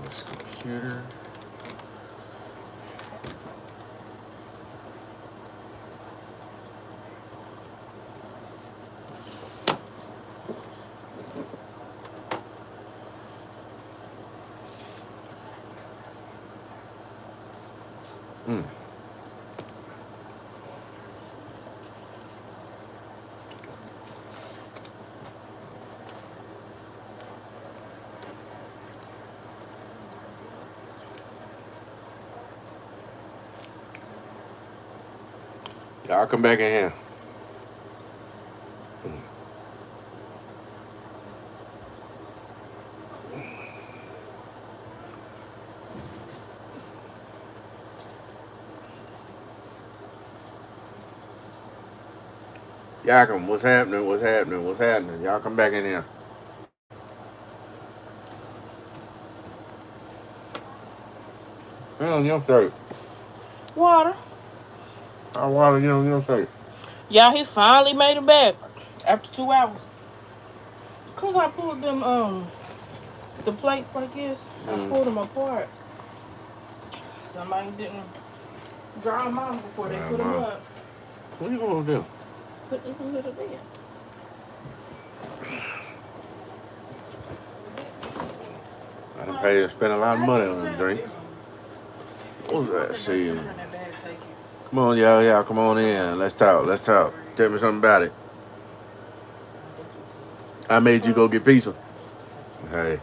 This computer. Mm. Y'all come back in here. Y'all come. What's happening? What's happening? What's happening? Y'all come back in here. On your shirt. Water. I water you on your shirt. Yeah, he finally made it back after 2 hours. Cause I pulled them the plates like this. I pulled them apart. Somebody didn't dry them out before they put them up. What you gonna do? Put this under the bed. I done paid and spent a lot of money on this drink. What's that shit? Come on, y'all, come on in. Let's talk. Tell me something about it. I made you go get pizza. Hey.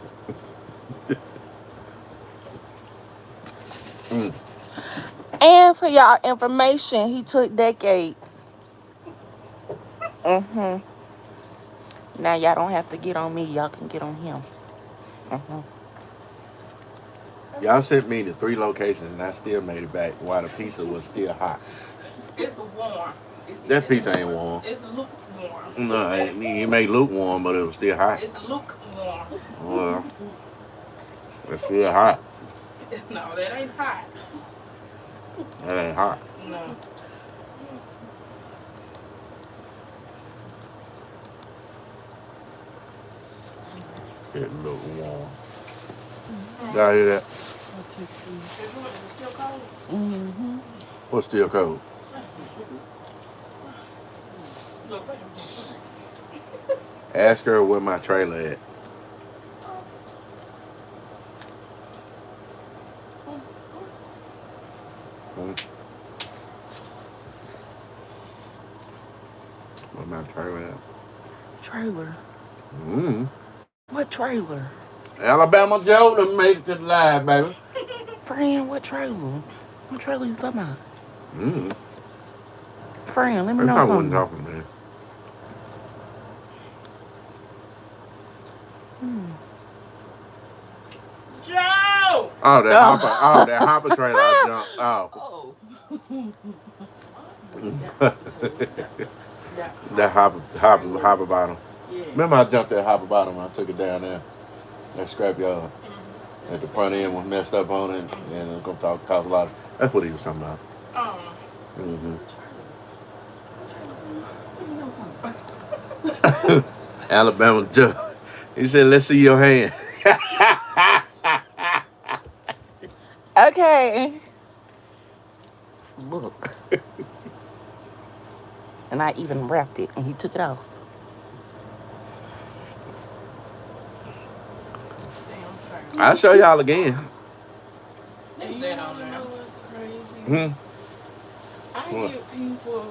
And for y'all information, he took decades. Now y'all don't have to get on me. Y'all can get on him. Y'all sent me to 3 locations and I still made it back while the pizza was still hot. It's warm. That pizza ain't warm. It's lukewarm. No, he made lukewarm, but it was still hot. It's lukewarm. Well, it's still hot. No, that ain't hot. That ain't hot. No. It look warm. Y'all hear that? Is it still cold? What's still cold? Ask her where my trailer at. Where my trailer at? Trailer? What trailer? Alabama Joe done made it to the live, baby. Friend, what trailer? What trailer you talking about? Friend, let me know something. I wasn't talking, man. Joe! Oh, that hopper trailer I jumped. That hopper bottom. Yeah. Remember I jumped that hopper bottom, I took it down there. That scrapyard. At the front end was messed up on it, and it's gonna cost a lot. That's what he was talking about. Alabama Joe. He said, "Let's see your hand." Okay. Look. And I even wrapped it, and he took it off. I'll show y'all again. That on there. Crazy. I hear people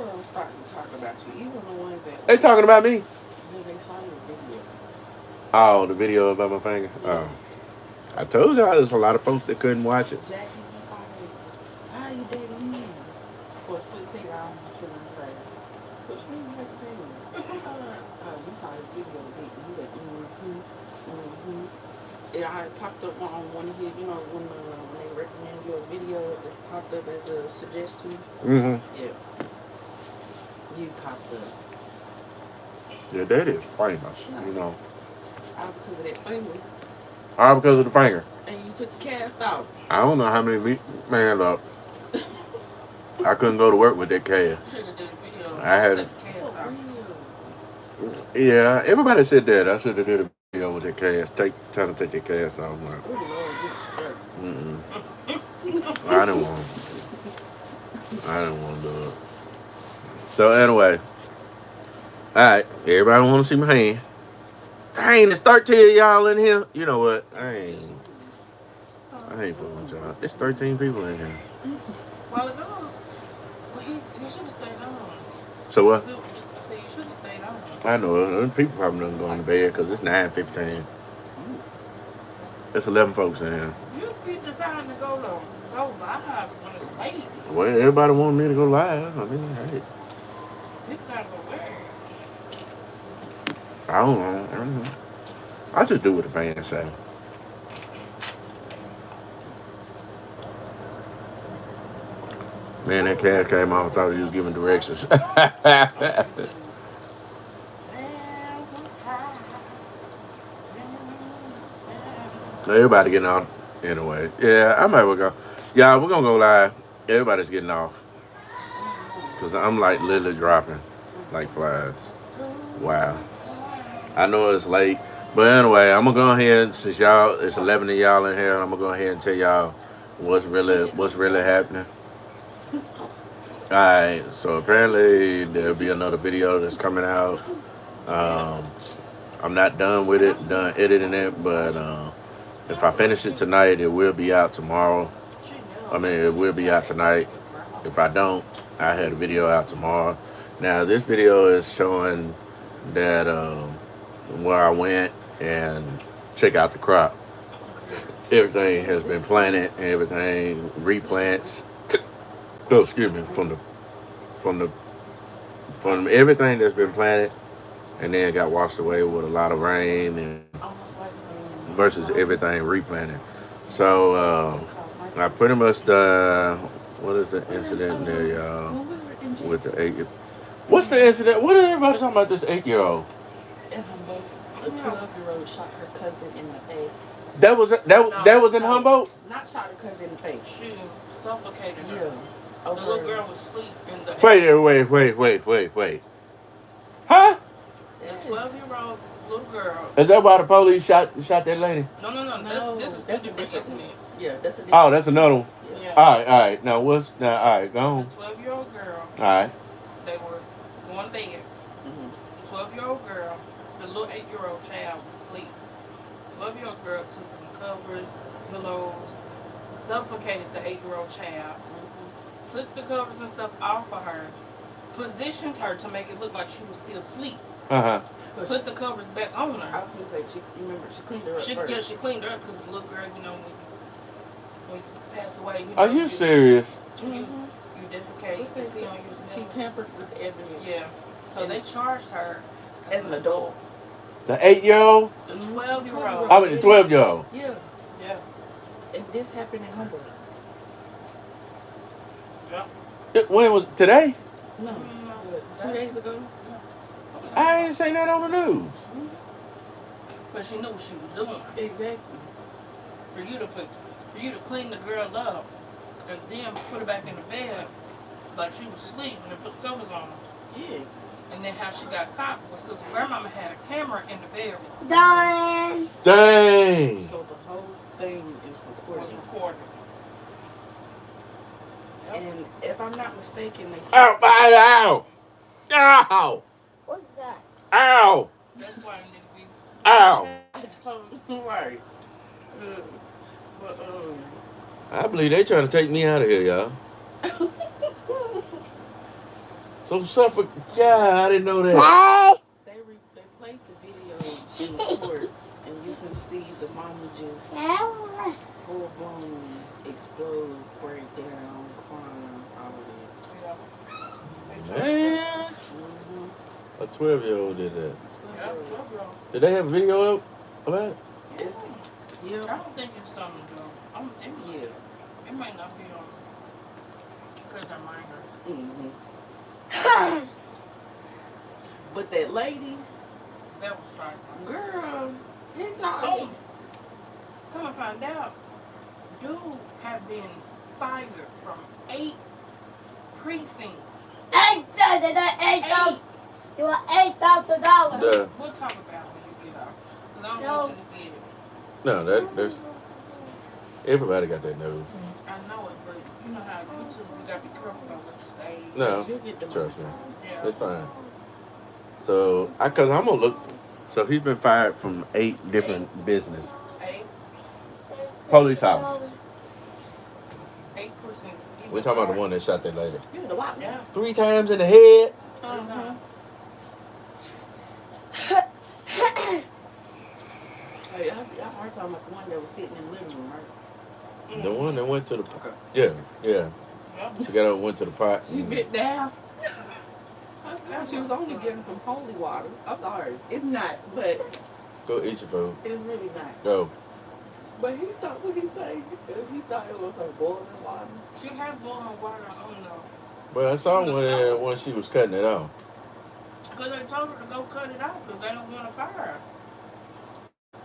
are starting to talk about you, even the ones that they talking about me. They saw your video. Oh, the video about my finger. Oh, I told y'all there's a lot of folks that couldn't watch it. Jackie was like, "How you dating me?" For a split second, I almost shouldn't say, "But you didn't have to tell me." We saw this video. He like, And I popped up on one of his, when they recommend your video, it's popped up as a suggestion. Yeah. You popped up. Yeah, that is famous, All because of that finger. All because of the finger. And you took the cast off. I don't know how many man up. I couldn't go to work with that cast. Should have did a video. I had it. Yeah, everybody said that. I should have did a video with their cast, trying to take their cast off. I'm like, Oh Lord, get straight. mm-mm. I didn't want. I didn't want to do it. So anyway, all right. Everybody want to see my hand. Dang, there's 13 of y'all in here. You know what? I ain't fooling with y'all. It's 13 people in here. Well, no. Well, he should have stayed on. So what? I said you should have stayed on. I know people probably don't go to bed because it's 9:15. It's 11 folks in here. You be deciding to go live when it's late. Well, everybody want me to go live. I mean, hey, People gotta go where? I don't know. I just do what the fans say. Man, that cat came out. I thought he was giving directions. Everybody getting off anyway. Yeah, I might well go. Yeah, we're gonna go live. Everybody's getting off because I'm like literally dropping like flies. Wow. I know it's late, but anyway, I'm gonna go ahead since y'all it's 11 of y'all in here. I'm gonna go ahead and tell y'all what's really happening. All right. So apparently there'll be another video that's coming out. I'm not done with it, done editing it, but if I finish it tonight, it will be out tomorrow. I mean, it will be out tonight. If I don't, I had a video out tomorrow. Now, this video is showing that where I went and check out the crop. Everything has been planted, everything replants. Oh, excuse me, from everything that's been planted, and then got washed away with a lot of rain and versus everything replanted. So I pretty much what is the incident there, y'all? With the 8 year. What's the incident? What is everybody talking about this 8-year-old? In Humboldt, a 12-year-old shot her cousin in the face. That was in Humboldt? Not shot her cousin in the face. She suffocated her. Yeah. The little girl was asleep in the. Wait. Huh? The 12-year-old little girl. Is that why the police shot that lady? No. This is two different incidents. Yeah, that's a different. Oh, that's another one. Yeah. All right. Now all right, go on. The 12-year-old girl. All right. They were going to bed. The 12-year-old girl, the little 8-year-old child was asleep. The 12-year-old girl took some covers, pillows, suffocated the 8-year-old child, took the covers and stuff off of her, positioned her to make it look like she was still asleep. Put the covers back on her. I was going to say, she cleaned her up first. Yeah, she cleaned her up because the little girl, when you pass away. Are you serious? You defecate, you pee on yourself. She tampered with the evidence. Yeah. So they charged her as an adult. The 8-year-old? The 12-year-old. I mean, the 12-year-old. Yeah. Yeah. And this happened in Humboldt. Yeah. When was today? No. 2 days ago. I ain't seen that on the news. But she knew what she was doing. Exactly. For you to clean the girl up and then put her back in the bed like she was asleep and then put the covers on her. Yes. And then how she got caught was because the grandmama had a camera in the bedroom. Dang. So the whole thing is Was recorded. Yep. And if I'm not mistaken, Ow! What's that? Ow! That's why it need to be. Ow! I told him right. But I believe they trying to take me out of here, y'all. So suffer. God, I didn't know that. they played the video in court, and you can see the mama just full blown explode, break down, crying, all of that. Man, a 12-year-old did that. Yep. Did they have a video up about it? Yes. I Yeah. don't think it's something to do. It might not be on because they're minors. But that lady, That was striking. girl, he got Oh, come and find out, dude have been fired from 8 precincts. 8 You want $8,000. The, We'll talk about when you get off. Because I don't want you to get it. no, there's everybody got that nose. I know it, but you know how YouTube, you got to be careful about what you say. No, You get the trust me, Yeah. it's fine. So, cause I'm gonna look. So he's been fired from 8 different business. 8%. Police officers. 8%. We're talking about the one that shot that lady. You the what? Yeah. 3 times in the head. Uh-huh. Hey, y'all heard talking about the one that was sitting in the living room, right? The one that went to the Okay. yeah. Yeah. She got up, went to the pot. She bit down. I thought she was only getting some holy water. I'm sorry. It's not, but Go eat your food. it's really not. Go. But he thought, what he say? He thought it was her boiling water. She had boiling water on though. But I saw one when she was cutting it off. Because they told her to go cut it off because they don't want a fire.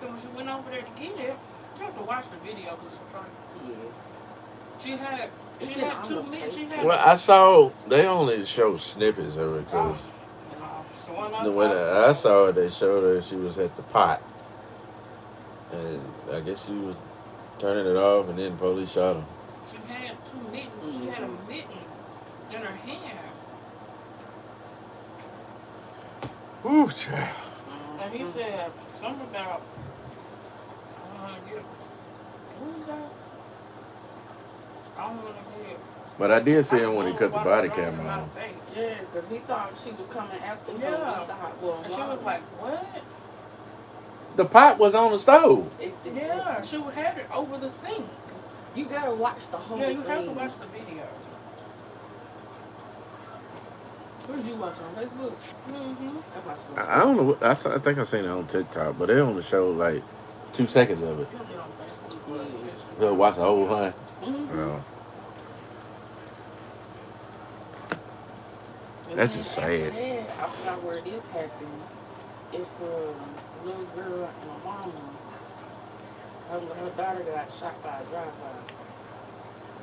So when she went over there to get it, you have to watch the video because it's trying. Yeah. She had It's been 2 on the minutes. She face. had Well, I saw they only show snippets of it because the one I the saw, when I saw it, they showed her she was at the pot, and I guess she was turning it off, and then the police shot her. She had 2 mittens. She had a mitten in her hand. Ooh, child. And he said something about, I don't want to get, what was that? I don't want to get. But I did see him when he cut the body camera on. Yes, because he thought she was coming after him Yeah. with the hot boiled And she water. was like, what? The pot was on the stove. Yeah, she had it over the sink. You gotta watch the whole Yeah, thing. you have to watch the video. Where did you watch on Facebook? Mm-hmm. I watched it. I don't know. I think I seen it on TikTok, but they only showed like 2 seconds of it. You'll get on Facebook. They'll watch the whole hunt. Mm-hmm. That's just sad. I forgot where this happened. It's a little girl and a mama. Her daughter got shot by a drive-by.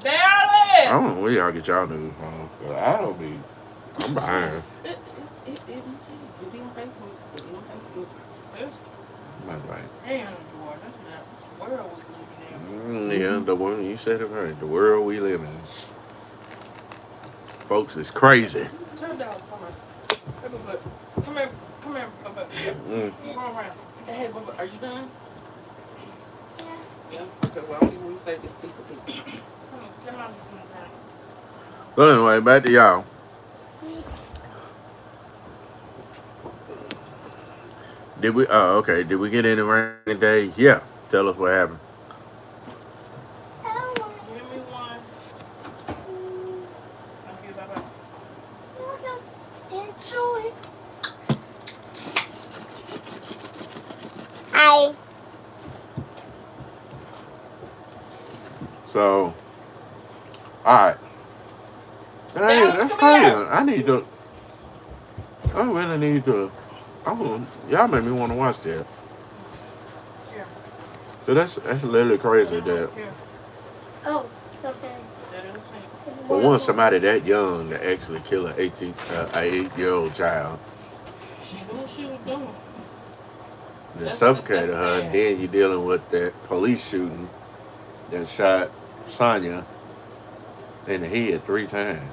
Dallas! I don't know where y'all get y'all news from. But I don't be. I'm behind. It be on Facebook. It be on Facebook. I'm right. Damn, boy, that's not the world we living in. Yeah, the one you said it right. The world we live in, folks, is crazy. Turn down, come here. Hey, Bubba. Come here, Bubba. Come on around. Hey, Bubba, are you done? Yeah. Yeah. Okay, well, I'm going to save this piece of paper. Come on, get on this one. So anyway, back to y'all. Did we? Oh, okay. Did we get any rainy days? Yeah. Tell us what happened. Give me one. Thank you, Bubba. Hi. So, all right. Hey, Dallas, that's come crazy. here. I need to. I really need to. Y'all make me want to watch that. Here. So that's literally crazy that Here. Oh, it's okay. Put that in the sink. It's for one somebody that young to actually kill an 8-year-old child, She knew what she was doing. then That's suffocated her, sad. and then you're dealing with that police shooting that shot Sonya in the head 3 times.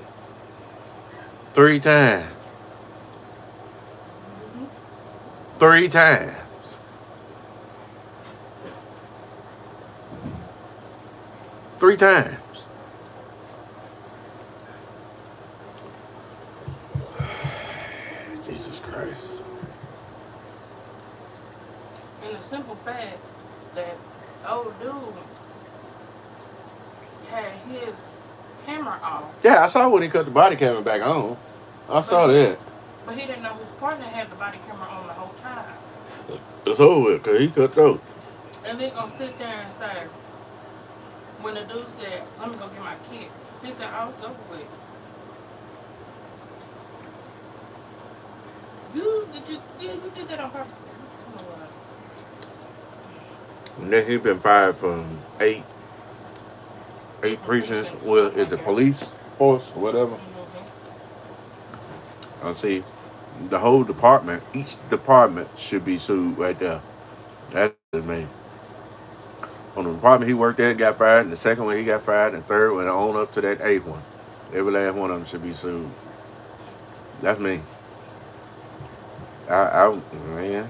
3 times. 3 times. Three times. Jesus Christ. And the simple fact that old dude had his camera off, Yeah, I saw when he cut the body camera back on. I saw that. but he didn't know his partner had the body camera on the whole time. It's over with, because he cut through. And they gonna sit there and say, when the dude said, let me go get my kid, he said, oh, it's over with. You did that on purpose. I don't know what. And then he's been fired from 8 precincts. Well, is it police force or whatever? Mhm. I see. The whole department, each department should be sued right there. That's me. On the department he worked at, got fired, and the second one he got fired, and the third one on up to that eighth one. Every last one of them should be sued. That's me. Man.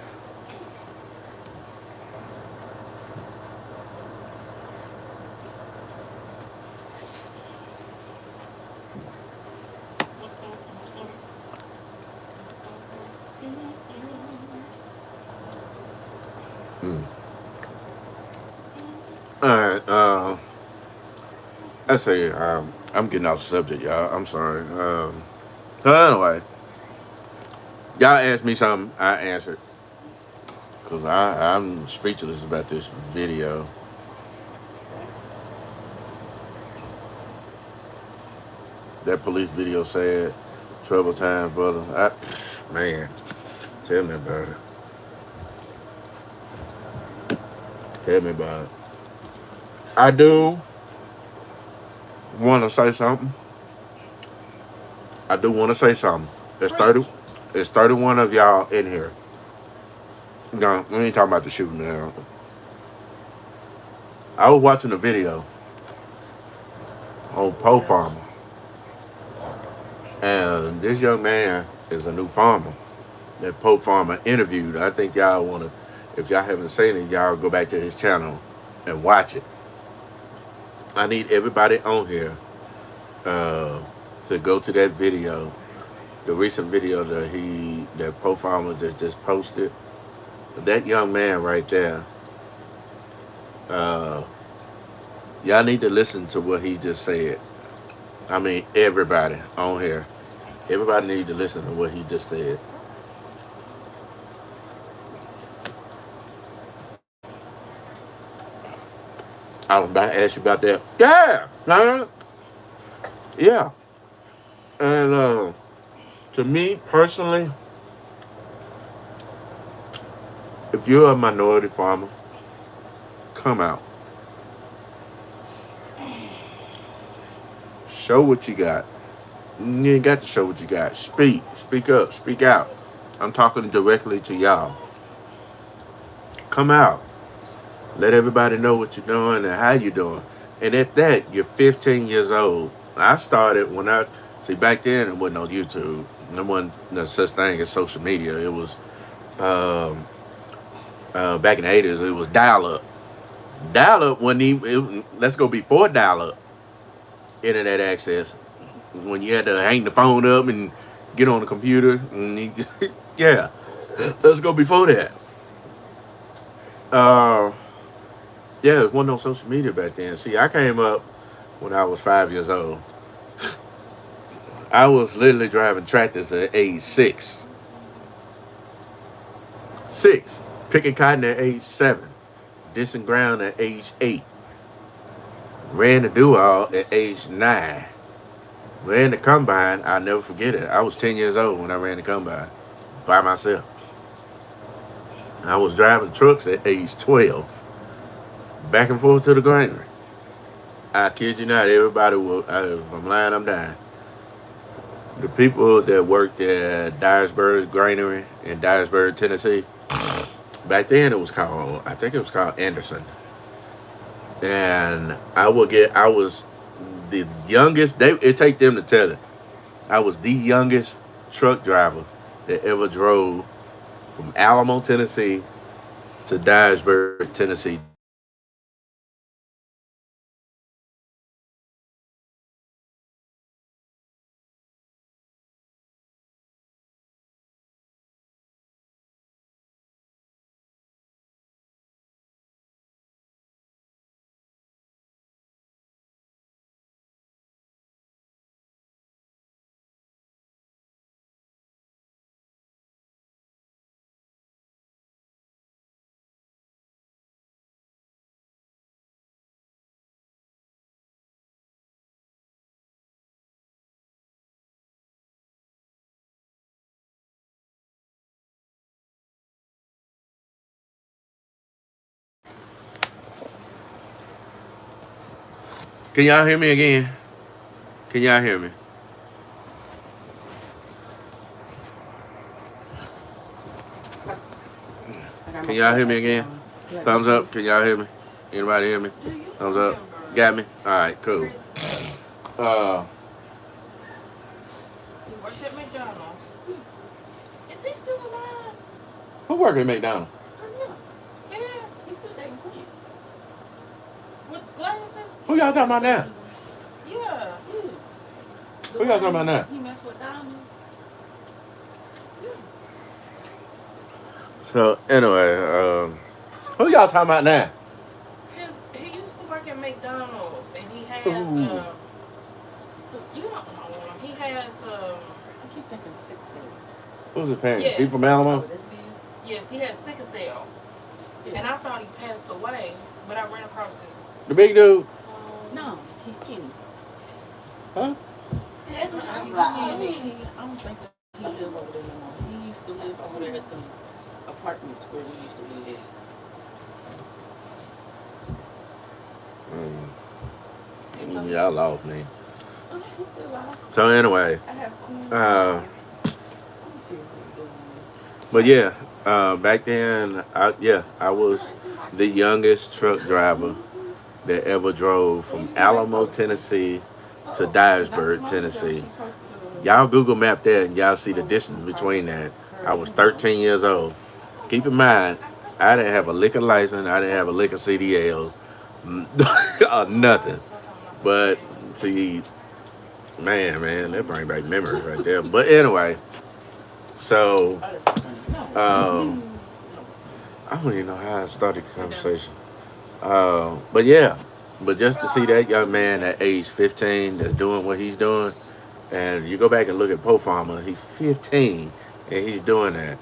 Mm. All right. I say I'm getting off the subject, y'all. I'm sorry. So anyway, y'all asked me something. I answered because I'm speechless about this video. That police video said, "Trouble time, brother." Man, tell me about it. Tell me about it. I do want to say something. I do want to say something. There's 30. There's 31 of y'all in here. No, we ain't talking about the shooting now. I was watching a video on Po Farmer, and this young man is a new farmer that Po Farmer interviewed. I think y'all want to, if y'all haven't seen it, y'all go back to his channel and watch it. I need everybody on here to go to that video, the recent video that Po Farmer just posted. That young man right there, y'all need to listen to what he just said. I mean, everybody on here, everybody need to listen to what he just said. I was about to ask you about that. Yeah, yeah. And to me personally, if you're a minority farmer, come out. Show what you got. You ain't got to show what you got. Speak up, speak out. I'm talking directly to y'all. Come out. Let everybody know what you're doing and how you're doing. And at that, you're 15 years old. I started when back then it wasn't on YouTube. There wasn't no such thing as social media. It was, back in the 80s, it was dial-up. Dial-up wasn't even, let's go before dial-up. Internet access. When you had to hang the phone up and get on the computer. Yeah, let's go before that. Yeah, there wasn't no social media back then. See, I came up when I was 5 years old. I was literally driving tractors at age 6. 6. Picking cotton at age 7. Dissing ground at age 8. Ran the do-all at age 9. Ran the combine, I'll never forget it. I was 10 years old when I ran the combine by myself. I was driving trucks at age 12. Back and forth to the granary. I kid you not, everybody will, if I'm lying, I'm dying. The people that worked at Dyersburg Granary in Dyersburg, Tennessee, back then I think it was called Anderson. And I was the youngest, it take them to tell it. I was the youngest truck driver that ever drove from Alamo, Tennessee to Dyersburg, Tennessee. Can y'all hear me again? Can y'all hear me? Can y'all hear me again? Thumbs up. Can y'all hear me? Anybody hear me? Thumbs up. Got me? All right, cool. He worked at McDonald's. Is he still alive? Who worked at McDonald's? Yes. He's still dating Queen. With glasses? Who y'all talking about now? Yeah. Who y'all talking about now? He messed with Diamond. So anyway, who y'all talking about now? He used to work at McDonald's, and he has Ooh. you don't know him. He has I keep thinking of Sickle Cell. Who's the parent? Yes. People from Alamo? yes, he has sickle cell, and I thought he passed away, but I ran across his. The big dude? No, he's skinny. Huh? He's skinny. I don't think that he lives over there no more. He used to live over there at the apartments where we used to live at. Y'all lost me. Oh, he's still alive. So anyway, I have Queen. uh, Let me see if he's still alive. but yeah, back then, I was the youngest truck driver that ever drove from Alamo, Tennessee to Dyersburg, Tennessee. Y'all Google map that and y'all see the distance between that. I was 13 years old. Keep in mind, I didn't have a liquor license. I didn't have a liquor CDL. Nothing. But see, man, that brings back memories right there. But anyway, so I don't even know how I started the conversation. But yeah, but just to see that young man at age 15 that's doing what he's doing, and you go back and look at Poe Farmer, he's 15 and he's doing that.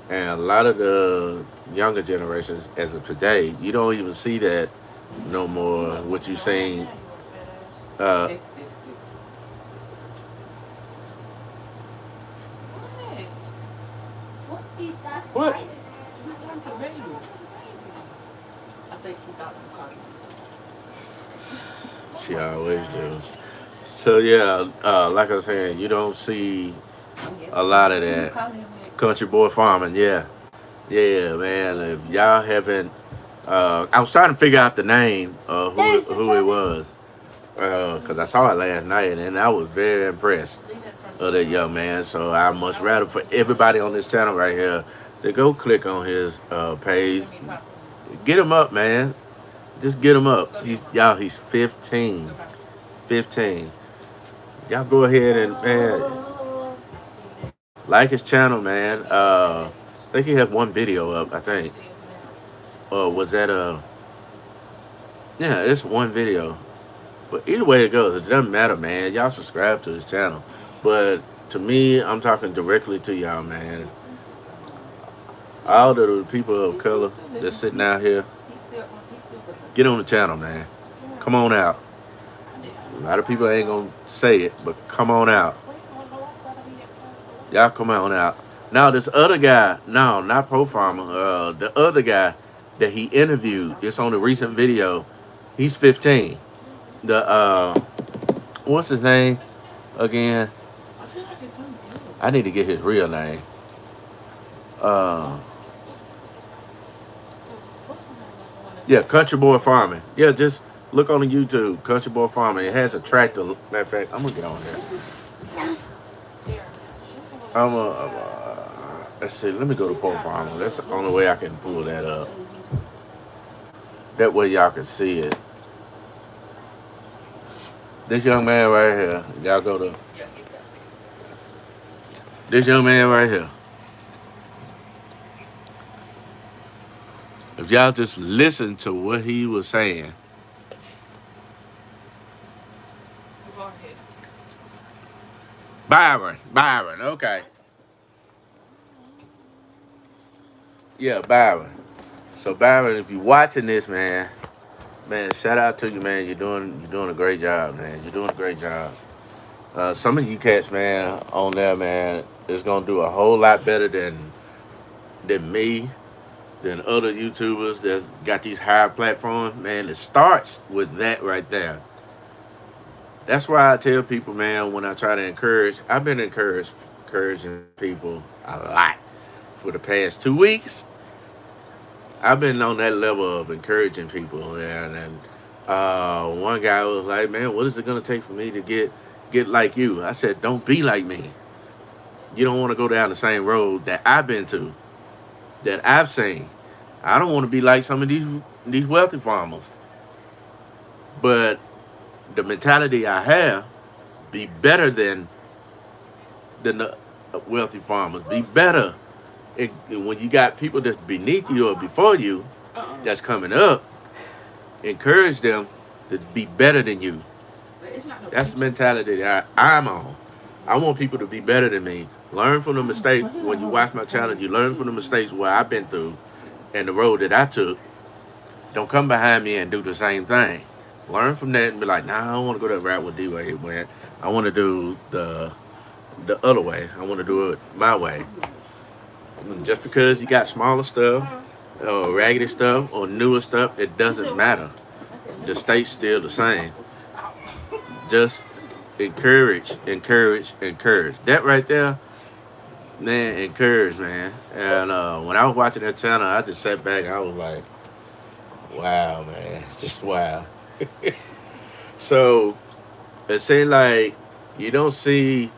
And a lot of the younger generations, as of today, you don't even see that no more. What you seen, What? What is that What? spider? He's talking to the baby. I think he thought you caught him. she always do. So yeah, like I was saying, you don't see a lot of that. Country boy farming, yeah, man. If y'all haven't, I was trying to figure out the name of who it was, because I saw it last night and I was very impressed of that young man. So I much rather for everybody on this channel right here to go click on his page, get him up, man. Just get him up. He's 15, 15. Y'all go ahead and man. Like his channel, man. I think he had one video up, I think. Or was that yeah, it's one video. But either way it goes, it doesn't matter, man. Y'all subscribe to his channel. But to me, I'm talking directly to y'all, man. All of the people of color that's sitting out here, get on the channel, man. Come on out. A lot of people ain't gonna say it, but come on out. Y'all come on out. Now this other guy, no, not Pro Farmer, the other guy that he interviewed, it's on the recent video, he's 15. The what's his name again? I need to get his real name. Yeah, Country Boy Farming. Yeah, just look on the YouTube, Country Boy Farming. It has a tractor. Matter of fact, I'm gonna get on here. Let's see. Let me go to Poe Farmer. That's the only way I can pull that up. That way y'all can see it. This young man right here. Y'all go to this young man right here. If y'all just listen to what he was saying. Byron, okay. Yeah, Byron. So Byron, if you're watching this, man, shout out to you, man. You're doing a great job, man. You're doing a great job. Some of you cats, man, on there, man, is gonna do a whole lot better than me, than other YouTubers that's got these higher platforms. Man, it starts with that right there. That's why I tell people, man, when I try to encourage, I've been encouraging people a lot for the past 2 weeks. I've been on that level of encouraging people, and one guy was like, "Man, what is it gonna take for me to get like you?" I said, "Don't be like me. You don't want to go down the same road that I've been to, that I've seen. I don't want to be like some of these wealthy farmers, but the mentality I have, be better than the wealthy farmers. Be better when you got people that's beneath you or before you that's coming up. Encourage them to be better than you. But it's not no That's the teaching. mentality that I'm on. I want people to be better than me. Learn from the mistakes. When you watch my channel, you learn from the mistakes where I've been through and the road that I took. Don't come behind me and do the same thing. Learn from that and be like, nah, I don't want to go that route with D-Way went. I want to do the other way. I want to do it my way. And just because you got smaller stuff or raggedy stuff or newer stuff, it doesn't matter. The state's still the same. Just encourage. That right there, man, encourage, man. And when I was watching that channel, I just sat back and I was like, wow, man, just wow. So it seems like you don't see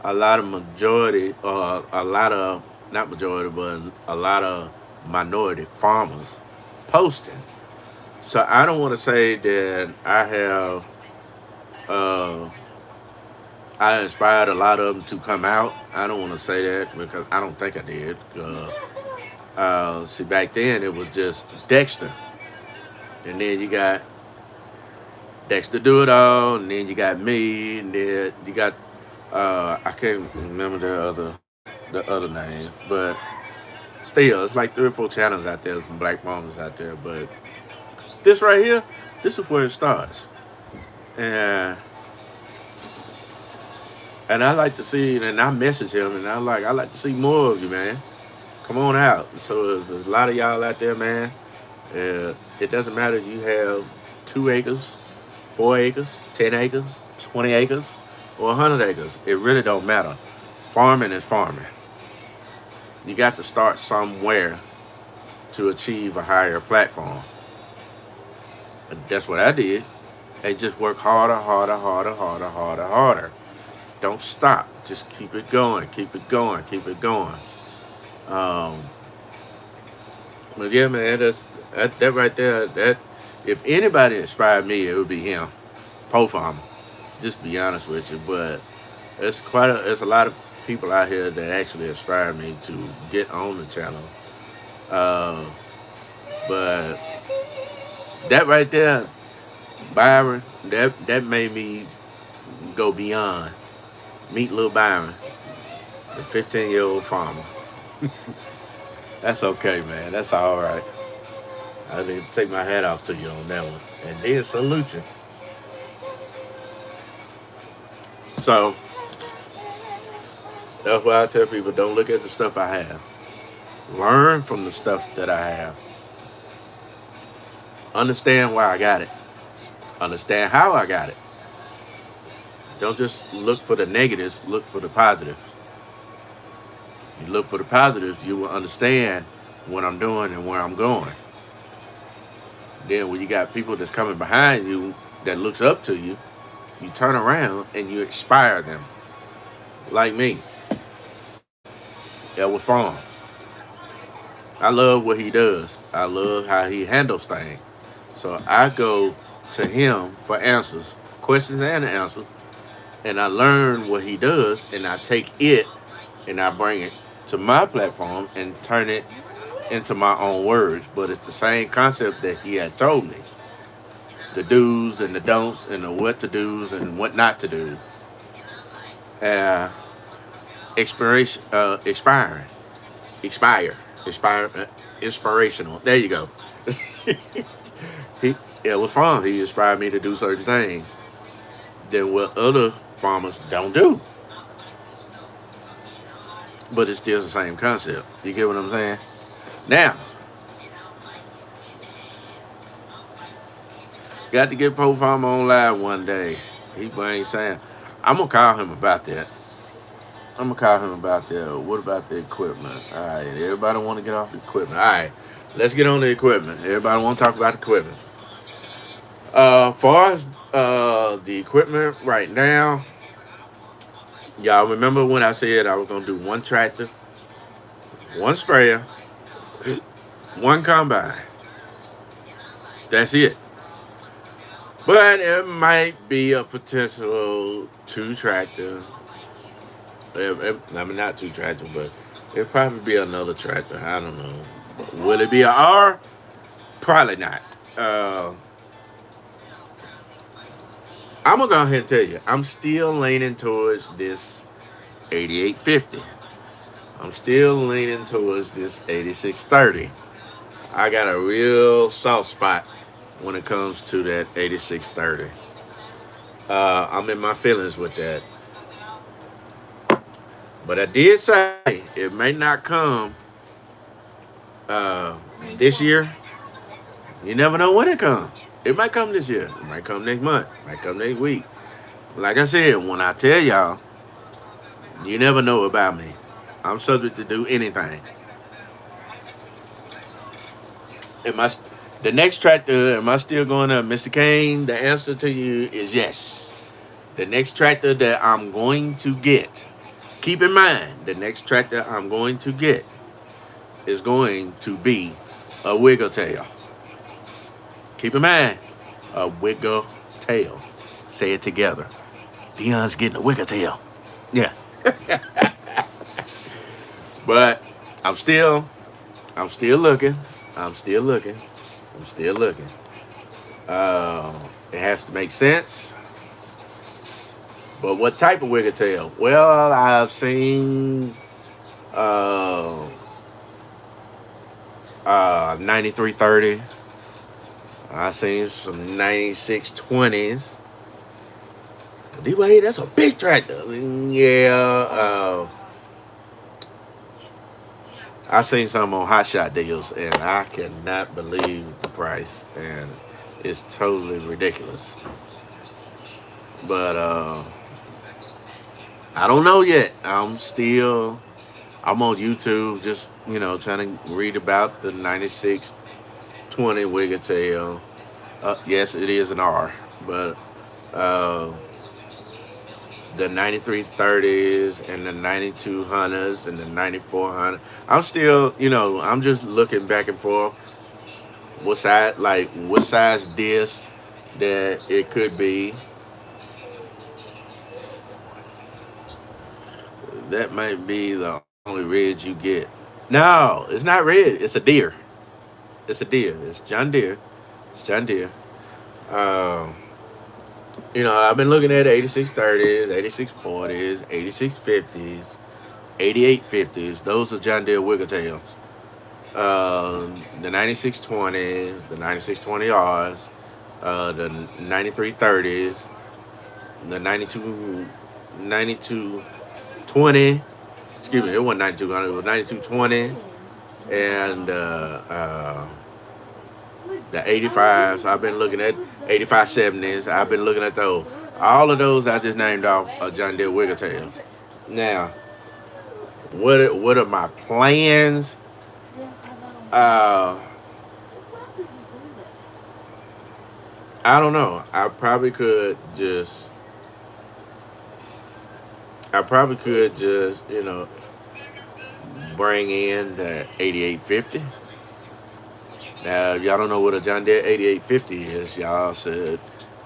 a lot of majority or a lot of, not majority, but a lot of minority farmers posting. So I don't want to say that uh, I inspired a lot of them to come out. I don't want to say that because I don't think I did. See, back then it was just Dexter, and then you got Dexter Do It All, and then you got me, and then you got I can't remember the other name, but still, it's like 3 or 4 channels out there, some black farmers out there. But this right here, this is where it starts, and I like to see, and I message him, and I like to see more of you, man. Come on out. So if there's a lot of y'all out there, man. It doesn't matter if you have 2 acres, 4 acres, 10 acres, 20 acres, or 100 acres. It really don't matter. Farming is farming. You got to start somewhere to achieve a higher platform. And that's what I did. I just work harder. Don't stop. Just keep it going. But yeah, man, that right there. That if anybody inspired me, it would be him, Poe Farmer. Just be honest with you, but there's a lot of people out here that actually inspire me to get on the channel. Uh, but that right there, Byron, that made me go beyond. Meet little Byron, the 15-year-old farmer. That's okay, man. That's all right. I need to take my hat off to you on that one, and then salute you. So that's why I tell people, don't look at the stuff I have. Learn from the stuff that I have. Understand why I got it. Understand how I got it. Don't just look for the negatives, look for the positives. You look for the positives, you will understand what I'm doing and where I'm going. Then when you got people that's coming behind you that looks up to you, you turn around and you inspire them. Like me. Elwood Farms. I love what he does. I love how he handles things. So I go to him for answers, questions and answers, and I learn what he does, and I take it and I bring it to my platform and turn it into my own words. But it's the same concept that he had told me. The do's and the don'ts and the what to do's and what not to do. Expiring. Inspirational. There you go. It was fun. He inspired me to do certain things than what other farmers don't do. But it's still the same concept. You get what I'm saying? Now, got to get Poe Farmer on live one day. He ain't saying, I'm going to call him about that. What about the equipment? All right, everybody want to get off the equipment. All right, let's get on the equipment. Everybody want to talk about equipment. Far as the equipment right now, y'all remember when I said I was gonna do one tractor, one sprayer, one combine. That's it. But it might be a potential two tractor. I mean, not two tractor, but it'll probably be another tractor. I don't know. Will it be an R? Probably not. I'm gonna go ahead and tell you, I'm still leaning towards this 8850. I'm still leaning towards this 8630. I got a real soft spot when it comes to that 8630. I'm in my feelings with that. But I did say it may not come uh, this year. You never know when it comes. It might come this year. It might come next month. It might come next week. Like I said, when I tell y'all, you never know about me. I'm subject to do anything. Am I the next tractor? Am I still going up, Mr. Kane? The answer to you is yes. The next tractor that I'm going to get. Keep in mind, the next tractor I'm going to get is going to be a wiggle tail. Keep in mind, a wiggle tail. Say it together. Dion's getting a wiggle tail. Yeah. But I'm still looking. I'm still looking. I'm still looking. It has to make sense. But what type of wiggle tail? Well, I've seen 9330. I've seen some 9620s. D-Way, that's a big tractor. Yeah. I've seen some on Hot Shot deals, and I cannot believe the price, and it's totally ridiculous. But I don't know yet. I'm on YouTube, just trying to read about the 9620 wiggle tail. Yes, it is an R, but the 9330s and the 9200s and the 9400. I'm still, I'm just looking back and forth. What size disc that it could be. That might be the only red you get. No, it's not red. It's a deer. It's a deer. It's John Deere. It's John Deere. Um, I've been looking at 8630s, 8640s, 8650s, 8850s. Those are John Deere wiggle tails. The 9620s, the 9620Rs, the 9330s, the 9220. Excuse me, it wasn't 9200, it was 9220, and the 85s. I've been looking at 8570s. I've been looking at those. All of those I just named off are John Deere wiggle tails. Now, what are my plans? I don't know. I probably could just, bring in the 8850. Now, if y'all don't know what a John Deere 8850 is, y'all should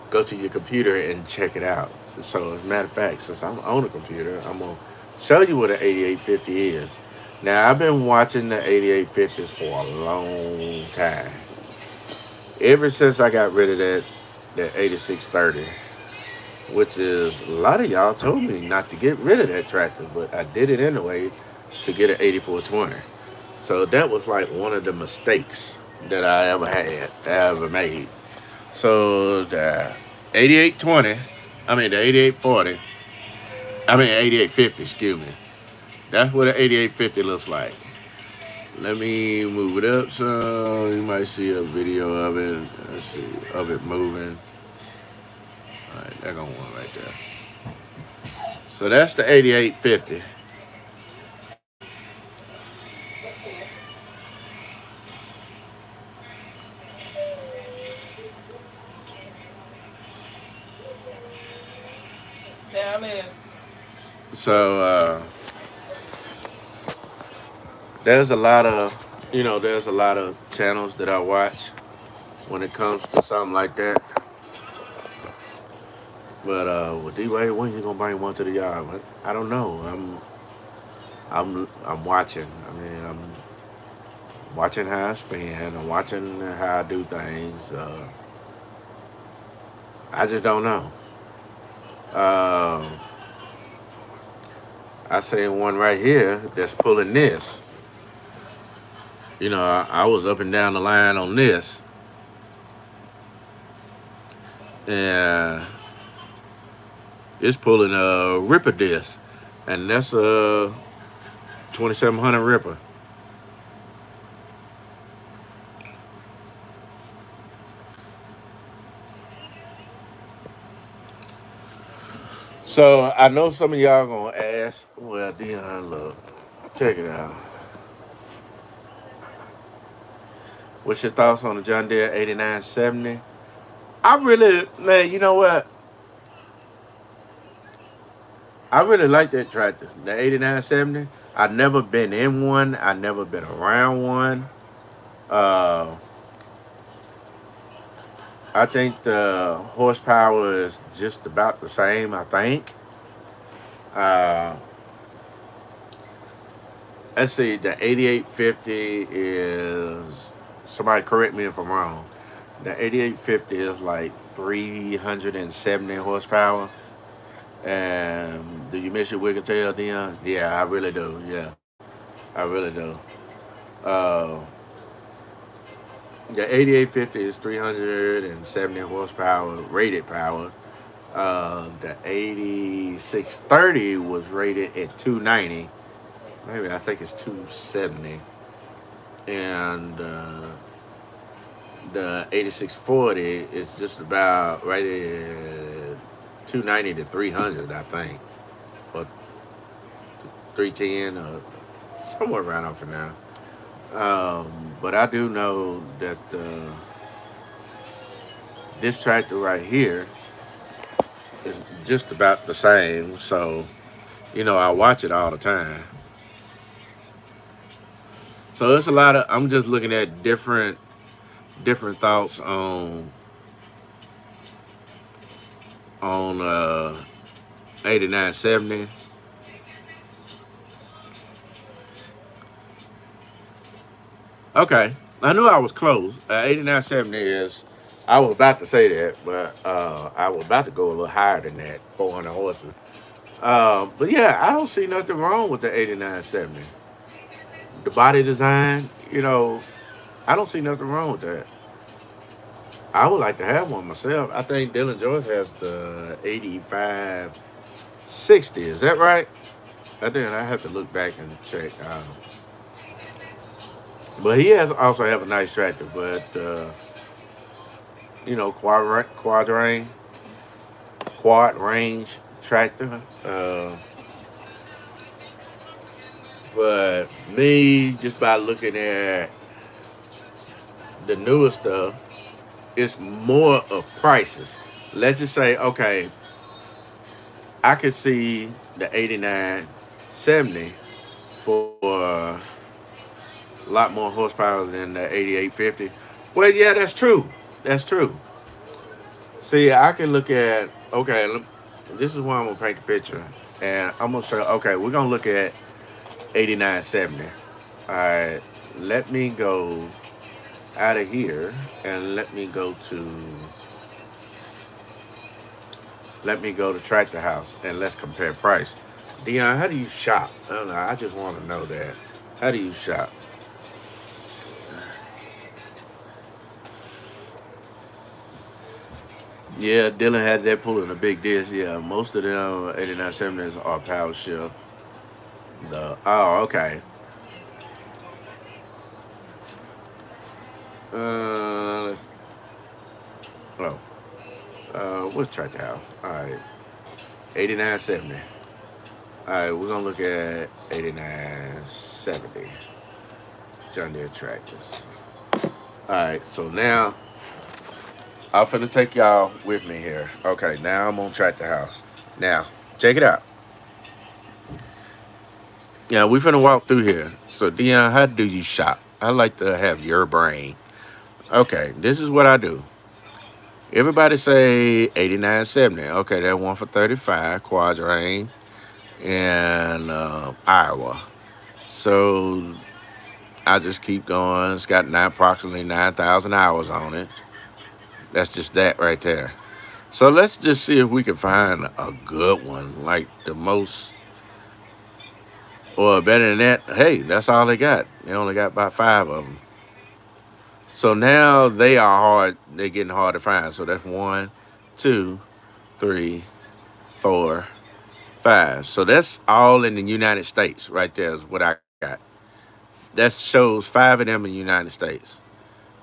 go to your computer and check it out. So, as a matter of fact, since I'm on a computer, I'm going to show you what an 8850 is. Now, I've been watching the 8850s for a long time. Ever since I got rid of that 8630, which is a lot of y'all told me not to get rid of that tractor, but I did it anyway to get an 8420. So that was like one of the mistakes that I ever made. So the 8820, the 8840, 8850, excuse me. That's what an 8850 looks like. Let me move it up so you might see a video of it. Let's see, of it moving. All right, that's gonna one right there. So that's the 8850. dumbass. So there's a lot of, there's a lot of channels that I watch when it comes to something like that. But with D-Wade, when you gonna bring one to the yard? I don't know. I'm watching. I mean, I'm watching how I spend. I'm watching how I do things. I just don't know. Um, I see one right here that's pulling this. I was up and down the line on this, and it's pulling a Ripper disc, and that's a 2700 Ripper. So I know some of y'all gonna ask, well, Dion, look, check it out. What's your thoughts on the John Deere 8970? I really, man, you know what? I really like that tractor, the 8970. I've never been in one. I've never been around one. Uh, I think the horsepower is just about the same, I think. Uh, let's see, the 8850 is, somebody correct me if I'm wrong. The 8850 is like 370 horsepower. And do you miss your wiggle tail, Dion? Yeah, I really do. Yeah, I really do. Uh, the 8850 is 370 horsepower rated power. The 8630 was rated at 290. Maybe I think it's 270. And the 8640 is just about rated 290 to 300, I think, or 310, or somewhere around off for now. But I do know that this tractor right here is just about the same. So, I watch it all the time. So it's a lot of. I'm just looking at different thoughts on 8970. Okay, I knew I was close. 8970 is. I was about to say that, but I was about to go a little higher than that, 400 horses. But yeah, I don't see nothing wrong with the 8970. The body design, I don't see nothing wrong with that. I would like to have one myself. I think Dylan Joyce has the 8560. Is that right? I have to look back and check. But he has also have a nice tractor, but quad range tractor. But me, just by looking at the newer stuff, it's more of prices. Let's just say, okay, I could see the 8970 for a lot more horsepower than the 8850. Well, yeah, that's true. That's true. See, I can look at, okay, this is why I'm going to paint the picture. And I'm going to say, okay, we're going to look at 8970. All right, let me go out of here and let me go to Tractor House and let's compare price. Dion, how do you shop? I don't know. I just want to know that. How do you shop? Yeah, Dylan had that pulling a big disc. Yeah, most of them 8970s are power shift. Okay. Let's. Oh, what's Tractor House? All right, 8970. All right, we're gonna look at 8970 John Deere tractors. All right, so now I'm finna take y'all with me here. Okay, now I'm on Tractor House. Now, Check it out. Yeah, we finna walk through here. So, Dion, how do you shop? I like to have your brain. Okay, this is what I do. Everybody say 89.70. Okay, that one for 35, Quadrain, and Iowa. So I just keep going. It's got approximately 9,000 hours on it. That's just that right there. So let's just see if we can find a good one, like the most, or better than that. Hey, that's all they got. They only got about five of them. So now they are hard. They're getting hard to find. So that's one, two, three, four, five. So that's all in the United States right there is what I got. That shows five of them in the United States.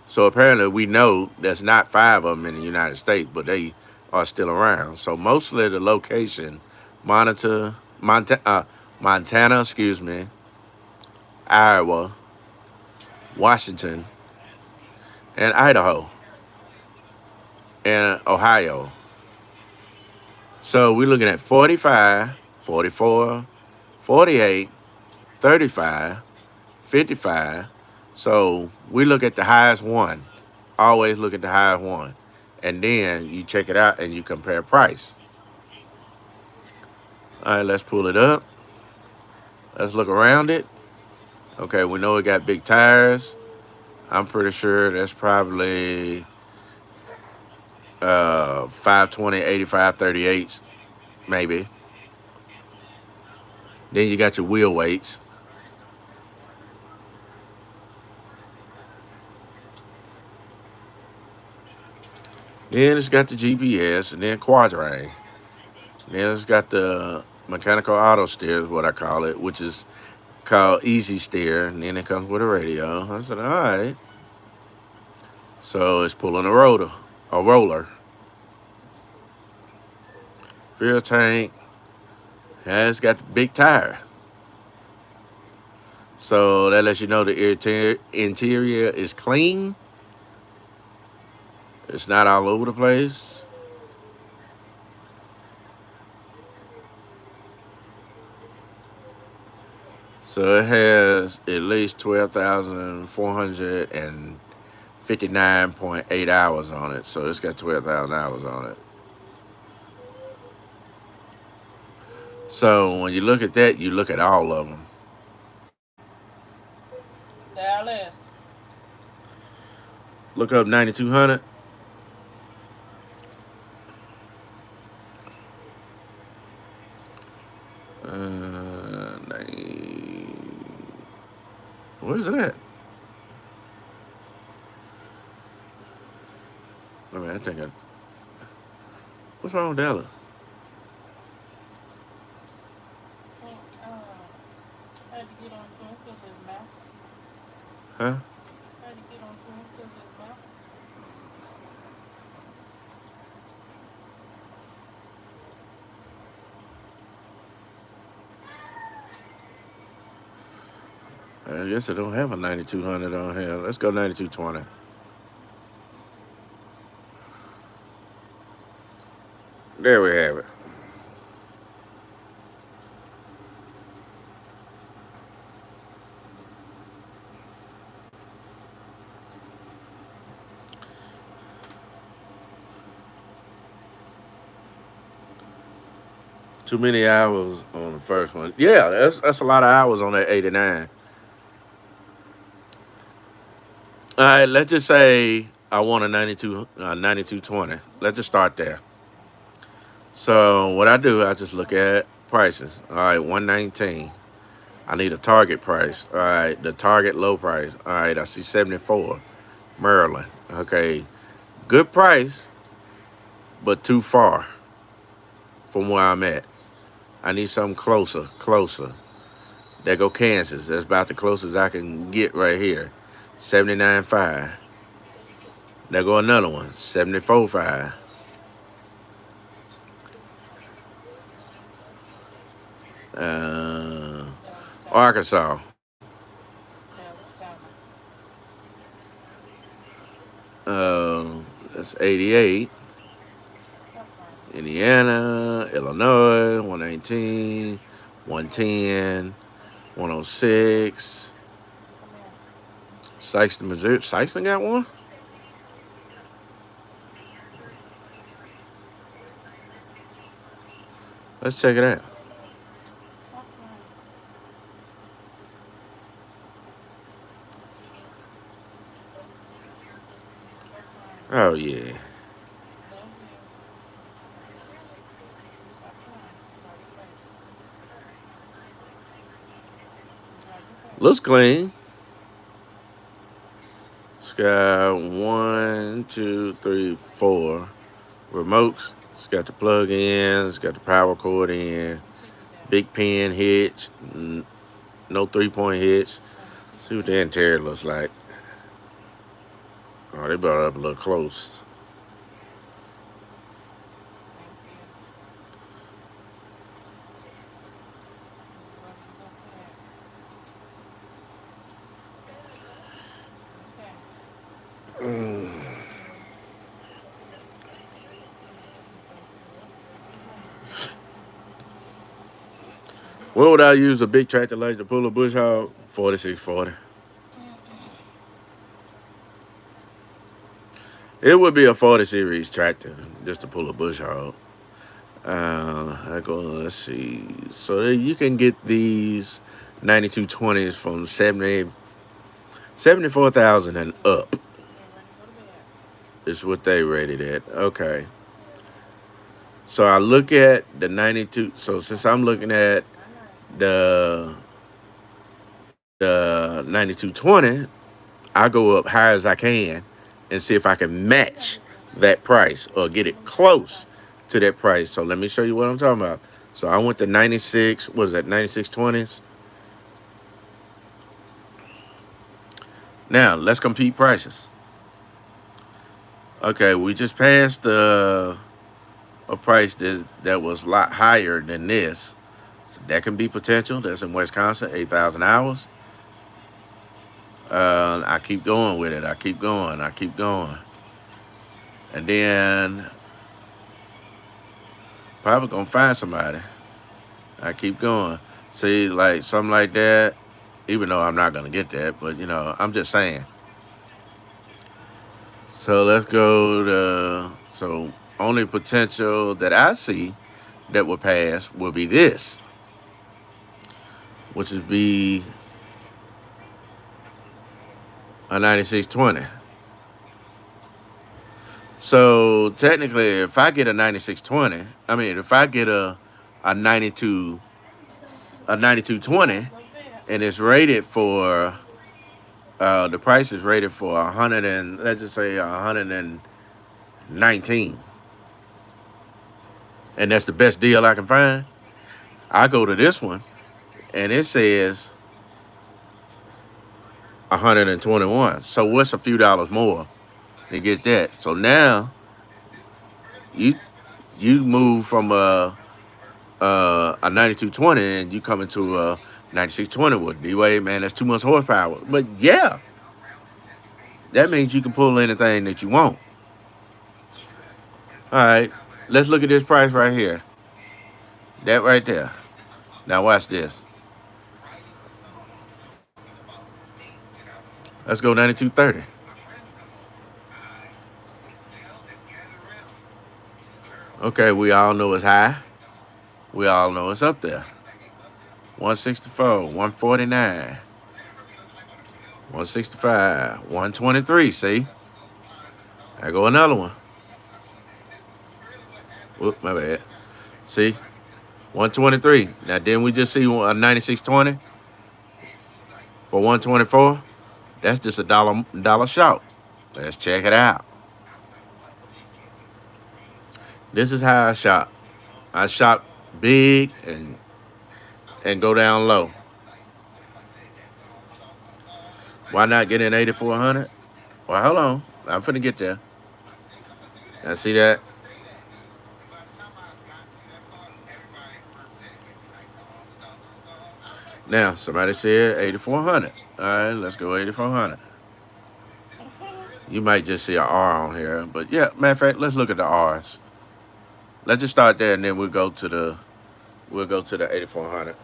So apparently we know there's not five of them in the United States, but they are still around. So mostly the location, Monitor, Montana, excuse me, Iowa, Washington, and Idaho, and Ohio. So we're looking at 45, 44, 48, 35, 55. So we look at the highest one. Always look at the highest one. And then you check it out and you compare price. All right, let's pull it up. Let's look around it. Okay, we know it got big tires. I'm pretty sure that's probably 520, 85, 38s, maybe. Then you got your wheel weights. Then it's got the GPS and then Quadrain. Then it's got the mechanical auto steer, is what I call it, which is called Easy Steer. And then it comes with a radio. I said, all right. So it's pulling a roller. Fuel tank. Yeah, it's got the big tire. So that lets you know the interior is clean. It's not all over the place. So it has at least 12,459.8 hours on it. So it's got 12,000 hours on it. So when you look at that, you look at all of them. Dallas. Look up 9200. Uh, 90, where's it at? I mean, I think I. What's wrong with Dallas? I had to get on to him because his mouth. Huh? I had to get on to him because his mouth. I guess I don't have a 9200 on here. Let's go 9220. There we have it. Too many hours on the first one. Yeah, that's a lot of hours on that 89. All right, let's just say I want a 9220. Let's just start there. So what I do, I just look at prices. All right, 119. I need a target price. All right, the target low price. All right, I see 74. Maryland. Okay, good price, but too far from where I'm at. I need something closer. There go Kansas. That's about the closest I can get right here. 79.5. There go another one. 74.5. Uh, Arkansas. That's 88. Indiana, Illinois, 119, 110, 106. Sykeston, Missouri. Sykeston got one? Let's check it out. Oh, yeah. Looks clean. It's got 1, 2, 3, 4 remotes. It's got the plug in. It's got the power cord in. Big pin hitch. No 3-point hitch. See what the interior looks like. Oh, they brought it up a little close. What would I use a big tractor like to pull a bush hog? 4640. It would be a 40 series tractor just to pull a bush hog. Let's see. So you can get these 9220s from 74,000 and up. Is what they rated at. Okay. So I look at the 92. So since I'm looking at the 9220, I go up high as I can and see if I can match that price or get it close to that price. So let me show you what I'm talking about. So I went to 96. What is that? 9620s. Now let's compete prices. Okay, we just passed a price that was a lot higher than this. So that can be potential. That's in Wisconsin, 8,000 hours. I keep going with it. I keep going. And then probably gonna find somebody. I keep going. See, like something like that, even though I'm not gonna get that, but I'm just saying. So let's go to, so only potential that I see that will pass will be this, which would be a 9620. So technically, if I get a 9620, if I get a 9220, and it's rated for, the price is rated for 100 and let's just say 119, and that's the best deal I can find. I go to this one, and it says 121. So what's a few dollars more to get that? So now you move from a 9220 and you come into a 9620 with D-Wade, man, that's too much horsepower. But yeah, that means you can pull anything that you want. All right, let's look at this price right here. That right there. Now watch this. Let's go 9230. Okay, we all know it's high. We all know it's up there. 164, 149, 165, 123. See? I go another one. Whoop, my bad. See? 123. Now, didn't we just see a 9620 for 124? That's just a dollar short. Let's check it out. This is how I shop. I shop big and go down low. Why not get in 8400? Well, hold on. I'm finna get there. Now, see that? Now, somebody said 8400. All right, let's go 8400. You might just see an R on here. But, yeah, matter of fact, let's look at the R's. Let's just start there, and then we'll go to the 8400s.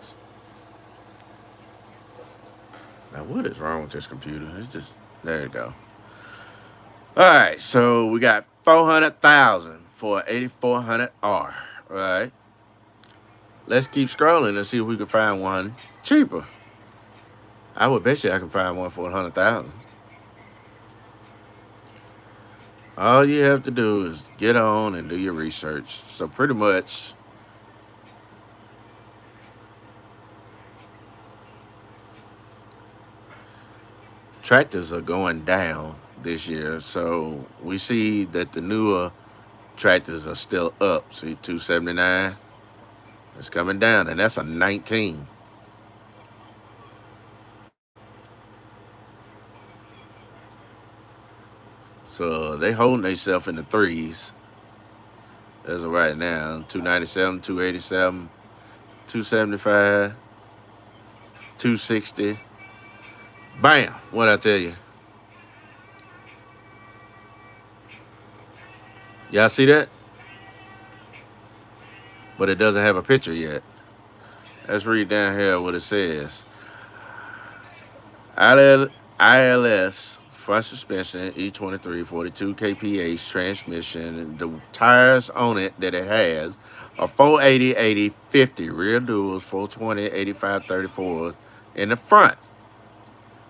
Now, what is wrong with this computer? It's just there you go. All right, so we got 400,000 for 8400R. All right, let's keep scrolling and see if we can find one cheaper. I would bet you I can find one for 100,000. All you have to do is get on and do your research. So pretty much, tractors are going down this year. So we see that the newer tractors are still up. See, 279. It's coming down, and that's a 19. So they holding themselves in the threes as of right now. 297, 287, 275, 260. Bam! What I tell you? Y'all see that? But it doesn't have a picture yet. Let's read down here what it says. ILS front suspension, E23, 42 kph transmission. The tires on it that it has are 480, 80, 50. Rear duals, 420, 85, 34 in the front.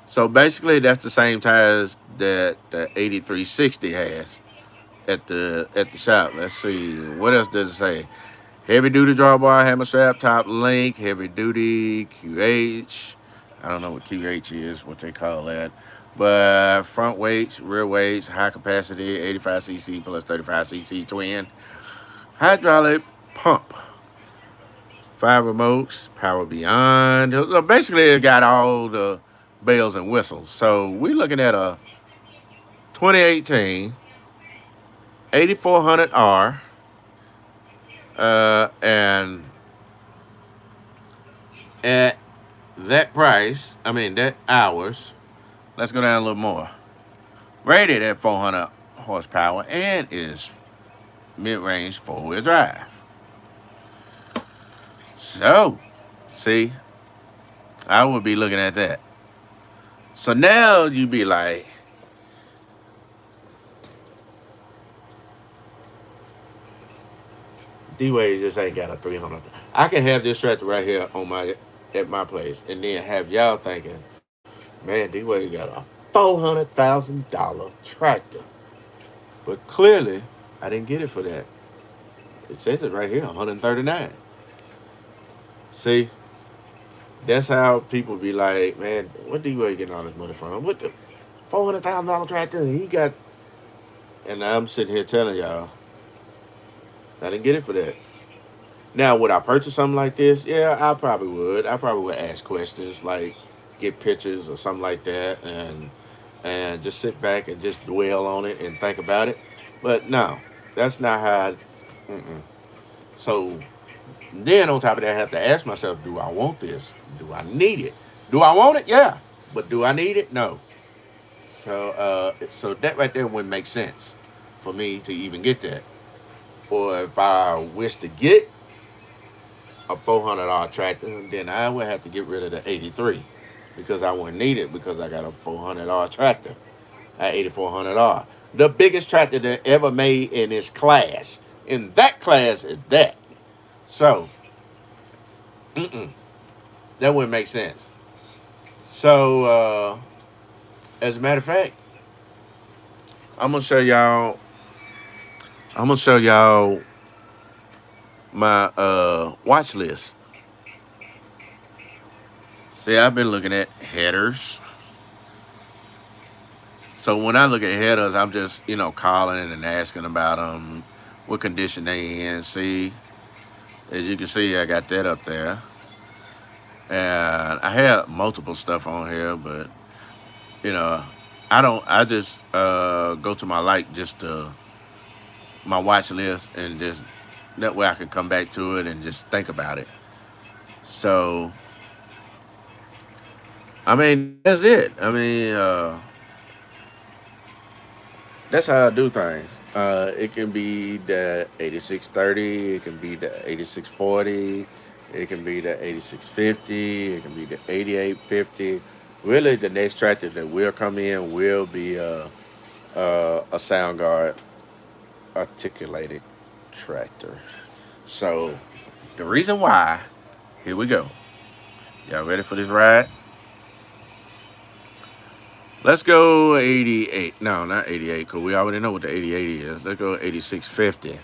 So basically, that's the same tires that the 8360 has at the shop. Let's see. What else does it say? Heavy duty drawbar, hammer strap, top link, heavy duty QH. I don't know what QH is, what they call that. But front weights, rear weights, high capacity, 85cc plus 35cc twin. Hydraulic pump. 5 remotes, power beyond. So basically, it got all the bells and whistles. So we're looking at a 2018 8400R. And at that price, that hours, let's go down a little more. Rated at 400 horsepower and is mid-range 4-wheel drive. So, see, I would be looking at that. So now you be like, D-Wade just ain't got a 300. I can have this tractor right here at my place, and then have y'all thinking, man, D-Wade got a $400,000 tractor. But clearly, I didn't get it for that. It says it right here, 139. See, that's how people be like, man, what D-Wade getting all this money from? What the $400,000 tractor he got? And I'm sitting here telling y'all, I didn't get it for that. Now, would I purchase something like this? Yeah, I probably would. I probably would ask questions, like get pictures or something like that, and just sit back and just dwell on it and think about it. But no, that's not how. So then on top of that, I have to ask myself, do I want this? Do I need it? Do I want it? Yeah. But do I need it? No. So that right there wouldn't make sense for me to even get that. Or if I wish to get a $400 tractor, then I would have to get rid of the 83 because I wouldn't need it because I got a $400 tractor, at 8400R. The biggest tractor that ever made in its class. In that class is that. So, that wouldn't make sense. So, as a matter of fact, I'm gonna show y'all my watch list. See, I've been looking at headers. So when I look at headers, I'm just, calling and asking about them, what condition they in. See, as you can see, I got that up there. And I have multiple stuff on here, but, I just go to my watch list and just, that way I can come back to it and just think about it. So, that's it. That's how I do things. It can be the 8630. It can be the 8640. It can be the 8650. It can be the 8850. Really, the next tractor that will come in will be a sound guard articulated tractor. So the reason why, here we go. Y'all ready for this ride? Let's go 88. No, not 88, because we already know what the 88 is. Let's go 8650.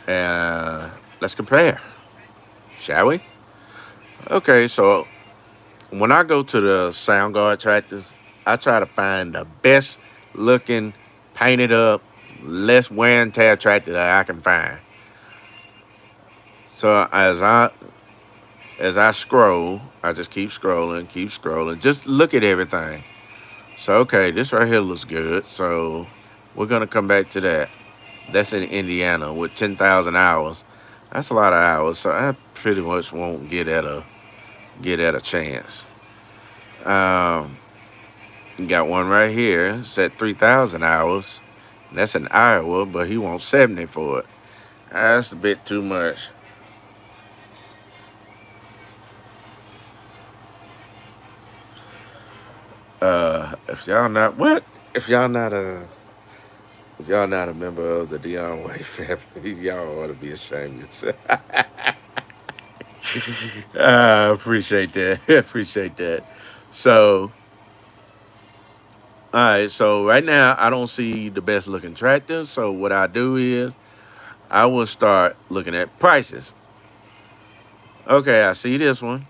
And let's compare, shall we? Okay, so when I go to the sound guard tractors, I try to find the best looking, painted up, less wear and tear tractor that I can find. So as I scroll, I just keep scrolling, just look at everything. So okay, this right here looks good. So we're gonna come back to that. That's in Indiana with 10,000 hours. That's a lot of hours. So I pretty much won't get at a chance. Um, got one right here. It's at 3,000 hours. That's in Iowa, but he wants 70 for it. That's a bit too much. If y'all not what? If y'all not a member of the Dion Way family, y'all ought to be ashamed of yourself. I appreciate that. Appreciate that. So, all right. So right now, I don't see the best looking tractor. So what I do is I will start looking at prices. Okay, I see this one.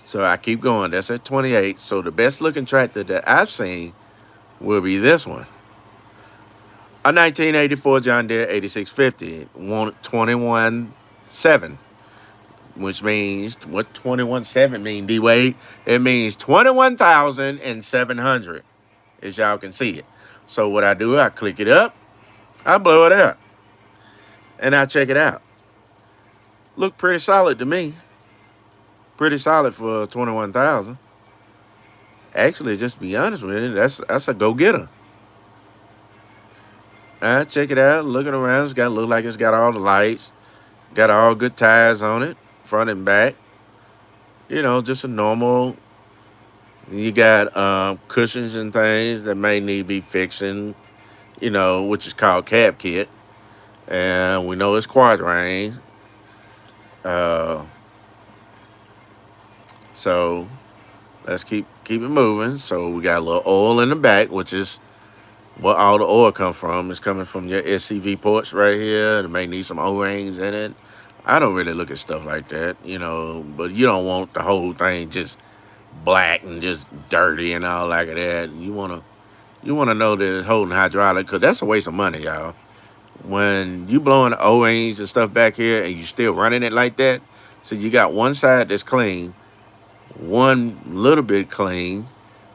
So I keep going. That's at 28. So the best looking tractor that I've seen will be this one. A 1984 John Deere 8650, 21.7, which means what 21.7 mean, D Wade? It means 21,700, as y'all can see it. So what I do, I click it up, I blow it up, and I check it out. Look pretty solid to me. Pretty solid for 21,000. Actually, just to be honest with you, that's a go getter. I check it out, looking around. It's got look like it's got all the lights, got all good tires on it, front and back. Just a normal. You got cushions and things that may need to be fixing. Which is called cab kit, and we know it's quadrant. Uh, so let's keep it moving. So we got a little oil in the back, which is what all the oil come from. It's coming from your SCV ports right here. It may need some O-rings in it. I don't really look at stuff like that, but you don't want the whole thing just black and just dirty and all like that. You wanna know that it's holding hydraulic, because that's a waste of money, y'all. When you blowing the O-rings and stuff back here and you still running it like that, so you got one side that's clean, one little bit clean,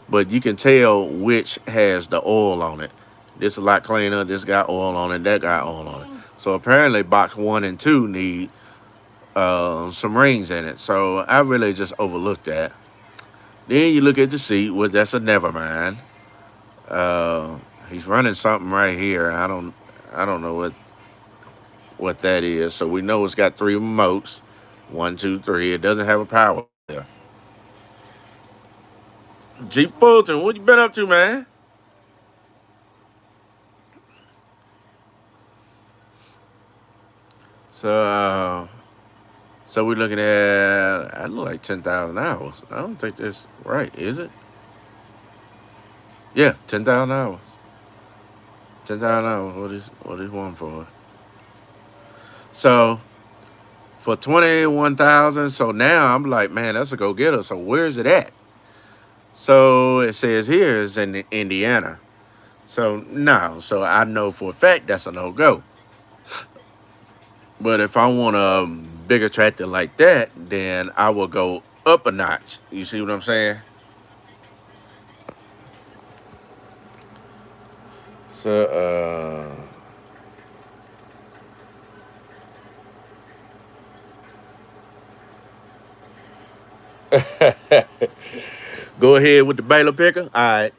but you can tell which has the oil on it. This is a lot cleaner. This got oil on it. That got oil on it. So apparently box 1 and 2 need some rings in it. So I really just overlooked that. Then you look at the seat, well, that's a never mind. He's running something right here. I don't know what that is. So we know it's got 3 remotes. 1, 2, 3. It doesn't have a power there. Jeep Fulton, what you been up to, man? So we're looking at, I look like 10,000 hours. I don't think that's right, is it? Yeah, 10,000 hours. 10,000 hours. What is one for? So for 21,000. So now I'm like, man, that's a go getter. So where's it at? So it says here it's in Indiana. So no. So I know for a fact that's a no go. But if I want a bigger tractor like that, then I will go up a notch. You see what I'm saying? So, go ahead with the baler picker. All right.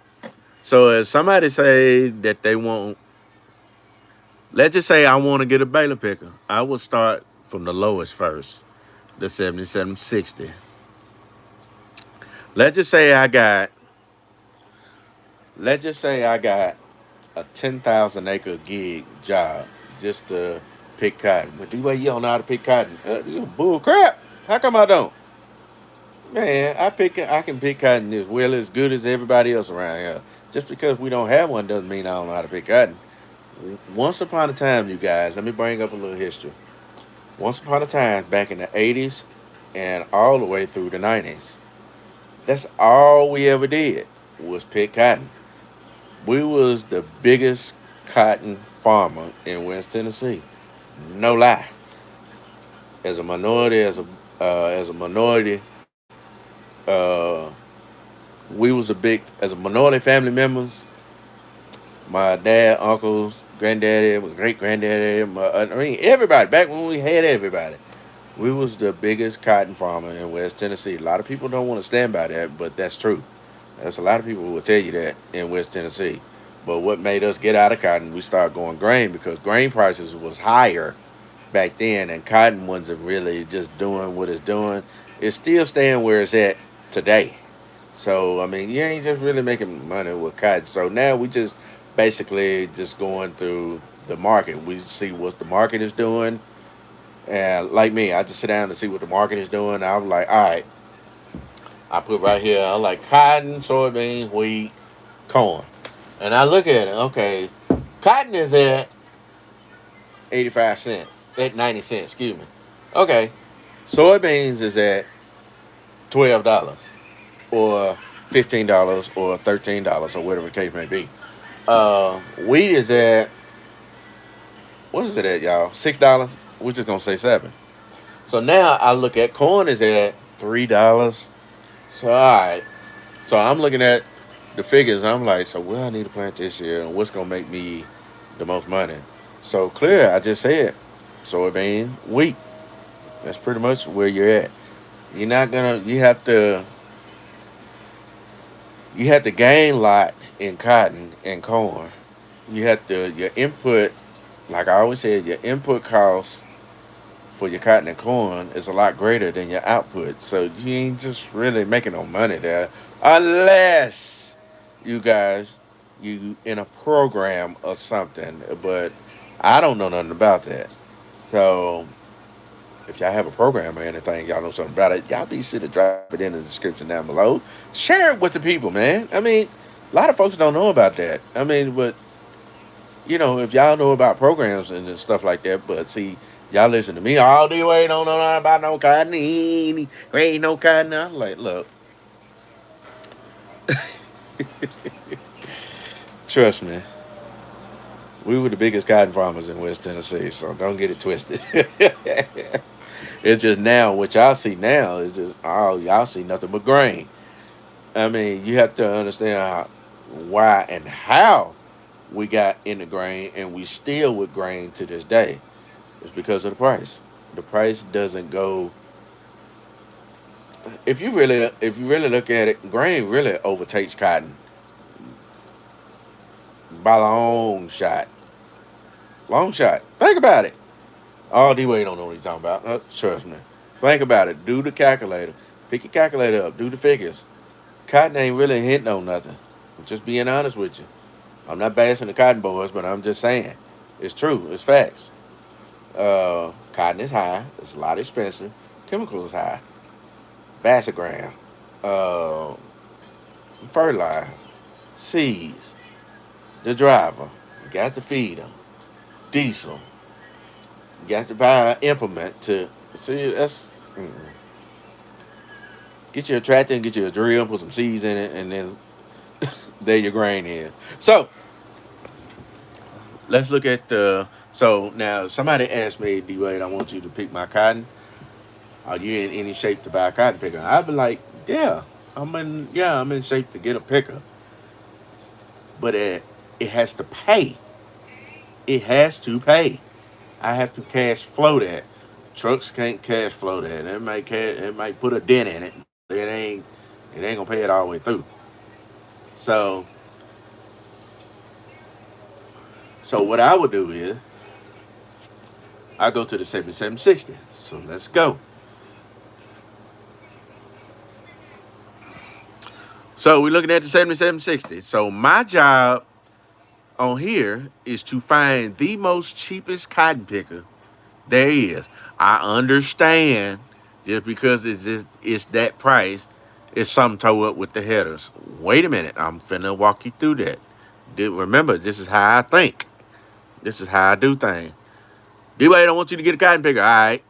So if somebody say that they want, let's just say I want to get a baler picker, I will start from the lowest first, the 7760. Let's just say I got, let's just say I got a 10,000 acre gig job just to pick cotton. But the way you don't know how to pick cotton, you bull crap. How come I don't? Man, I can pick cotton as well as good as everybody else around here. Just because we don't have one doesn't mean I don't know how to pick cotton. Once upon a time, you guys, let me bring up a little history. Once upon a time, back in the 80s and all the way through the 90s, that's all we ever did was pick cotton. We was the biggest cotton farmer in West Tennessee. No lie. As a minority, as a minority, uh, we was a big as a minority family members. My dad, uncles, granddaddy, my great granddaddy, I mean everybody. Back when we had everybody, we was the biggest cotton farmer in West Tennessee. A lot of people don't want to stand by that, but that's true. There's a lot of people who will tell you that in West Tennessee. But what made us get out of cotton, we started going grain because grain prices was higher back then, and cotton wasn't really just doing what it's doing. It's still staying where it's at today. So I mean, you ain't just really making money with cotton. So now we just basically just going through the market. We see what the market is doing, and like me, I just sit down and see what the market is doing. I'm like, all right, I put right here. I like cotton, soybean, wheat, corn, and I look at it. Okay, cotton is at 85 cents, at 90 cents. Excuse me. Okay, soybeans is at $12 or $15 or $13 or whatever the case may be. Wheat is at, what is it at, y'all? $6. We're just gonna say seven. So now I look at corn is at $3. So all right. So I'm looking at the figures. I'm like, so what I need to plant this year and what's gonna make me the most money? So clear. I just said soybean, wheat. That's pretty much where you're at. You're not gonna. You have to gain a lot in cotton and corn. You have to your input, like I always said, your input cost for your cotton and corn is a lot greater than your output. So you ain't just really making no money there, unless you guys you in a program or something. But I don't know nothing about that. So if y'all have a program or anything, y'all know something about it, y'all be sure to drop it in the description down below. Share it with the people, man. I mean, a lot of folks don't know about that. I mean, but if y'all know about programs and stuff like that, but see, y'all listen to me all the way, don't know nothing about no cotton, ain't no cotton. I'm like, look, trust me, we were the biggest cotton farmers in West Tennessee, so don't get it twisted. It's just now, what y'all see now is just, oh, y'all see nothing but grain. I mean, you have to understand why and how we got into grain, and we still with grain to this day. It's because of the price. The price doesn't go. If you really look at it, grain really overtakes cotton by long shot. Long shot. Think about it. All the way don't know what he's talking about. Trust me. Think about it. Do the calculator. Pick your calculator up. Do the figures. Cotton ain't really hitting on nothing. I'm just being honest with you. I'm not bashing the cotton boys, but I'm just saying. It's true. It's facts. Cotton is high. It's a lot expensive. Chemical is high. Basogram. Uh, fertilizer. Seeds. The driver. You got to feed them. Diesel. You got to buy an implement to see. Get you a tractor and get you a drill, put some seeds in it, and then there your grain is. So let's look at the. So now somebody asked me, D Wade, I want you to pick my cotton. Are you in any shape to buy a cotton picker? I'd be like, I'm in shape to get a picker, but it has to pay. It has to pay. I have to cash flow that. Trucks can't cash flow that. It might put a dent in it, but it ain't gonna pay it all the way through. So So what I would do is I go to the 7760. So let's go. So we're looking at the 7760. So my job on here is to find the most cheapest cotton picker there is. I understand just because it's that price, it's something toe up with the headers. Wait a minute, I'm finna walk you through that. Remember, this is how I think. This is how I do things. D-Way don't want you to get a cotton picker. All right.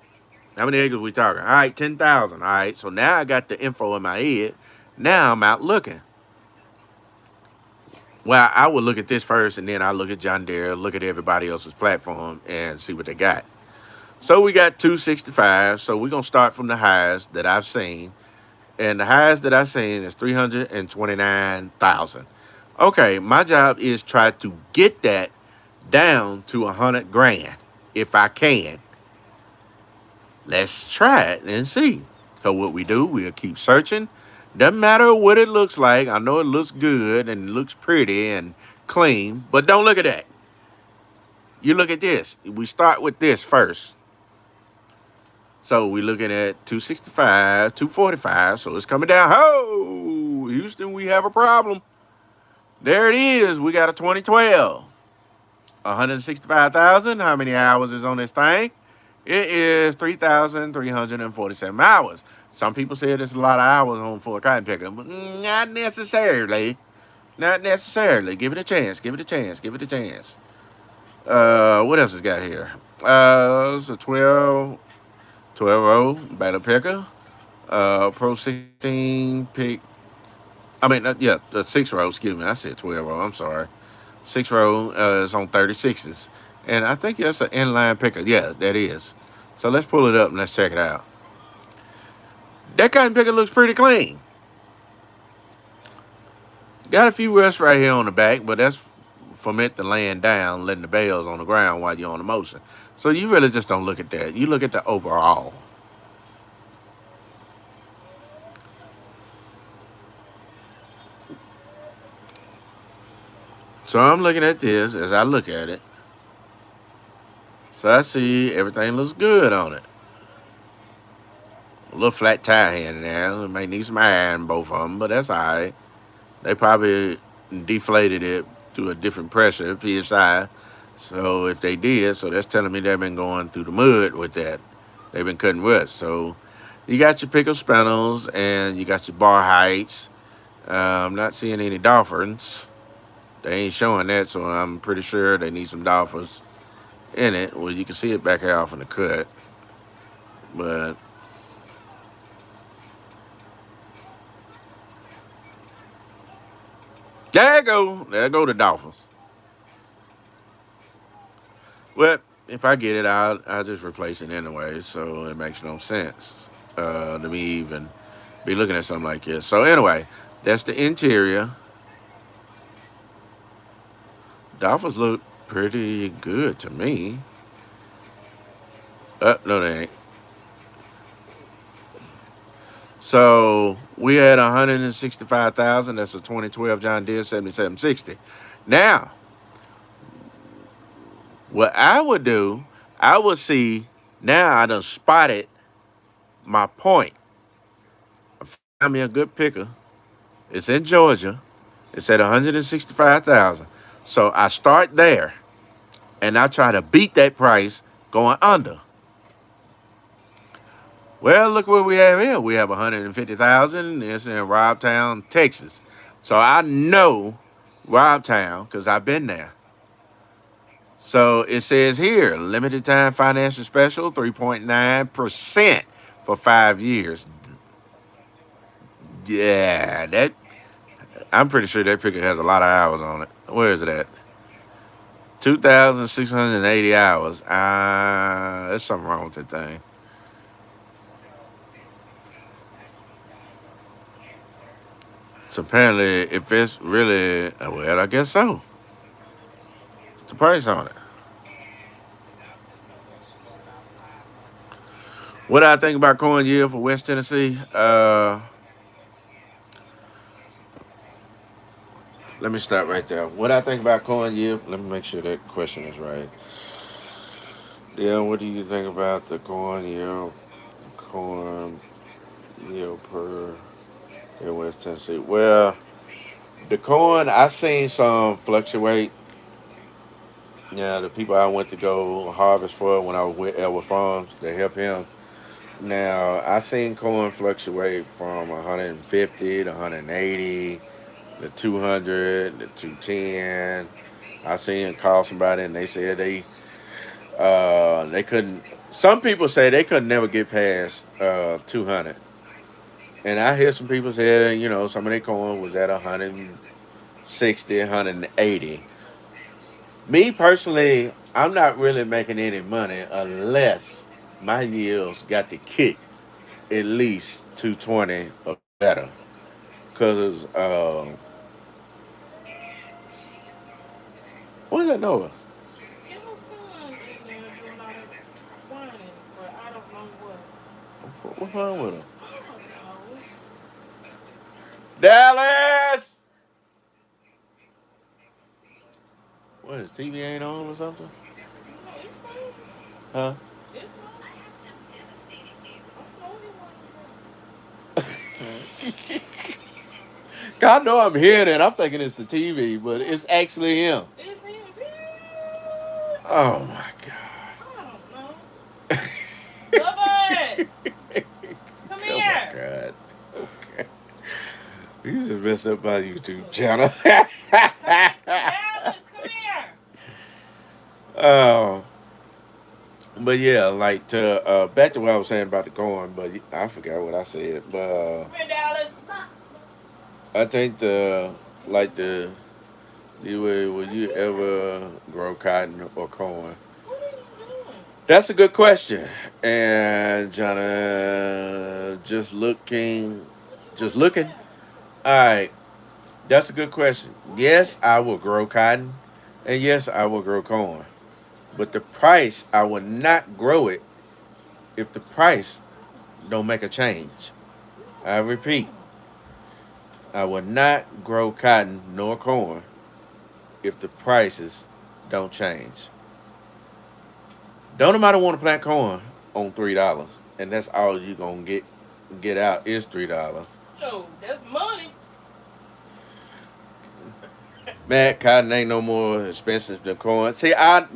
How many acres we talking? All right, 10,000. All right. So now I got the info in my head. Now I'm out looking. Well, I would look at this first, and then I look at John Deere, look at everybody else's platform, and see what they got. So we got 265. So we're going to start from the highs that I've seen. And the highs that I've seen is 329,000. Okay, my job is try to get that down to 100 grand if I can. Let's try it and see. So what we do, we'll keep searching. Doesn't matter what it looks like. I know it looks good and it looks pretty and clean, but don't look at that. You look at this. We start with this first. So we're looking at 265, 245. So it's coming down. Oh, Houston, we have a problem. There it is. We got a 2012. 165,000. How many hours is on this thing? It is 3,347 hours. Some people say it's a lot of hours on for a cotton picker, but not necessarily. Not necessarily. Give it a chance. Give it a chance. Give it a chance. What else has got here? It's a 12 row batter picker. Pro 16 pick. I mean, the 6 row. Excuse me. I said 12 row. I'm sorry. 6 row is on 36s. And I think that's an inline picker. Yeah, that is. So let's pull it up and let's check it out. That cotton picker looks pretty clean. Got a few rusts right here on the back, but that's from it to laying down, letting the bales on the ground while you're on the motion. So you really just don't look at that. You look at the overall. So I'm looking at this as I look at it. So I see everything looks good on it. A little flat tire here and there. It may need some iron, both of them, but that's all right. They probably deflated it to a different pressure, PSI. So if they did, so that's telling me they've been going through the mud with that. They've been cutting rust. So you got your pickle spannels and you got your bar heights. I'm not seeing any dolphins. They ain't showing that, so I'm pretty sure they need some dolphins in it. Well, you can see it back here off in the cut. But there go the dolphins. Well, if I get it, I'll just replace it anyway, so it makes no sense to me even be looking at something like this. So anyway, that's the interior. Dolphins look pretty good to me. No, they ain't. So we had 165,000. That's a 2012 John Deere 7760. Now, what I would do, I would see, now I done spotted my point. I found me a good picker. It's in Georgia. It's at 165,000. So I start there, and I try to beat that price going under. Well, look what we have here. We have 150,000. It's in Robtown, Texas. So I know Robtown because I've been there. So it says here, limited time financial special, 3.9% for 5 years. Yeah, I'm pretty sure that picker has a lot of hours on it. Where is it at? 2,680 hours. There's something wrong with that thing. So apparently, if it's really, well, I guess so. What's the price on it? What I think about corn yield for West Tennessee? let me stop right there. What I think about corn yield, let me make sure that question is right. Yeah, what do you think about the corn yield per in West Tennessee? Well, the corn, I seen some fluctuate. Yeah, the people I went to go harvest for when I was with Elwood Farms, they help him. Now, I seen corn fluctuate from 150 to 180 to 200 to 210. I seen call somebody and they said they couldn't. Some people say they could never get past 200, and I hear some people say some of their corn was at 160, 180. Me personally, I'm not really making any money unless my yields got to kick at least 220 or better. Cause what is that noise? You know, son in there doing all that whining for I don't know what. What's wrong with him? I don't know. Dallas. What his TV ain't on or something? No, it's on. Huh? It's on. I know he wasn't. God know I'm hearing it. I'm thinking it's the TV, but it's actually him. It's him. Oh my I don't know. God. Bubba, come Oh my here. God. Okay. You just messed up my YouTube channel. Dallas, come here. Oh, but yeah, like to back to what I was saying about the corn, but I forgot what I said. But Come here, Dallas. I think will you ever grow cotton or corn? What are you doing? That's a good question. And Jonna, just looking. All right, that's a good question. Yes, I will grow cotton, and yes, I will grow corn. But the price, I will not grow it if the price don't make a change. I repeat, I will not grow cotton nor corn if the prices don't change. Don't nobody want to plant corn on $3, and that's all you gonna get out is $3. So that's money. Man, cotton ain't no more expensive than corn. See, I don't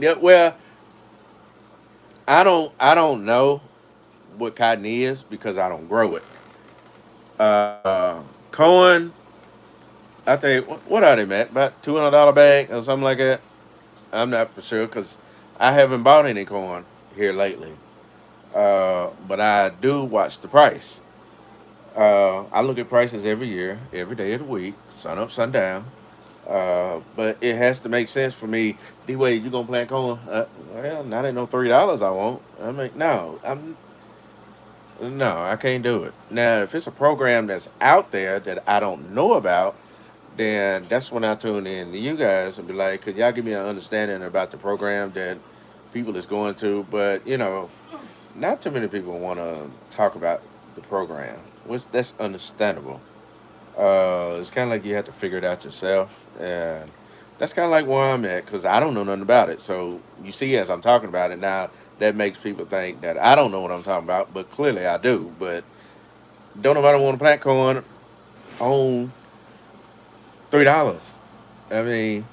know what cotton is because I don't grow it. Corn, I think what are they, Matt? About $200 bag or something like that. I'm not for sure because I haven't bought any corn here lately. But I do watch the price. I look at prices every year, every day of the week, sun up, sun down. But it has to make sense for me. D-Way, you gonna plant corn? Well, not at no $3. I won't. I'm like, no, I can't do it. Now, if it's a program that's out there that I don't know about, then that's when I tune in to you guys and be like, could y'all give me an understanding about the program that people is going to? But not too many people want to talk about the program, which that's understandable. It's kind of like you have to figure it out yourself, and that's kind of like where I'm at because I don't know nothing about it. So you see, as I'm talking about it now, that makes people think that I don't know what I'm talking about, but clearly I do. But don't nobody want to plant corn on $3. I mean,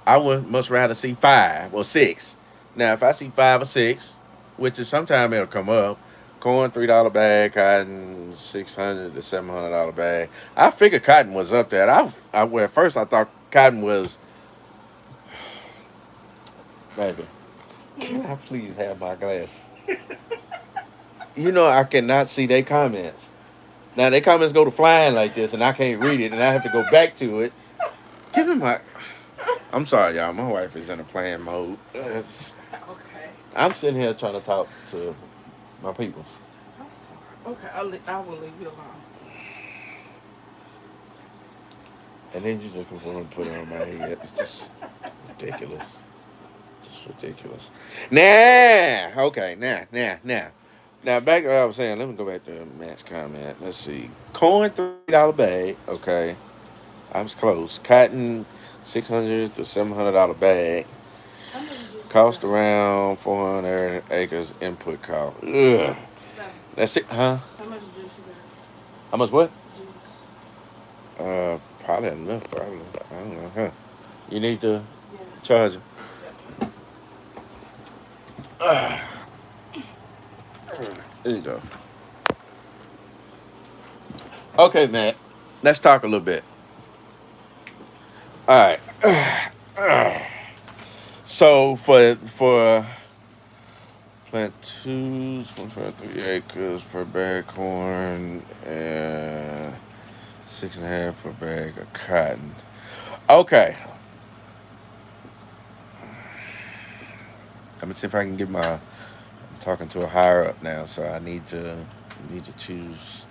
I would much rather see 5 or 6. Now, if I see 5 or 6, which is sometime it'll come up, corn $3 bag, cotton $600 to $700 bag. I figured cotton was up there. Well, at first I thought cotton was. Baby, can I please have my glass? I cannot see their comments. Now their comments go to flying like this, and I can't read it, and I have to go back to it. Give me my. I'm sorry, y'all. My wife is in a playing mode. Okay. I'm sitting here trying to talk to my people. I'm sorry. Okay, I will leave you alone. And then you just go and put it on my head. It's just ridiculous. Just ridiculous. Nah. Okay. Nah. Now back to what I was saying. Let me go back to Matt's comment. Let's see. Corn $3 bag. Okay. I was close. Cotton. $600 to $700 bag. How much juice you Cost got? around 400 acres input cost. Ugh. Baby, That's it, huh? how much juice you How much what? got? Juice. Probably enough, probably. I don't know, huh? You need to Yeah. charge it. Yep. There you go. Okay, Matt. Let's talk a little bit. All right. So for plant 3 acres per bag of corn and 6.5 per bag of cotton. Okay. Let me see if I can get my. I'm talking to a higher up now, so I need to choose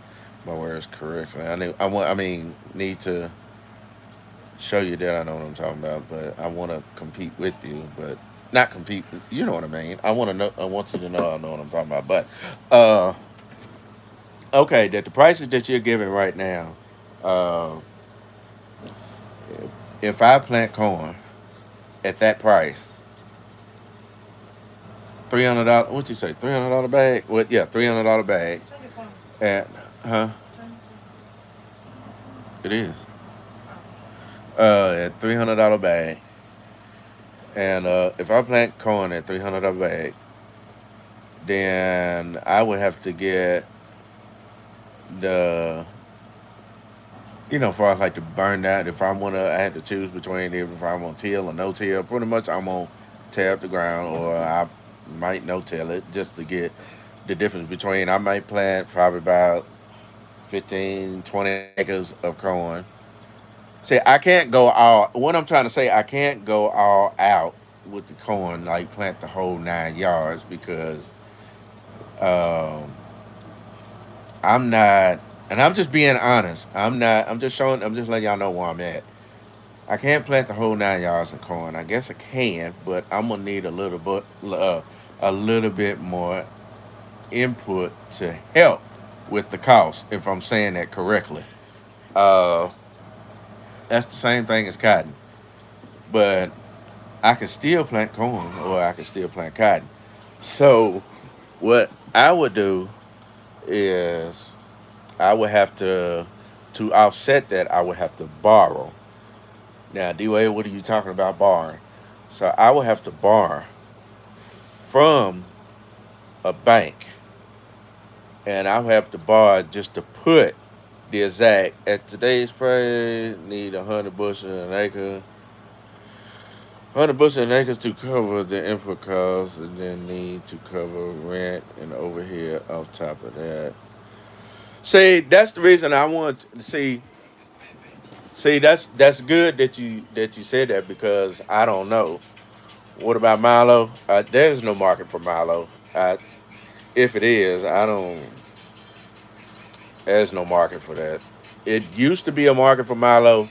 my words correctly. Need to show you that I know what I'm talking about, but I want to compete with you, but not compete. You know what I mean. I want to know. I want you to know I know what I'm talking about. But okay, that the prices that you're giving right now, uh, if I plant corn at that price, $300. What you say? $300 bag? What? Yeah, $300 bag. Turn your phone. At huh? Turn your It is. phone. At $300 bag, and if I plant corn at $300 bag, then I would have to get the far as like to burn that. If I had to choose between if I want till or no till. Pretty much, I'm gonna tear up the ground, or I might no till it just to get the difference between. I might plant probably about 15, 20 acres of corn. See, I can't go all. What I'm trying to say, I can't go all out with the corn, like plant the whole 9 yards because um, I'm not. And I'm just being honest. I'm not. I'm just showing. I'm just letting y'all know where I'm at. I can't plant the whole 9 yards of corn. I guess I can, but I'm gonna need a little bit more input to help with the cost. If I'm saying that correctly, uh, that's the same thing as cotton. But I can still plant corn, or I can still plant cotton. So what I would do is I would have to offset that. I would have to borrow. Now, D-Way, what are you talking about borrowing? So I would have to borrow from a bank, and I would have to borrow just to put the exact at today's price. Need 100 bushel an acre to cover the input costs, and then need to cover rent and overhead off top of that. See, that's the reason I want to see. See, that's good that you said that because I don't know. What about Milo? There's no market for Milo. If it is, I don't. There's no market for that. It used to be a market for Milo,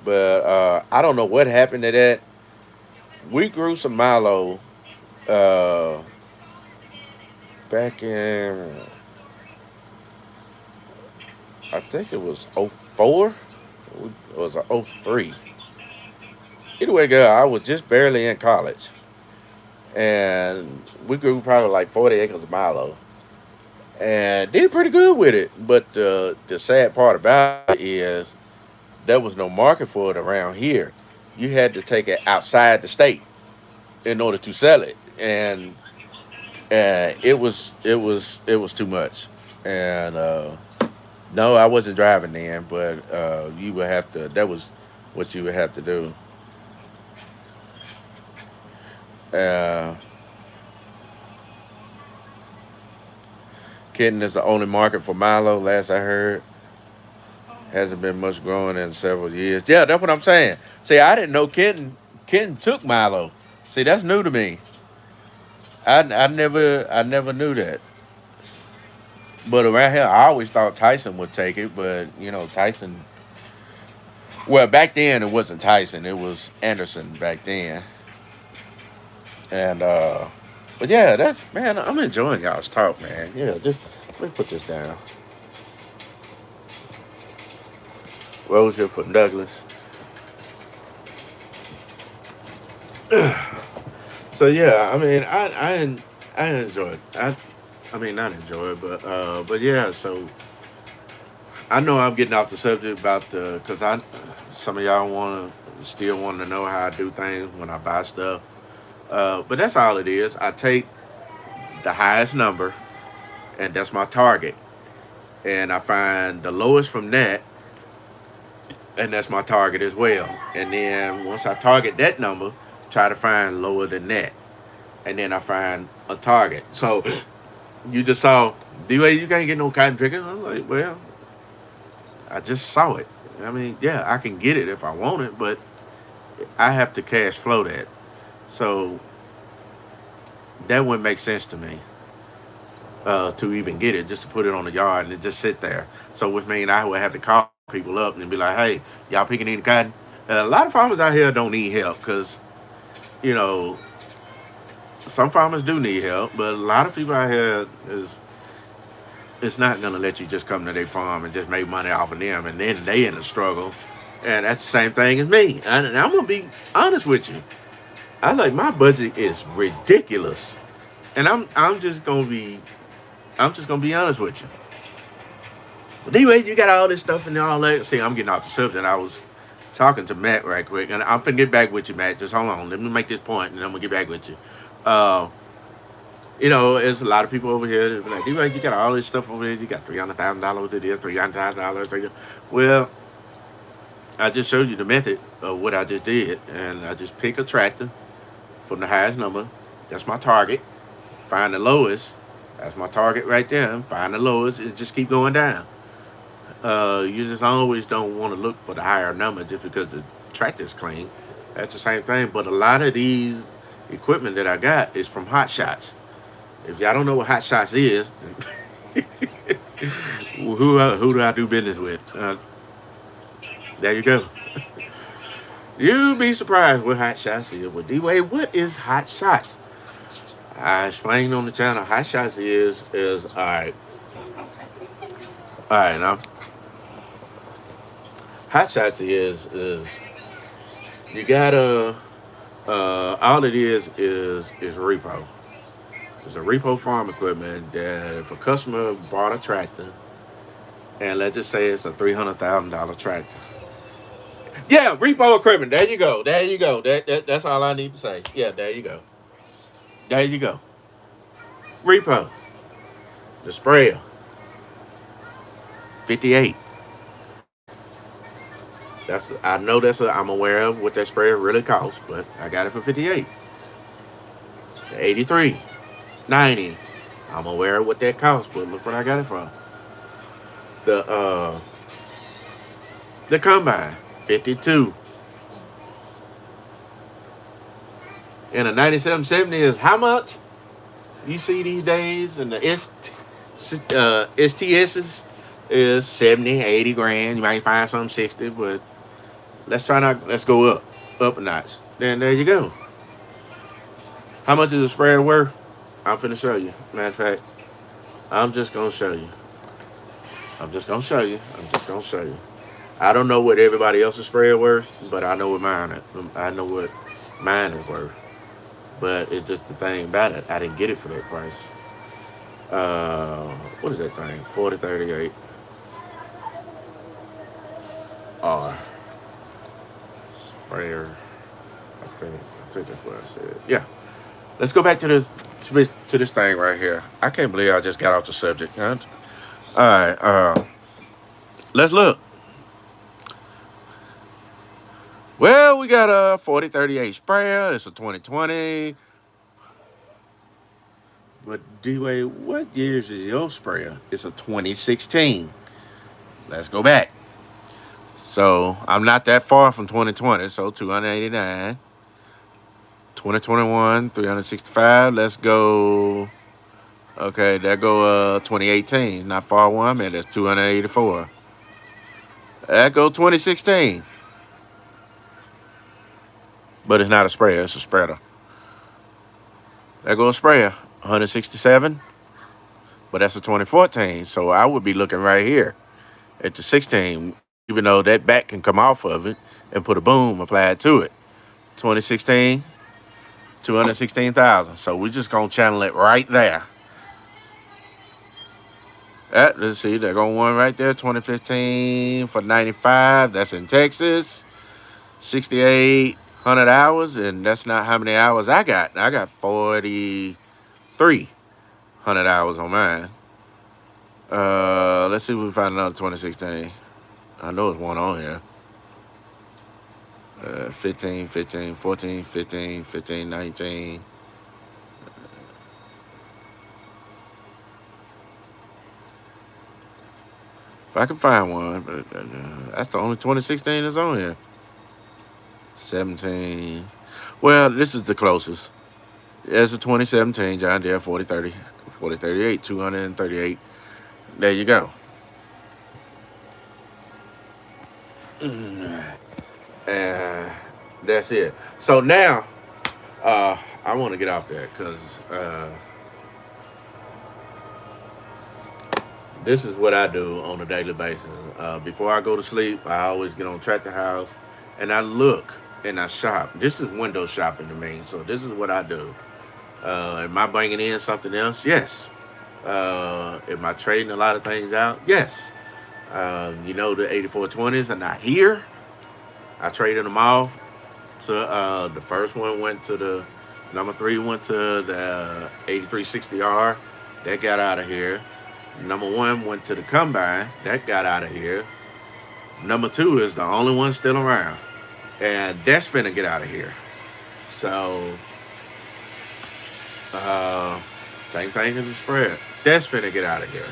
but I don't know what happened to that. We grew some Milo uh, back in, I think it was '04. It was a '03. Either way, girl, I was just barely in college, and we grew probably like 40 acres of Milo, and did pretty good with it. But the sad part about it is there was no market for it around here. You had to take it outside the state in order to sell it, and it was too much. And no, I wasn't driving then, but you would have to. That was what you would have to do. Uh, Kitten is the only market for Milo. Last I heard, hasn't been much growing in several years. Yeah, that's what I'm saying. See, I didn't know Kitten took Milo. See, that's new to me. I never knew that. But around here, I always thought Tyson would take it. But Tyson. Well, back then it wasn't Tyson. It was Anderson back then. And but yeah, that's man. I'm enjoying y'all's talk, man. Yeah, just let me put this down. Rosa from Douglas. So yeah, I mean, I enjoy it. I mean, not enjoy it, but yeah. So I know I'm getting off the subject about the because I some of y'all want to know how I do things when I buy stuff. But that's all it is. I take the highest number, and that's my target, and I find the lowest from that, and that's my target as well. And then once I target that number, try to find lower than that, and then I find a target. So you just saw, D-Way, you can't get no cotton picking. I'm like, well, I just saw it. I mean, yeah, I can get it if I want it, but I have to cash flow that. So that wouldn't make sense to me to even get it, just to put it on the yard and it just sit there. So which means I would have to call people up and be like, hey, y'all picking any cotton? A lot of farmers out here don't need help because, you know, some farmers do need help, but a lot of people out here is it's not gonna let you just come to their farm and just make money off of them, and then they in a struggle. And that's the same thing as me. And I'm gonna be honest with you. I like my budget is ridiculous, and I'm just gonna be honest with you. But anyway, you got all this stuff and all that. See, I'm getting off the subject. I was talking to Matt right quick, and I'm finna get back with you, Matt. Just hold on. Let me make this point, and I'm gonna get back with you. Uh, you know, there's a lot of people over here that be like, you got all this stuff over there. You got $300,000 to this, $300,000. Well, I just showed you the method of what I just did, and I just pick a tractor from the highest number. That's my target. Find the lowest. That's my target right there. And find the lowest and just keep going down. You just always don't want to look for the higher number just because the tractor's clean. That's the same thing. But a lot of these equipment that I got is from Hot Shots. If y'all don't know what Hot Shots is, who do I do business with? There you go. You'd be surprised what Hot Shots is. Well, D-Way, what is Hot Shots? I explained on the channel. Hot Shots is all right now. Hot Shots is you gotta all it is repo. It's a repo farm equipment that if a customer bought a tractor, and let's just say it's a $300,000 tractor. Yeah, repo equipment. There you go. There you go. That's all I need to say. Yeah, there you go. There you go. Repo. The sprayer. 58. I'm aware of what that sprayer really costs, but I got it for 58. The 83. 90. I'm aware of what that costs, but look what I got it for. The combine. 52. And a 9770 is how much? You see these days, and the STSs is 70, 80 grand. You might find some 60, but let's go up a notch. Then there you go. How much is the sprayer worth? I'm finna show you. Matter of fact, I'm just gonna show you. I'm just gonna show you. I don't know what everybody else's sprayer worth, but I know what mine is. I know what mine is worth. But it's just the thing about it. I didn't get it for that price. What is that thing? 4038 R sprayer. I think that's what I said. Yeah. Let's go back to this thing right here. I can't believe I just got off the subject. Huh? All right. Let's look. Well, we got a 4038 sprayer. It's a 2020. But D-Way, what years is your sprayer? It's a 2016. Let's go back. So I'm not that far from 2020. So 289. 2021, 365. Let's go. Okay, there go 2018. Not far where I'm at. That's 284. That go 2016. But it's not a sprayer, it's a spreader. There goes a sprayer, 167. But that's a 2014. So I would be looking right here at the 16, even though that back can come off of it and put a boom applied to it. 2016, 216,000. So we're just gonna channel it right there. Let's see, they're going one right there, 2015 for 95. That's in Texas. 6,800 hours, and that's not how many hours I got. I got 4,300 hours on mine. Let's see if we find another 2016. I know it's one on here. 15, 15, 14, 15, 15, 19. If I can find one, but that's the only 2016 that's on here. 17. Well, this is the closest. It's a 2017 John Deere 4038, 238. There you go. And that's it. So now, I want to get off there because this is what I do on a daily basis. Before I go to sleep, I always get on Tractor House and I look and I shop. This is window shopping to me. So this is what I do. Am I bringing in something else? Yes. Am I trading a lot of things out? Yes. The 8420s are not here. I traded them off. So the first one went to the number 3 went to the 8360R. That got out of here. Number 1 went to the Combine. That got out of here. Number 2 is the only one still around. And that's finna get out of here. So, same thing as the spread. That's finna get out of here.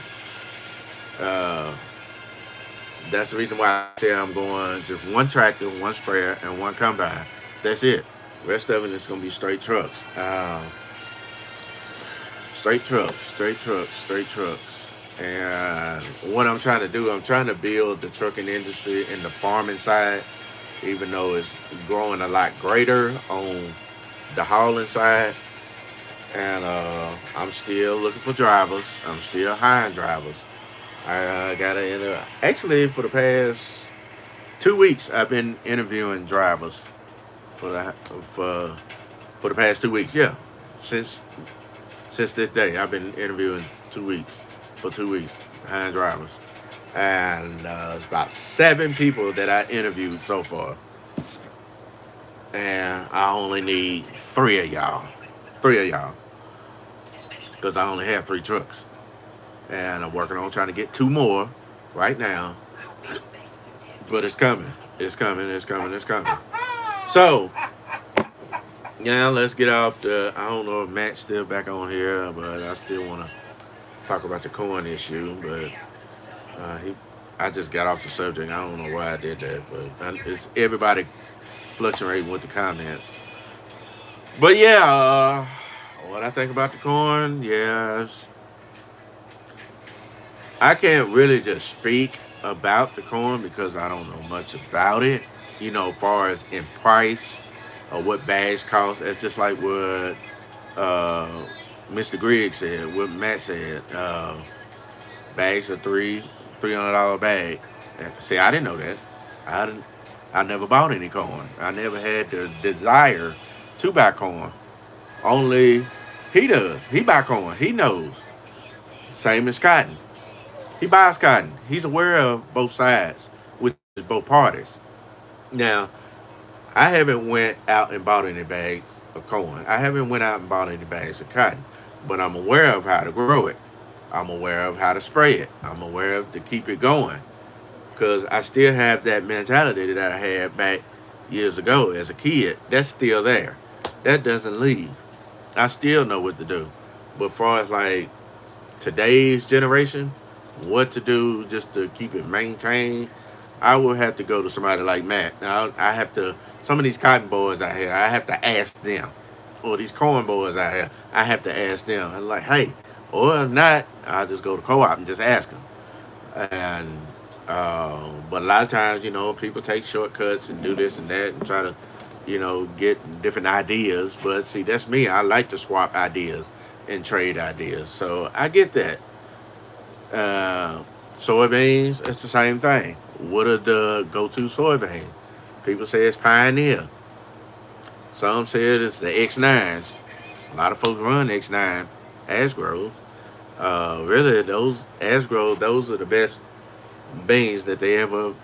That's the reason why I say I'm going just one tractor, one sprayer, and one combine. That's it. The rest of it is going to be straight trucks. Straight trucks. And what I'm trying to do, I'm trying to build the trucking industry in the farming side, even though it's growing a lot greater on the hauling side. And I'm still looking for drivers. I'm still hiring drivers. I got to actually for the past 2 weeks I've been interviewing drivers for the past 2 weeks. Yeah, since this day I've been interviewing 2 weeks for 2 weeks hiring drivers, and it's about 7 people that I interviewed so far, and I only need 3 of y'all, because I only have 3 trucks. And I'm working on trying to get 2 more right now. But it's coming. So, now let's get off I don't know if Matt's still back on here, but I still want to talk about the corn issue. But I just got off the subject. I don't know why I did that. But it's everybody fluctuating with the comments. But yeah, what I think about the corn, yes. I can't really just speak about the corn because I don't know much about it, as far as in price or what bags cost. It's just like what Mr. Griggs said, what Matt said. Bags are $300 bag. See, I didn't know that. I never bought any corn. I never had the desire to buy corn. Only he does. He buy corn. He knows. Same as cotton. He buys cotton. He's aware of both sides, which is both parties. Now, I haven't went out and bought any bags of corn. I haven't went out and bought any bags of cotton. But I'm aware of how to grow it. I'm aware of how to spray it. I'm aware of to keep it going. Because I still have that mentality that I had back years ago as a kid. That's still there. That doesn't leave. I still know what to do. But as far as like today's generation, what to do just to keep it maintained, I will have to go to somebody like Matt. Now, I have to, some of these cotton boys out here, I have to ask them. Or these corn boys out here, I have to ask them. I'm like, hey, or if not, I'll just go to co-op and just ask them. And, but a lot of times, people take shortcuts and do this and that and try to, get different ideas. But see, that's me. I like to swap ideas and trade ideas. So I get that. Soybeans, it's the same thing. What are the go-to soybeans? People say it's Pioneer. Some said it's the X9s. A lot of folks run X9 Asgrows. Really, those Asgrows, those are the best beans that they ever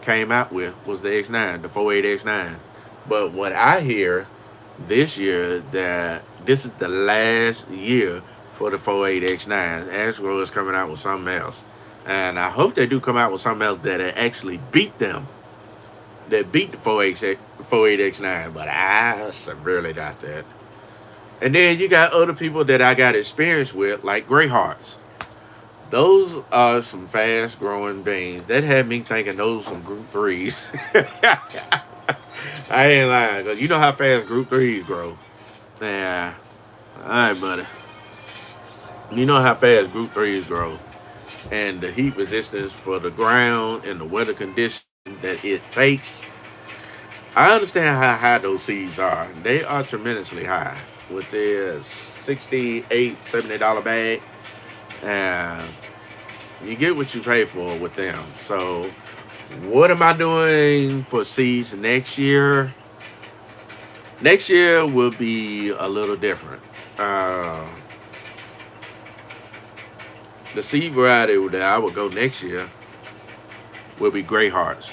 came out with was the X9, the 48X9. But what I hear this year that this is the last year for the 48X9. Asgrow is coming out with something else. And I hope they do come out with something else that actually beat them. That beat the 48X9, but I severely doubt that. And then you got other people that I got experience with, like Grey Hearts. Those are some fast growing beans. That had me thinking those some group threes. I ain't lying, because you know how fast group threes grow. Yeah. Alright, buddy. You know how fast group threes grow. And the heat resistance for the ground and the weather conditions that it takes. I understand how high those seeds are. They are tremendously high. With their $68, $70 bag. And you get what you pay for with them. So, what am I doing for seeds next year? Next year will be a little different. The seed variety that I would go next year will be Grey Hearts.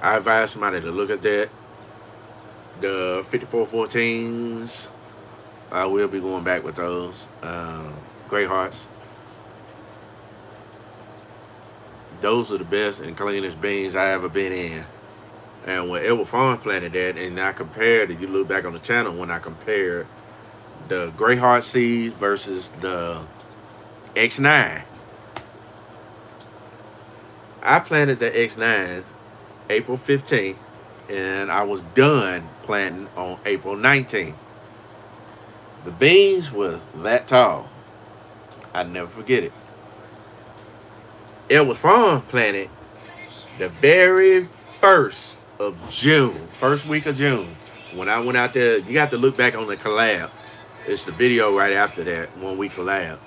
I advise somebody to look at that. The 5414s, I will be going back with those. Grey Hearts. Those are the best and cleanest beans I ever been in. And when Edward Farm planted that, and I compared, if you look back on the channel, when I compared the Grey Heart seeds versus the X9. I planted the X9s April 15th, and I was done planting on April 19th. The beans were that tall. I'd never forget it. Edward Farm planted the very first of June, first week of June. When I went out there, you got to look back on the collab. It's the video right after that when we collab.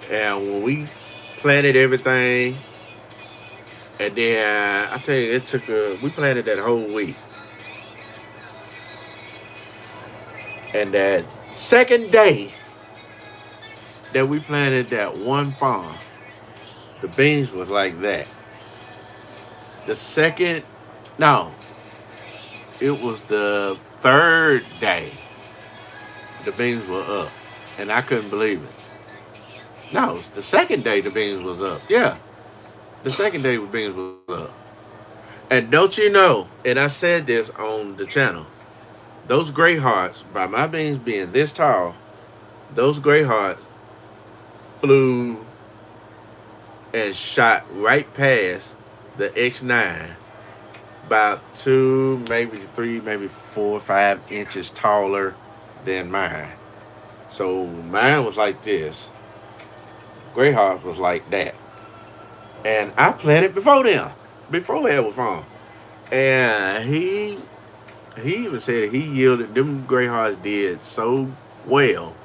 And when we planted everything, and then I tell you, we planted that whole week. And that second day that we planted that one farm, the beans was like that. It was the third day the beans were up. And I couldn't believe it. No, it was the second day the beans was up. Yeah. The second day the beans was up. And don't you know, and I said this on the channel, those Grey Hearts, by my beans being this tall, those Grey Hearts flew and shot right past the X9 about 2, maybe 3, maybe 4 or 5 inches taller than mine. So mine was like this. Grey Heart was like that. And I planted before them, before Edward Farm. And he even said he yielded, them Grey Hearts did so well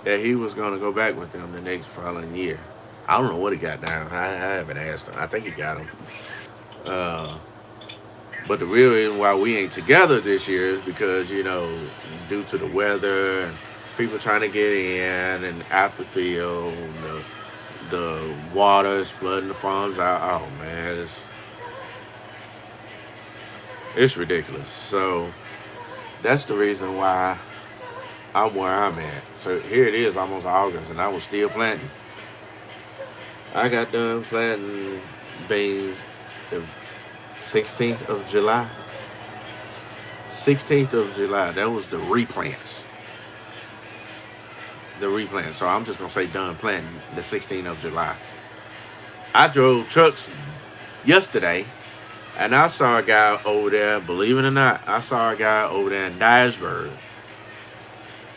that he was going to go back with them the next following year. I don't know what he got down. I haven't asked him. I think he got them. But the real reason why we ain't together this year is because, due to the weather and people trying to get in and out the field, the water is flooding the farms out. Oh, man, it's ridiculous. So that's the reason why I'm where I'm at. So here it is, almost August, and I was still planting. I got done planting beans the 16th of July. 16th of July. That was the replants. So I'm just going to say done planting the 16th of July. I drove trucks yesterday, and I saw a guy over there, believe it or not, I saw a guy over there in Dyersburg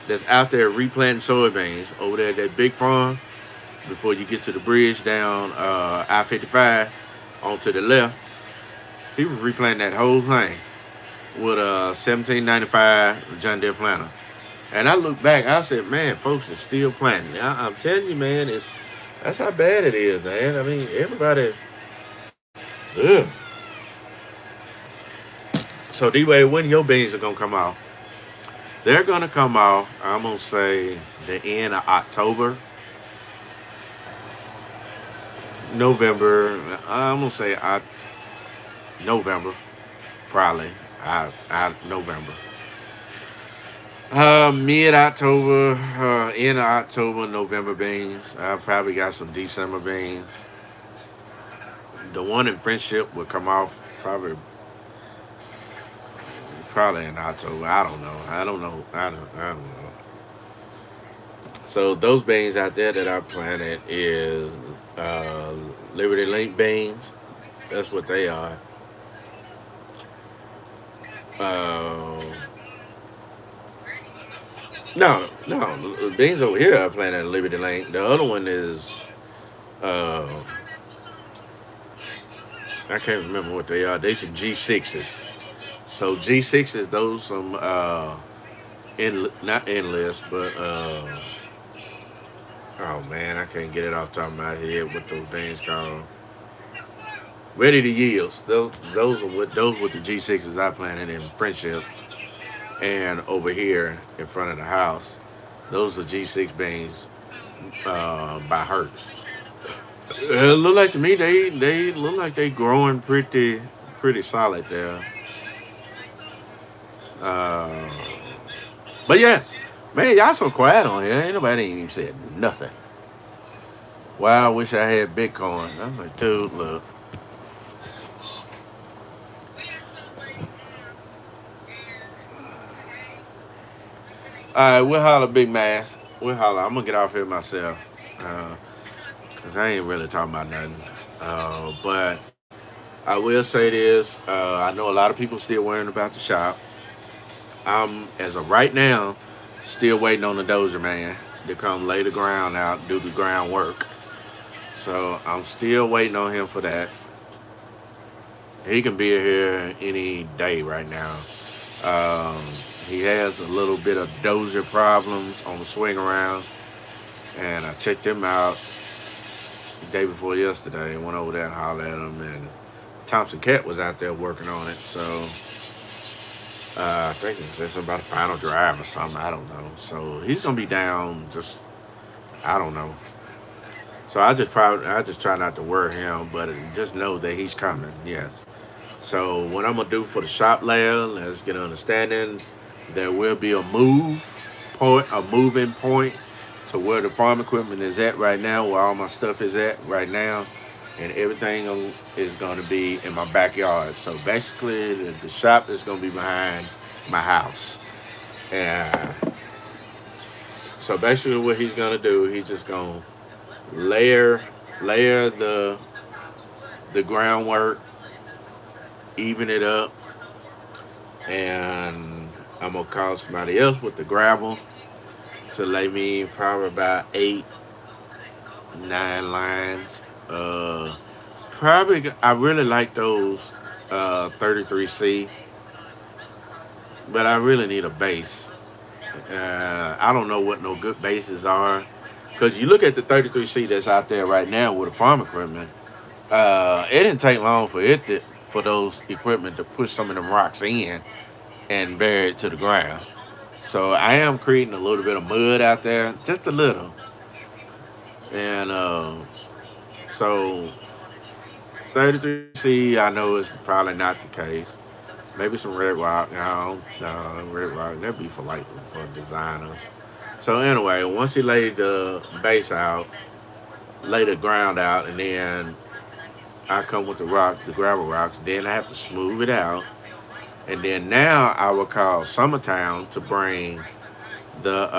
that's out there replanting soybeans over there at that big farm before you get to the bridge down I-55 onto the left. He was replanting that whole thing with a 1795 John Deere planter. And I look back, I said, man, folks are still planting. I'm telling you, man, that's how bad it is, man. I mean, everybody, ugh. So D-Way, when your beans are gonna come off? They're gonna come off. I'm gonna say the end of October, November. I'm gonna say November, probably. November. Mid October, end of October, November beans. I probably got some December beans. The one in Friendship will come off probably in October. I don't know. I don't know. So those beans out there that I planted is uh, Liberty Link beans. That's what they are. Uh, no, the beans over here I planted at Liberty Link. The other one is uh, I can't remember what they are. They some G6s. So G6s, those some not endless, but oh man, I can't get it off the top of my head what those things called. Ready to yields. Those with the G6s I planted in Friendship and over here in front of the house. Those are G6 beans by Hertz. It look like to me they look like they growing pretty solid there. Uh, but yeah, man, y'all so quiet on here. Ain't nobody ain't even said nothing. Wow, I wish I had Bitcoin. I'm like, dude, look. All right, we'll holler, Big Mass. We'll holler. I'm gonna get off here myself, cause I ain't really talking about nothing. But I will say this: I know a lot of people still worrying about the shop. I'm, as of right now, still waiting on the Dozer man to come lay the ground out, do the groundwork. So I'm still waiting on him for that. He can be here any day right now. Um, he has a little bit of dozer problems on the swing around, and I checked him out the day before yesterday. Went over there and hollered at him, and Thompson Cat was out there working on it. So I think he said something about a final drive or something. I don't know. So he's gonna be down. Just I don't know. So I just try not to worry him, but just know that he's coming. Yes. So what I'm gonna do for the shop layer, let's get an understanding. There will be a moving point to where the farm equipment is at right now, where all my stuff is at right now, and everything is gonna be in my backyard. So basically, the shop is gonna be behind my house, and so basically, what he's gonna do, he's just gonna layer layer the groundwork, even it up, and I'm gonna call somebody else with the gravel to lay me probably about 8, 9 lines. Probably I really like those 33C, but I really need a base. I don't know what no good bases are, because you look at the 33C that's out there right now with the farm equipment. It didn't take long for those equipment to push some of them rocks in and bury it to the ground. So I am creating a little bit of mud out there, just a little. And so 33C, I know it's probably not the case. Maybe some red rock. No, red rock. That'd be for designers. So anyway, once he laid the base out, lay the ground out, and then I come with the gravel rocks. Then I have to smooth it out, and then now I will call Summertown to bring the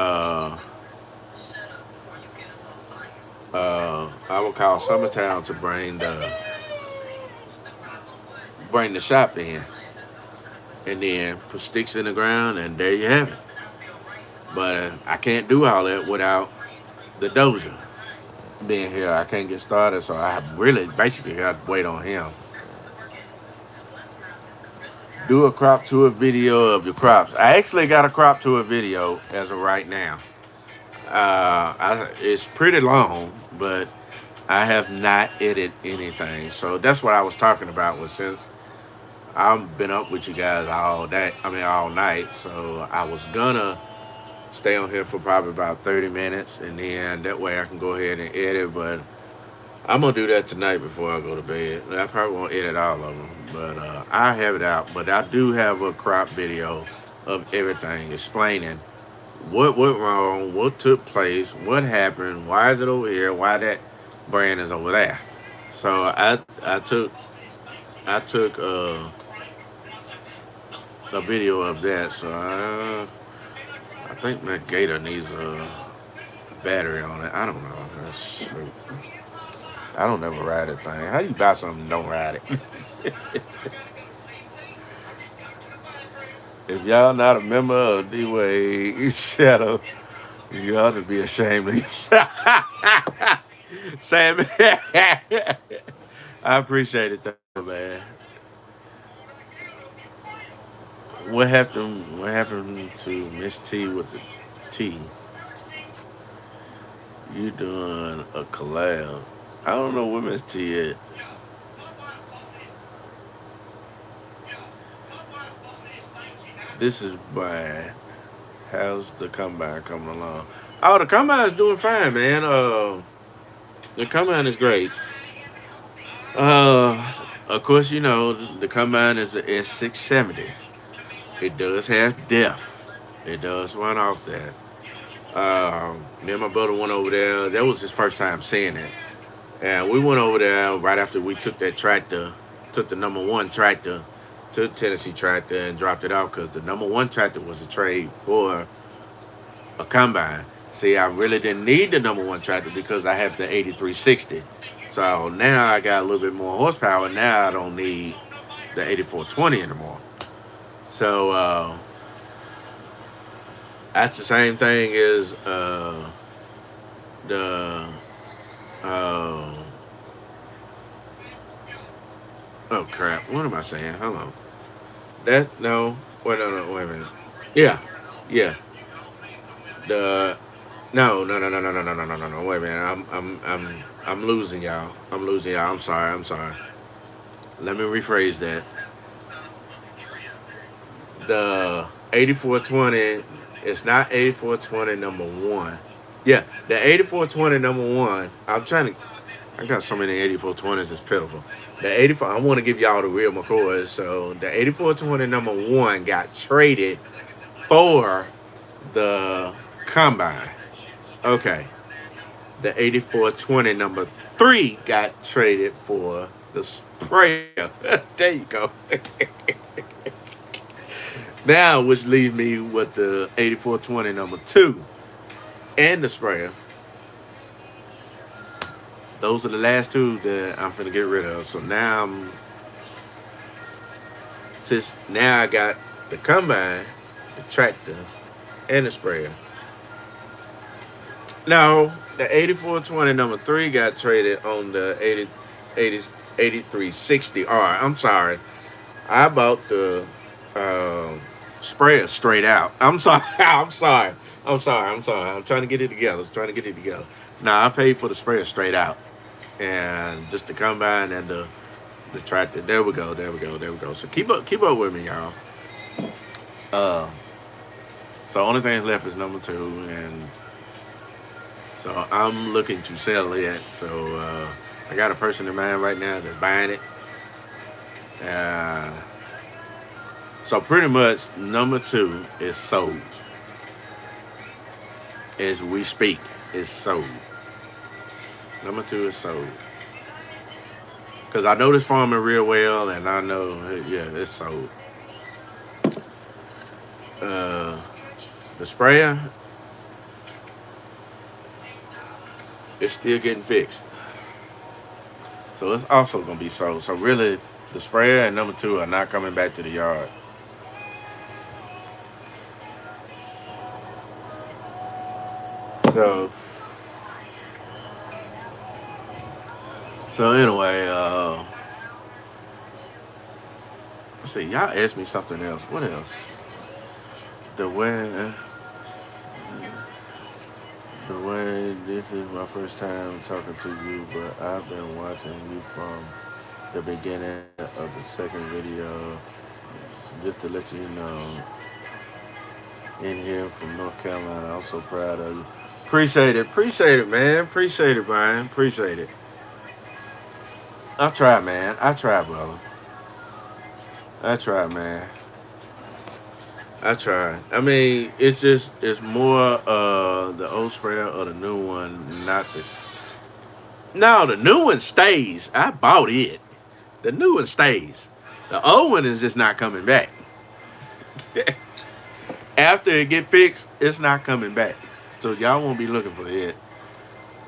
I will call Summertown to bring the shop in, and then put sticks in the ground, and there you have it. But I can't do all that without the dozer being here. I can't get started, so I really basically have to wait on him. Do a crop tour video of your crops. I actually got a crop tour video as of right now. It's pretty long, but I have not edited anything. So that's what I was talking about. Was since I've been up with you guys all day. I mean, all night. So I was gonna stay on here for probably about 30 minutes, and then that way I can go ahead and edit. But I'm gonna do that tonight before I go to bed. I probably won't edit all of them, but I have it out. But I do have a crop video of everything explaining what went wrong, what took place, what happened, why is it over here, why that brand is over there. So I took a video of that. So I think my Gator needs a battery on it. I don't know. I don't never ride that thing. How you buy something and don't ride it? If y'all not a member of D-Way Shadow, you ought to be ashamed of yourself. Sam, I appreciate it, though, man. What happened? What happened to Miss T with the T? You doing a collab? I don't know where Miss T is. This is bad. How's the combine coming along? Oh, the combine is doing fine, man. The combine is great. Of course, you know the combine is a S670. It does have depth. It does run off that. Me and my brother went over there. That was his first time seeing it, and we went over there right after we took that tractor, took the number one tractor to Tennessee Tractor and dropped it off because the number one tractor was a trade for a combine. See, I really didn't need the number one tractor because I have the 8360. So now I got a little bit more horsepower. Now I don't need the 8420 anymore. So that's the same thing as the uh, oh crap, what am I saying? Hold on. That no, wait, no, wait a minute. Yeah, yeah. The no. Wait a minute. I'm losing y'all. I'm losing y'all. I'm sorry. I'm sorry. Let me rephrase that. The 8420. It's not 8420 number one. Yeah, the 8420 number one. I'm trying to. I got so many 8420s. It's pitiful. The 84. I want to give y'all the real McCoys. So the 8420 number one got traded for the combine. Okay. The 8420 number three got traded for the sprayer. There you go. Now, which leaves me with the 8420 number two and the sprayer. Those are the last two that I'm finna get rid of. So now since now I got the combine, the tractor, and the sprayer. No, the 8420 number three got traded on the 8360R. I'm sorry. I bought the sprayer straight out. I'm sorry. I'm sorry. I'm sorry. I'm trying to get it together. Now I paid for the sprayer straight out. And just the combine and the tractor. There we go. So keep up with me, y'all. So only thing left is number two, and so I'm looking to sell it. So I got a person in mind right now that's buying it. So pretty much number two is sold. As we speak, it's sold. Number two is sold. Because I know this farmer real well, and I know, yeah, it's sold. The sprayer is still getting fixed. So it's also going to be sold. So really, the sprayer and number two are not coming back to the yard. So anyway, let's see. Y'all asked me something else. What else? The way, this is my first time talking to you, but I've been watching you from the beginning of the second video. Just to let you know, in here from North Carolina. I'm so proud of you. Appreciate it, man. Appreciate it, Brian. Appreciate it. I try, man. I try, brother. I try, man. I try. I mean, it's more the old sprayer or the new one, not the. No, the new one stays. I bought it. The new one stays. The old one is just not coming back. After it get fixed, it's not coming back. So y'all won't be looking for it.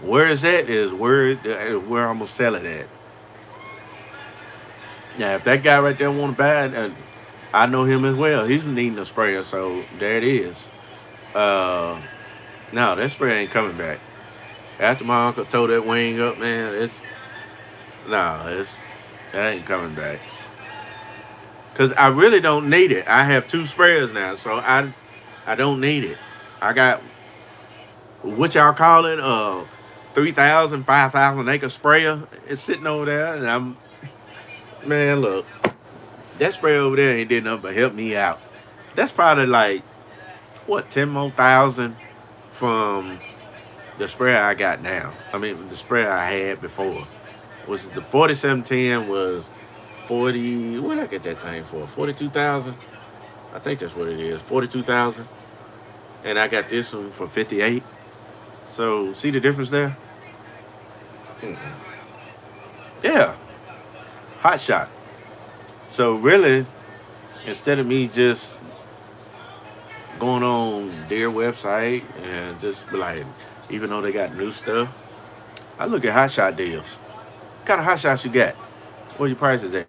Where it's at is where I'm gonna sell it at. Now, if that guy right there want to buy it, I know him as well. He's needing a sprayer, so there it is. No, that sprayer ain't coming back. After my uncle tore that wing up, man, that ain't coming back. Cause I really don't need it. I have 2 sprayers now, so I don't need it. I got what y'all call it, 3,000, 5,000 acre sprayer. It's sitting over there, and man, look, that sprayer over there ain't did nothing but help me out. That's probably like, what, 10 more thousand from the sprayer I got now. I mean, the sprayer I had before. Was the 4710 was 40, what did I get that thing for? 42,000? I think that's what it is, 42,000. And I got this one for 58. So, see the difference there? Yeah. Hot shot. So really, instead of me just going on their website and just be like, even though they got new stuff, I look at hot shot deals. What kind of hot shots you got? What your prices at?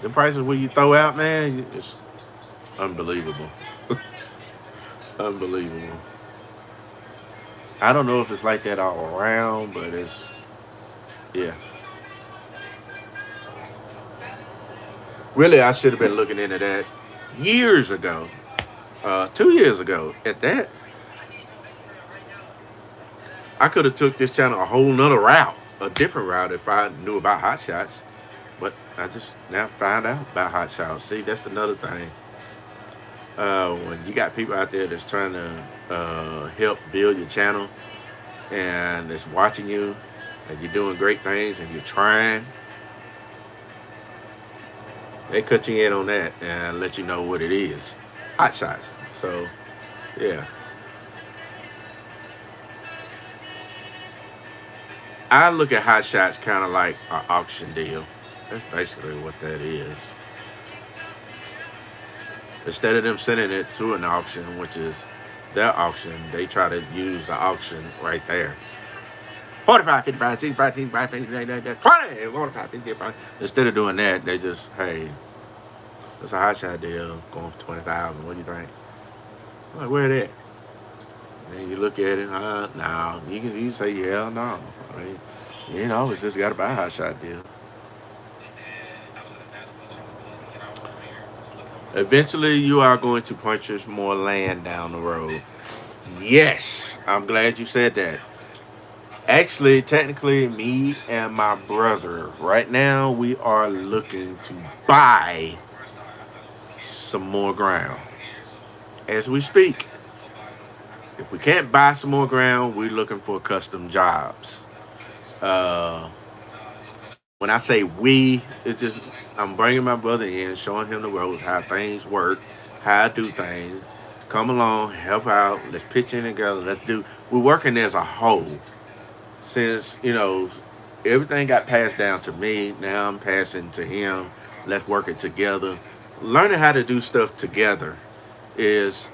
The prices where you throw out, man, it's unbelievable. Unbelievable. I don't know if it's like that all around, but yeah. Really, I should have been looking into that years ago, 2 years ago. At that, I could have took this channel a whole nother route, a different route, if I knew about hot shots. But I just now found out about hot shots. See, that's another thing. When you got people out there that's trying to help build your channel and that's watching you, and you're doing great things and you're trying, they cut you in on that and let you know what it is. Hot shots. So, yeah. I look at hot shots kind of like an auction deal. That's basically what that is. Instead of them sending it to an auction, which is their auction, they try to use the auction right there. 45, 55, 65, 65, 55, 20, 45, 55. Instead of doing that, they just, hey, it's a hot shot deal going for 20,000. What do you think? I'm like, where it at? And you look at it, no. You can say yeah or no. I mean, it's just got to buy a hot shot deal. Eventually, you are going to purchase more land down the road. Yes, I'm glad you said that. Actually, technically, me and my brother, right now, we are looking to buy some more ground as we speak. If we can't buy some more ground, we're looking for custom jobs. When I say we, it's just I'm bringing my brother in, showing him the ropes, how things work, how I do things. Come along, help out. Let's pitch in together. We're working as a whole. Since, everything got passed down to me, now I'm passing to him. Let's work it together. Learning how to do stuff together is,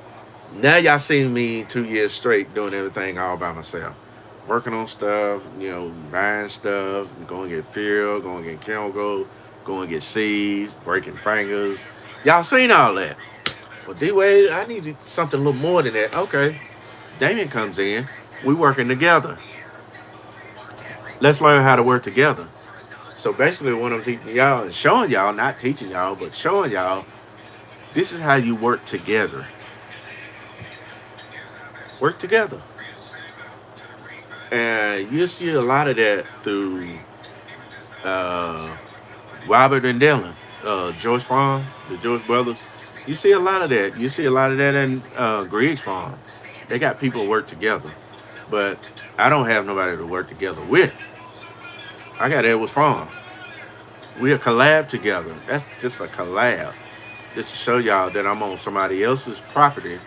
now y'all seen me 2 years straight doing everything all by myself. Working on stuff, buying stuff, going to get fuel, going to get chemical, going to get seeds, breaking fingers. Y'all seen all that. Well, D-Wade, I need something a little more than that. Okay. Damien comes in. We working together. Let's learn how to work together. So basically what I'm teaching y'all and showing y'all, not teaching y'all, but showing y'all, this is how you work together. Work together. And you'll see a lot of that through uh, Robert and Dylan, George Farm, the George brothers. You see a lot of that. You see a lot of that in Griggs Farm. They got people work together, but I don't have nobody to work together with. I got Edwards Farm. We a collab together. That's just a collab. Just to show y'all that I'm on somebody else's property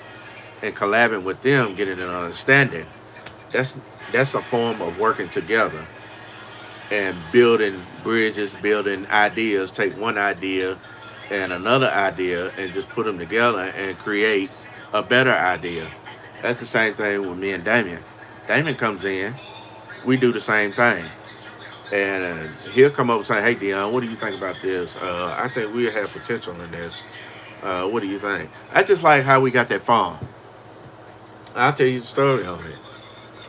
and collabing with them, getting an understanding. That's that's a form of working together and building bridges, building ideas. Take one idea and another idea and just put them together and create a better idea. That's the same thing with me and Damien. Damien comes in, we do the same thing. And he'll come up and say, "Hey, Dion, what do you think about this? I think we have potential in this. What do you think?" I just like how we got that farm. I'll tell you the story on it.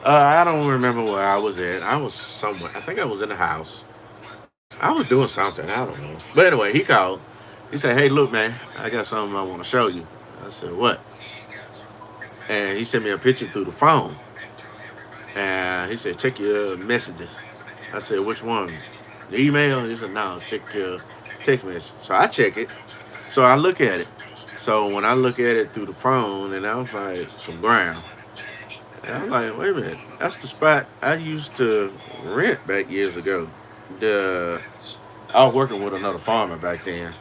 I don't remember where I was at. I was somewhere. I think I was in the house. I was doing something. I don't know. But anyway, he called. He said, "Hey, look, man, I got something I want to show you." I said, "What?" And he sent me a picture through the phone. And he said, "Check your messages." I said, "Which one? The email?" He said, "No, check your text message." So I check it. So I look at it. So when I look at it through the phone, and I was like, some ground. And I'm like, wait a minute, that's the spot I used to rent back years ago. The I was working with another farmer back then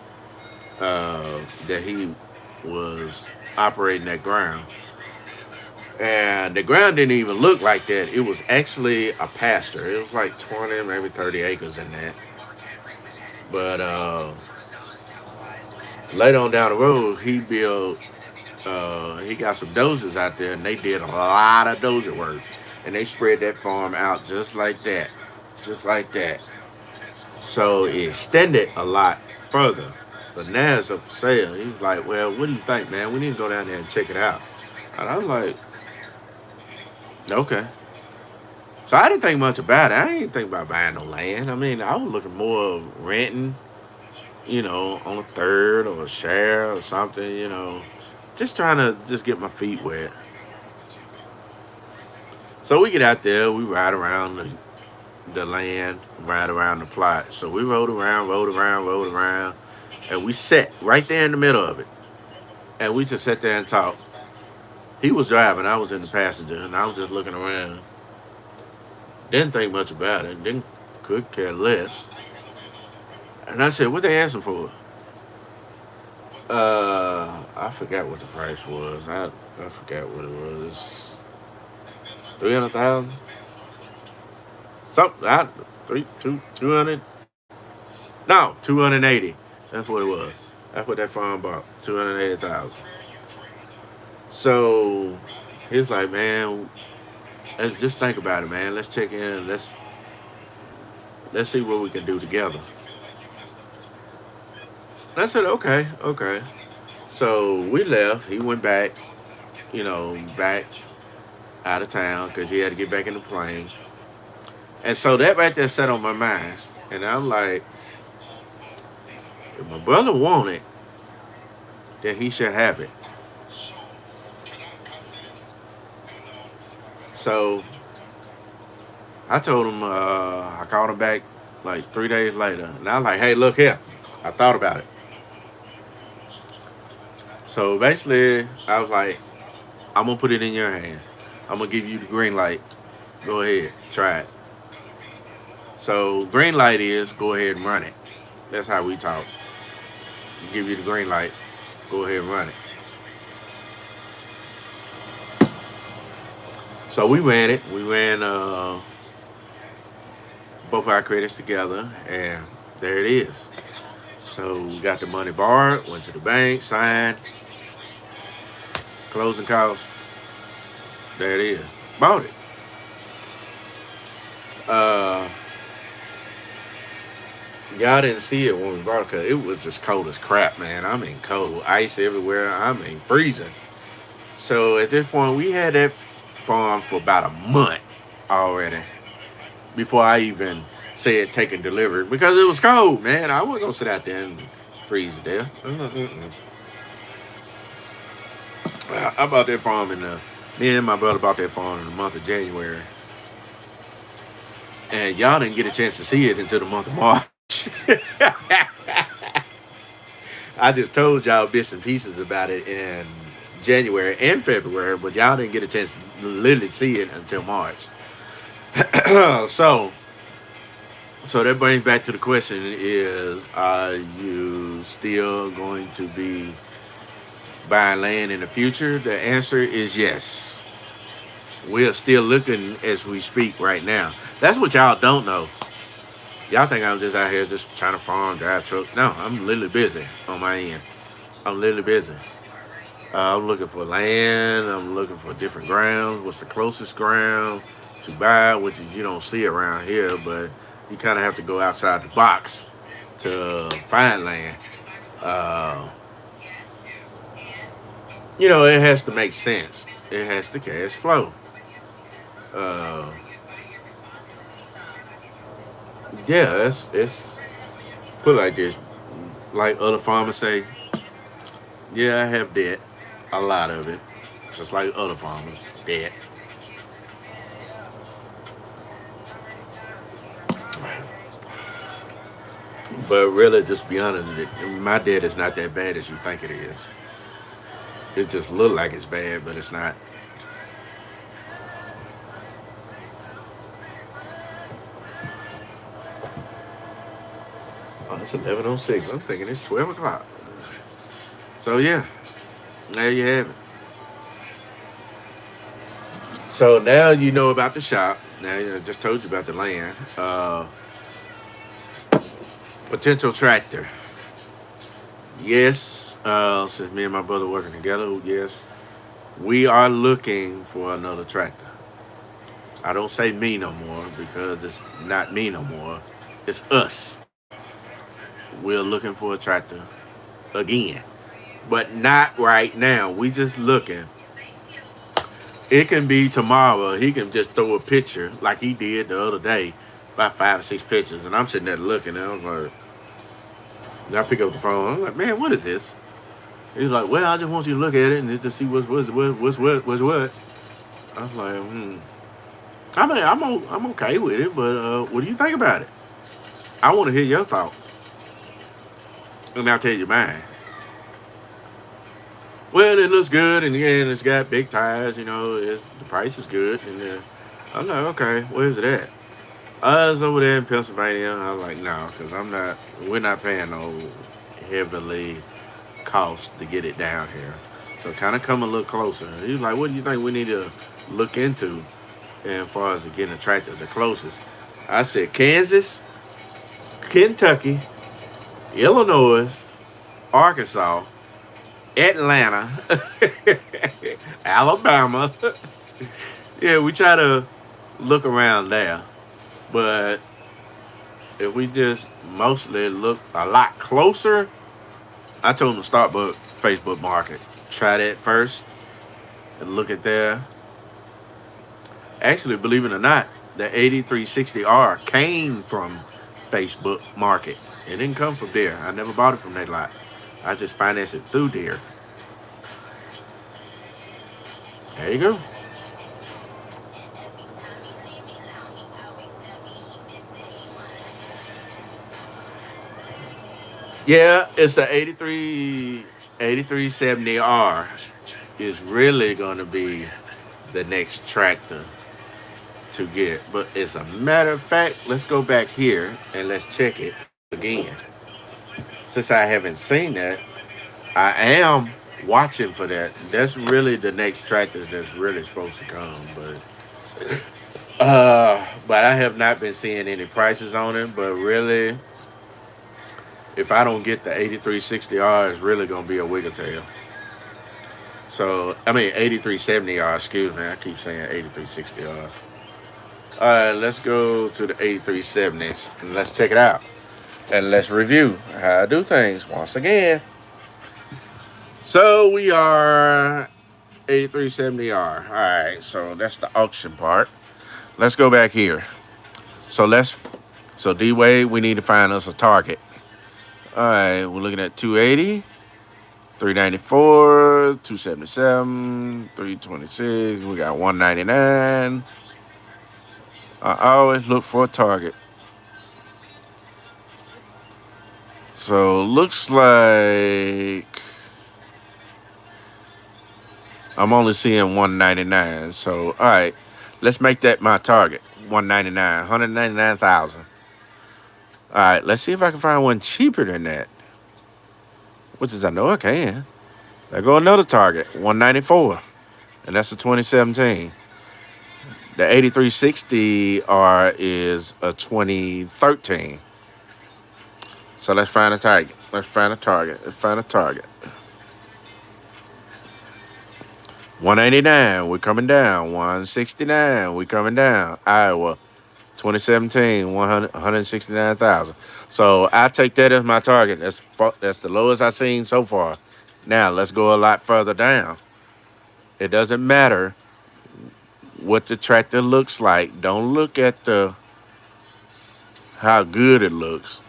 that he was operating that ground. And the ground didn't even look like that. It was actually a pasture. It was like 20, maybe 30 acres in that. But later on down the road, he got some dozers out there, and they did a lot of dozer work. And they spread that farm out just like that. Just like that. So it extended a lot further. But now it's up for sale. He was like, "Well, what do you think, man? We need to go down there and check it out." And I was like, "Okay." So I didn't think much about it. I didn't think about buying no land. I mean, I was looking more of renting, on a third or a share or something, just trying to just get my feet wet. So we get out there, we ride around the land, ride around the plot. So we rode around, and we sat right there in the middle of it. And we just sat there and talked. He was driving, I was in the passenger, and I was just looking around. Didn't think much about it, didn't could care less. And I said, "What they asking for?" I forgot what the price was. I forgot what it was. 300,000? Something. 200. No, 280. That's what it was. That's what that farm bought. 280,000. So he was like, "Man, let's just think about it, man. Let's check in. Let's see what we can do together." And I said, "Okay, okay." So we left. He went back, back out of town because he had to get back in the plane. And so that right there sat on my mind. And I'm like, if my brother want it, then he should have it. So I told him, I called him back like 3 days later. And I was like, "Hey, look here. I thought about it." So basically, I was like, "I'm going to put it in your hands. I'm going to give you the green light. Go ahead. Try it." So green light is go ahead and run it. That's how we talk. Give you the green light. Go ahead and run it. So we ran it. We ran both our credits together, and there it is. So we got the money borrowed, went to the bank, signed, closing costs. There it is. Bought it. Uh, y'all didn't see it when we bought it because it was just cold as crap, man. I mean, cold, ice everywhere. I mean, freezing. So at this point, we had that farm for about a month already before I even said taking delivery because it was cold, man. I wasn't gonna sit out there and freeze to death. I bought that farm me and my brother bought that farm in the month of January. And y'all didn't get a chance to see it until the month of March. I just told y'all bits and pieces about it in January and February, but y'all didn't get a chance to literally see it until March. so so that brings back to the question is, are you still going to be buying land in the future? The answer is yes. We're still looking as we speak right now. That's what y'all don't know. Y'all think I'm just out here just trying to farm, drive trucks. No, I'm literally busy on my end. I'm literally busy. I'm looking for land. I'm looking for different grounds. What's the closest ground to buy, which is you don't see around here, but you kind of have to go outside the box to find land. Uh, it has to make sense. It has to cash flow. Uh, yeah, it's put it like this. Like other farmers say, yeah, I have debt, a lot of it, just like other farmers, debt. But really, just be honest, my debt is not that bad as you think it is. It just look like it's bad, but it's not. Oh, it's 11:06. I'm thinking it's 12 o'clock. So yeah, there you have it. So now you know about the shop. Now I just told you about the land. Potential tractor. Yes. Since me and my brother working together, yes, we are looking for another tractor. I don't say me no more because it's not me no more. It's us. We're looking for a tractor again, but not right now. We just looking. It can be tomorrow. He can just throw a picture like he did the other day, about 5 or 6 pictures, and I'm sitting there looking, and I was like, and I pick up the phone. I'm like, man, what is this? He's like, well, I just want you to look at it and just to see what's what. I was like, I mean, I'm okay with it, but what do you think about it? I want to hear your thoughts, and I'll tell you mine. Well, it looks good, and again, it's got big tires. The price is good, and I'm like, okay, where's it at? It's over there in Pennsylvania. I was like, no, because we're not paying no heavily cost to get it down here. So kind of come a little closer. He's like, what do you think we need to look into as far as getting a tractor the closest? I said, Kansas, Kentucky, Illinois, Arkansas, Atlanta, Alabama. Yeah, we try to look around there. But if we just mostly look a lot closer, I told him to start with Facebook Market. Try that first and look at there. Actually, believe it or not, the 8360R came from Facebook Market. It didn't come from there. I never bought it from that lot. I just financed it through there. There you go. Yeah, it's the 8370R is really going to be the next tractor to get. But as a matter of fact, let's go back here and let's check it again. Since I haven't seen that, I am watching for that. That's really the next tractor that's really supposed to come. But I have not been seeing any prices on it. But really, if I don't get the 8360R, it's really gonna be a wiggle tail. So I mean 8370R. Excuse me, I keep saying 8360R. All right, let's go to the 8370s and let's check it out and let's review how I do things once again. So we are 8370R. All right, so that's the auction part. Let's go back here. So D-Wade, we need to find us a target. All right, we're looking at 280, 394, 277, 326. We got 199. I always look for a target. So looks like I'm only seeing 199. So all right, let's make that my target. 199, 199,000. All right, let's see if I can find one cheaper than that. Which is I know I can. There go another target, 194, and that's a 2017. The 8360R is a 2013. So let's find a target. Let's find a target. Let's find a target. 189, we're coming down. 169, we're coming down. Iowa, 2017, 169,000. So I take that as my target. That's the lowest I've seen so far. Now let's go a lot further down. It doesn't matter what the tractor looks like. Don't look at how good it looks.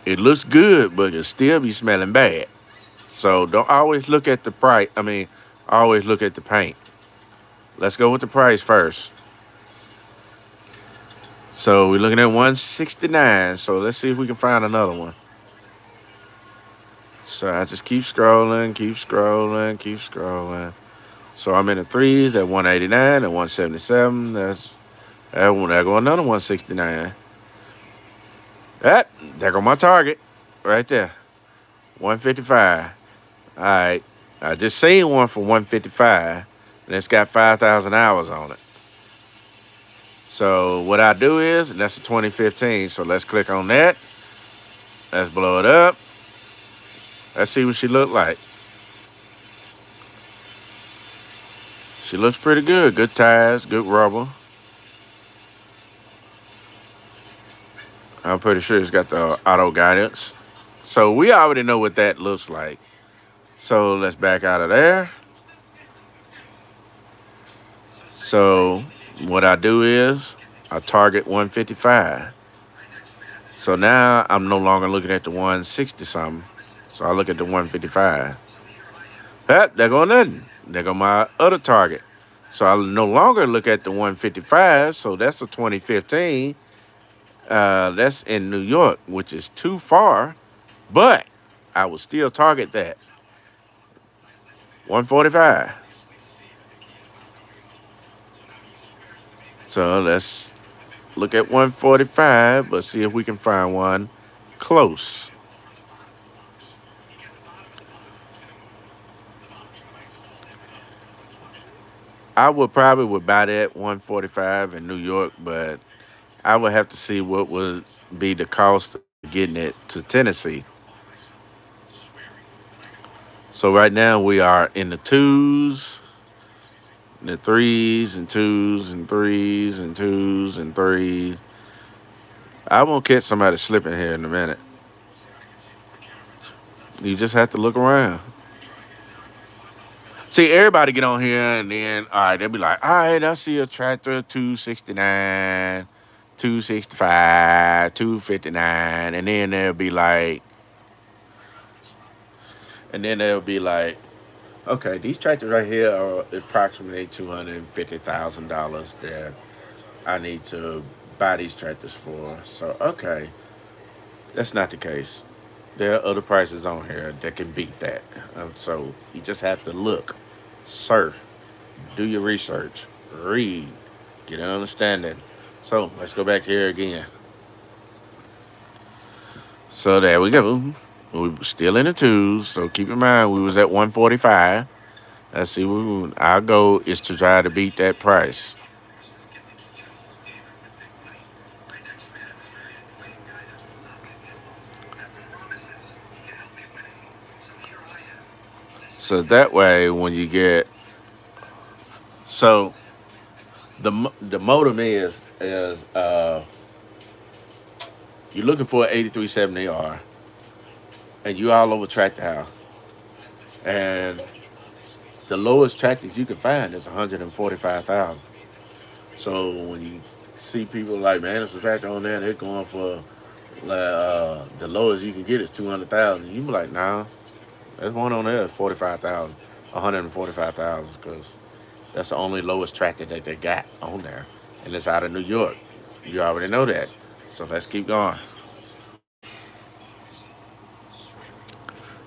It looks good, but it still be smelling bad. So don't always look at the price. Always look at the paint. Let's go with the price first. So we're looking at 169. So let's see if we can find another one. So I just keep scrolling, keep scrolling, keep scrolling. So I'm in the threes at 189 and 177. There go another 169. There go my target right there. 155. All right. I just seen one for 155, and it's got 5,000 hours on it. So what I do is, and that's a 2015, so let's click on that. Let's blow it up. Let's see what she look like. She looks pretty good. Good tires, good rubber. I'm pretty sure it's got the auto guidance. So we already know what that looks like. So let's back out of there. So what I do is I target 155. So now I'm no longer looking at the 160 something. So I look at the 155. There go nothing. There go my other target. So I no longer look at the 155. So that's a 2015. That's in New York, which is too far. But I will still target that. 145. So let's look at 145, but see if we can find one close. I would probably buy that 145 in New York, but I would have to see what would be the cost of getting it to Tennessee. So right now we are in the twos, the threes and twos and threes and twos and threes. I won't catch somebody slipping here in a minute. You just have to look around. See, everybody get on here and then, all right, they'll be like, all right, I see a tractor 269, 265, 259, and then they'll be like, okay, these tractors right here are approximately $250,000 that I need to buy these tractors for. So, okay, that's not the case. There are other prices on here that can beat that. So you just have to look, surf, do your research, read, get an understanding. So let's go back here again. So there we go. We were still in the twos. So keep in mind we was at 145. Let's see. Our goal is to try to beat that price. So that way, when you get the modem is you're looking for an 8370R, and you all over Tractor House, and the lowest tractors you can find is 145,000. So when you see people like, man, there's a tractor on there, and they're going for the lowest you can get is 200,000. You be like, nah. There's one on there, 45,000, 145,000, because that's the only lowest tractor that they got on there. and it's out of New York. You already know that. So let's keep going.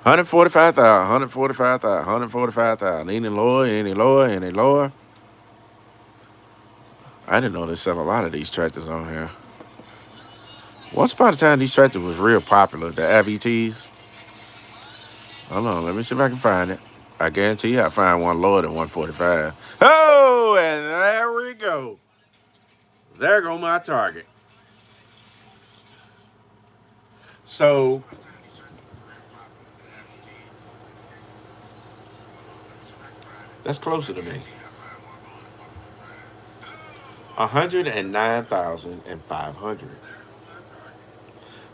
145,000, 145,000, 145,000. Any lower, any lower, any lower. I didn't know there's a lot of these tractors on here. Once upon a time, these tractors was real popular, the AVTs. Hold on, let me see if I can find it. I guarantee you I find one lower than 145. Oh, and there we go. There go my target. So, that's closer to me. 109,500.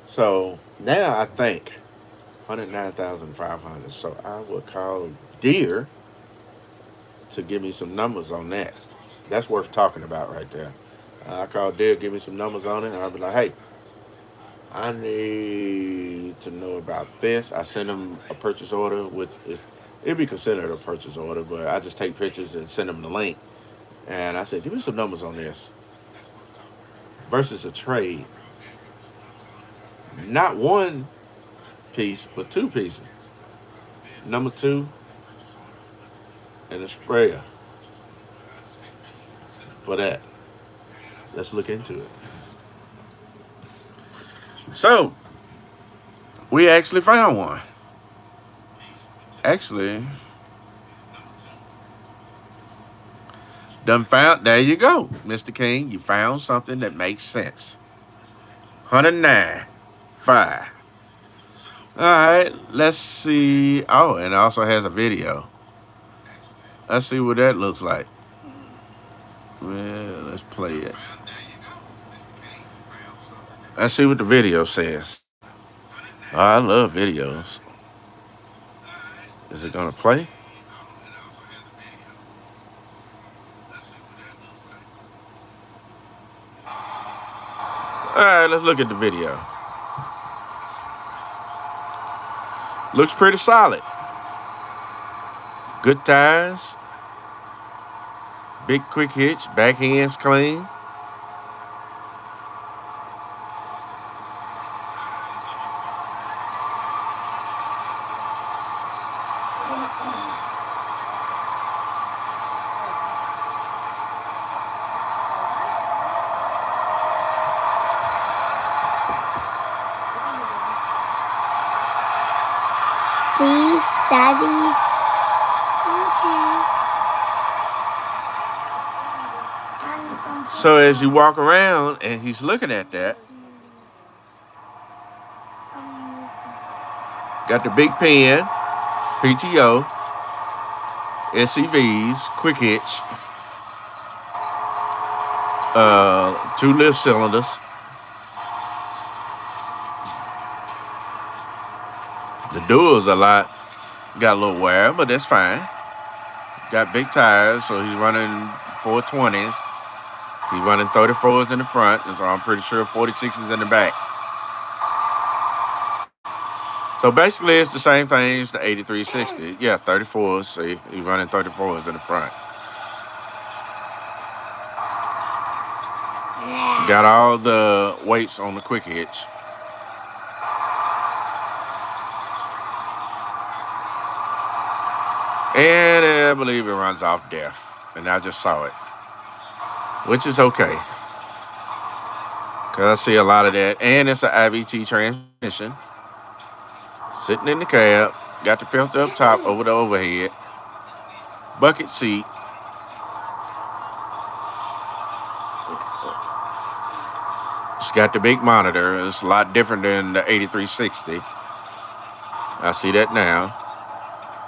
So now I think 109,500. So I would call Deere to give me some numbers on that. That's worth talking about right there. I call Deere, give me some numbers on it, and I'll be like, hey, I need to know about this. I send them a purchase order, which is it'd be considered a purchase order, but I just take pictures and send them the link. And I said, give me some numbers on this versus a trade. Not one piece, but two pieces. Number two, and a sprayer for that. Let's look into it. So, we actually found one. Actually, there you go, Mr. King. You found something that makes sense. 109.5. All right, let's see. Oh, and it also has a video. Let's see what that looks like. Well, let's play it. Let's see what the video says. Oh, I love videos. Is it gonna play? All right, let's look at the video. Looks pretty solid. Good tires. Big quick hitch. Back ends clean. Please, Daddy. Okay. So as you walk around and he's looking at that, got the big pen, PTO, SCVs, quick hitch, 2 lift cylinders. The doors got a little wear, but that's fine. Got big tires, so he's running 420s. He's running 34s in the front, so I'm pretty sure 46s in the back. So basically, it's the same thing as the 8360. Yeah, 34s. See, he's running 34s in the front. Got all the weights on the quick hitch. And I believe it runs off def. And I just saw it. Which is okay. Because I see a lot of that. And it's an IVT transmission. Sitting in the cab. Got the filter up top over the overhead. Bucket seat. It's got the big monitor. It's a lot different than the 8360. I see that now.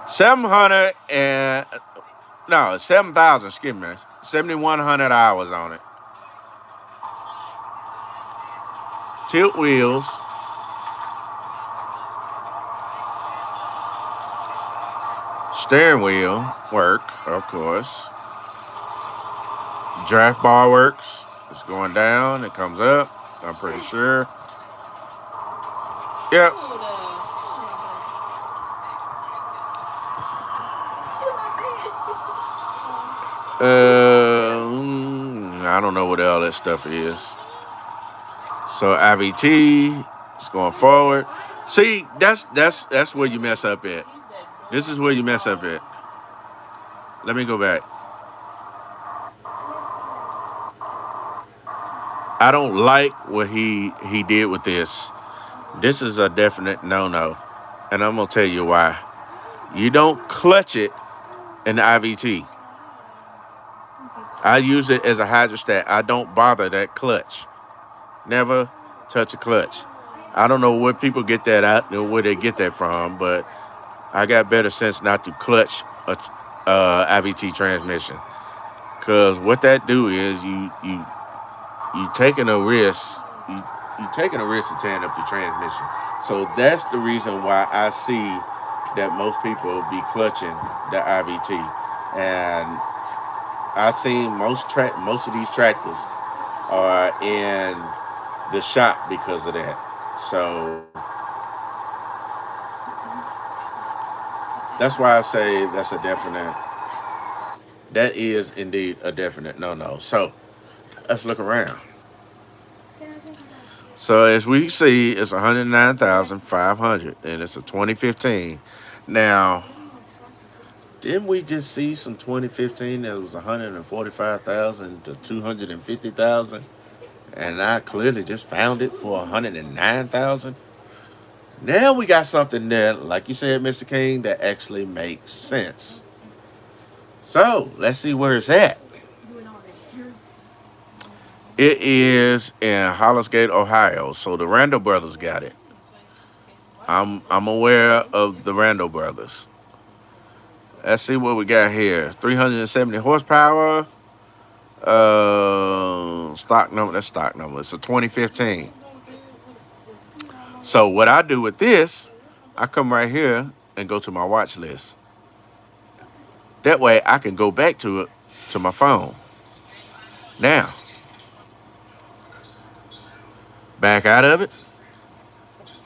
7,000, excuse me. 7,100 hours on it. Tilt wheels. Steering wheel work, of course. Draft bar works. It's going down. It comes up. I'm pretty sure. Yep. I I don't know what all that stuff is. So IVT is going forward. See, that's where you mess up at. This is where you mess up at. Let me go back. I don't like what he did with this. This is a definite no-no. And I'm going to tell you why. You don't clutch it in the IVT. I use it as a hydrostat. I don't bother that clutch. Never touch a clutch. I don't know where people get that out, where they get that from, but I got better sense not to clutch a IVT transmission. Because what that do is you taking a risk. You taking a risk of tearing up the transmission. So that's the reason why I see that most people be clutching the IVT. And I seen most of these tractors are in the shop because of that. So that's why I say that's a definite. That is indeed a definite no. So let's look around. So as we see, it's 109,500, and it's a 2015. Now, didn't we just see some 2015 that was 145,000 to 250,000? And I clearly just found it for 109,000. Now we got something there, like you said, Mr. King, that actually makes sense. So let's see where it's at. It is in Hollisgate, Ohio. So the Randall brothers got it. I'm aware of the Randall brothers. Let's see what we got here. 370 horsepower. Stock number. That's stock number. It's a 2015. So what I do with this, I come right here and go to my watch list. That way I can go back to it to my phone. Now, back out of it.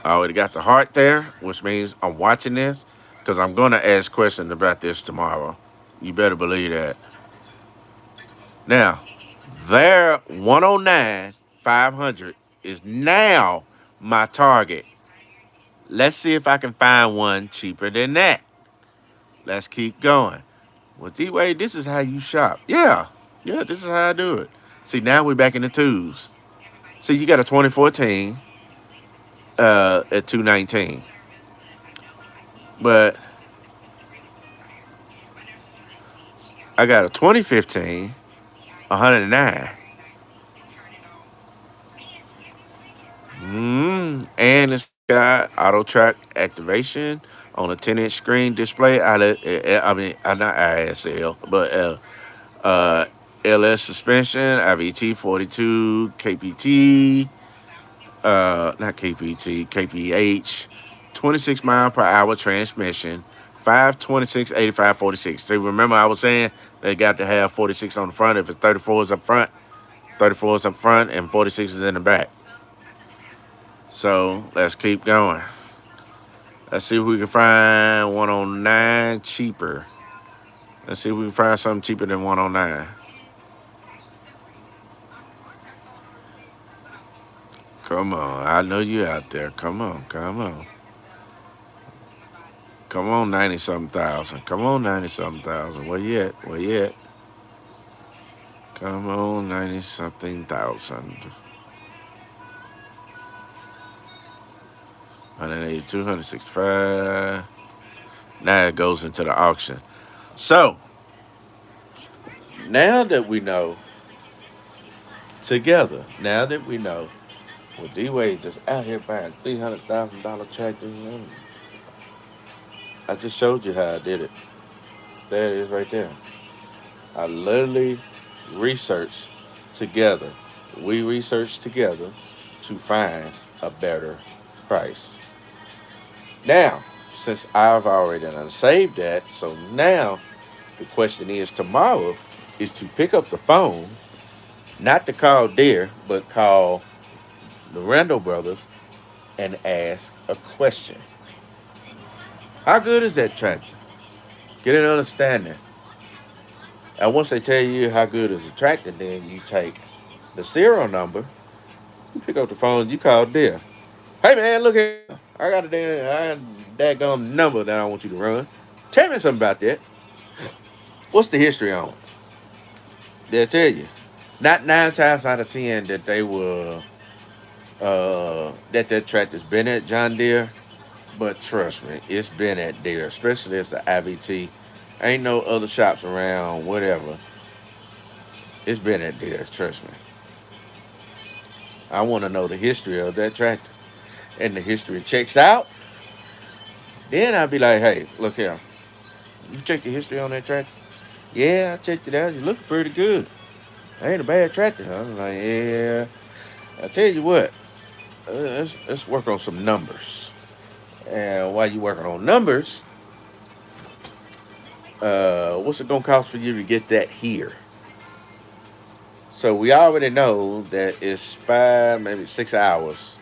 I already got the heart there, which means I'm watching this because I'm going to ask questions about this tomorrow. You better believe that. Now, their 109,500 is now my target. Let's see if I can find one cheaper than that. Let's keep going. Well, D-Way, this is how you shop. Yeah, this is how I do it. See, now we're back in the twos. See, you got a 2014 at 219. But I got a 2015, 109. And it's got auto track activation on a 10-inch screen display. I mean, not ISL, but LS suspension, IVT 42, KPT, not KPT, KPH, 26 mile per hour transmission, 526, 85, 46. See, remember I was saying they got to have 46 on the front. If it's 34 is up front, 34 is up front, and 46 is in the back. So let's keep going. Let's see if we can find 109 cheaper. Let's see if we can find something cheaper than 109. Come on. I know you out there. Come on. Come on, 90-something thousand. Come on, 90-something thousand. Where you at? Where you at? Come on, 90-something thousand. 182, 165. Now it goes into the auction. So, now that we know together, well, D-Wade just out here buying $300,000 tractors. I just showed you how I did it. There it is right there. I literally researched together. We researched together to find a better price. Now, since I've already done saved that, so now the question is tomorrow is to pick up the phone, not to call Deere, but call the Randall brothers and ask a question. How good is that tractor? Get an understanding. And once they tell you how good is the tractor, then you take the serial number, you pick up the phone, you call Deal. Hey man, look here. I got a daggone number that I want you to run. Tell me something about that. What's the history on it? They'll tell you. Not 9 times out of 10 that they will that tractor's been at John Deere, but trust me, it's been at Deere, especially as the IVT. Ain't no other shops around, whatever. It's been at Deere, trust me. I want to know the history of that tractor. And the history checks out, then I'll be like, hey, look here. You check the history on that tractor? Yeah, I checked it out. It looks pretty good. Ain't a bad tractor. I was like, yeah. I tell you what, let's work on some numbers. And while you working on numbers, what's it gonna cost for you to get that here? So we already know that it's 5, maybe 6 hours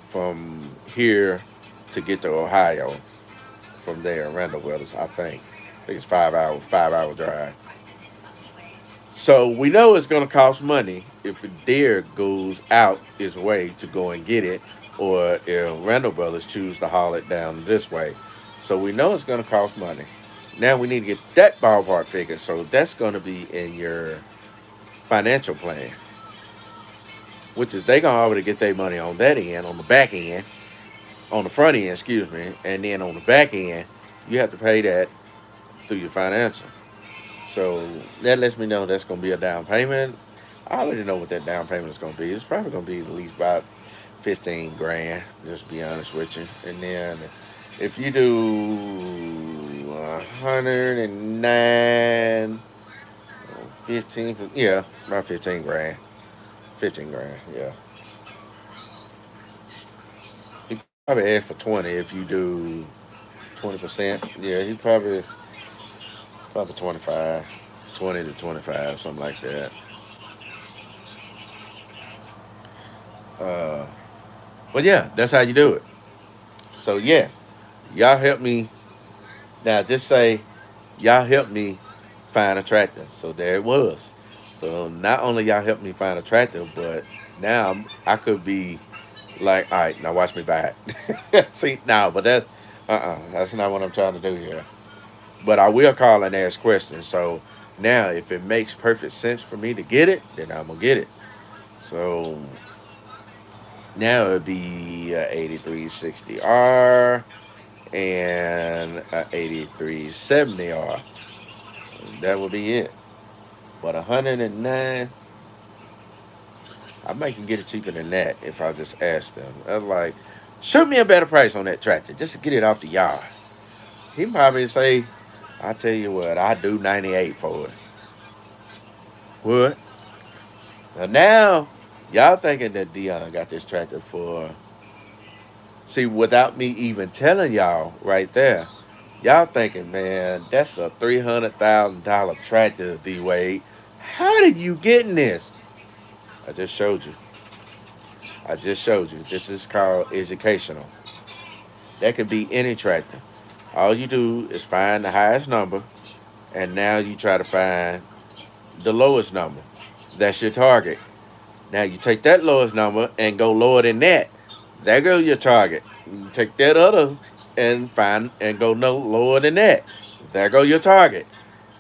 from here to get to Ohio. From there, Randall Wells, I think. I think it's 5 hour drive. So we know it's going to cost money if a Deere goes out his way to go and get it, or if Randall Brothers choose to haul it down this way. So we know it's going to cost money. Now we need to get that ballpark figure. So that's going to be in your financial plan, which is they going to already get their money on that end, on the back end, on the front end, excuse me, and then on the back end, you have to pay that through your financial. So that lets me know that's going to be a down payment. I already know what that down payment is going to be. It's probably going to be at least about 15 grand, just to be honest with you. And then if you do 109, 15, yeah, about 15 grand. 15 grand, yeah. He probably ask for 20 if you do 20%. Yeah, he probably 25, 20 to 25, something like that. Uh, but yeah, that's how you do it. So yes, y'all help me. Now just say y'all help me find a tractor. So there it was. So not only y'all help me find a tractor, but now I could be like, all right, now watch me buy it. See, no, but that's not what I'm trying to do here. But I will call and ask questions. So now, if it makes perfect sense for me to get it, then I'm gonna get it. So now it'd be a 8360R and a 8370R. That would be it. But 109, I might can get it cheaper than that if I just ask them. I'm like, shoot me a better price on that tractor just to get it off the yard. He probably say, I tell you what, I do 98 for it. What? Now, y'all thinking that Dion got this tractor for, see, without me even telling y'all right there, y'all thinking, man, that's a $300,000 tractor, D-Wade. How did you get in this? I just showed you. I just showed you. This is called educational. That could be any tractor. All you do is find the highest number, and now you try to find the lowest number. That's your target. Now you take that lowest number and go lower than that. There goes your target. You take that other and find and go no lower than that. There go your target.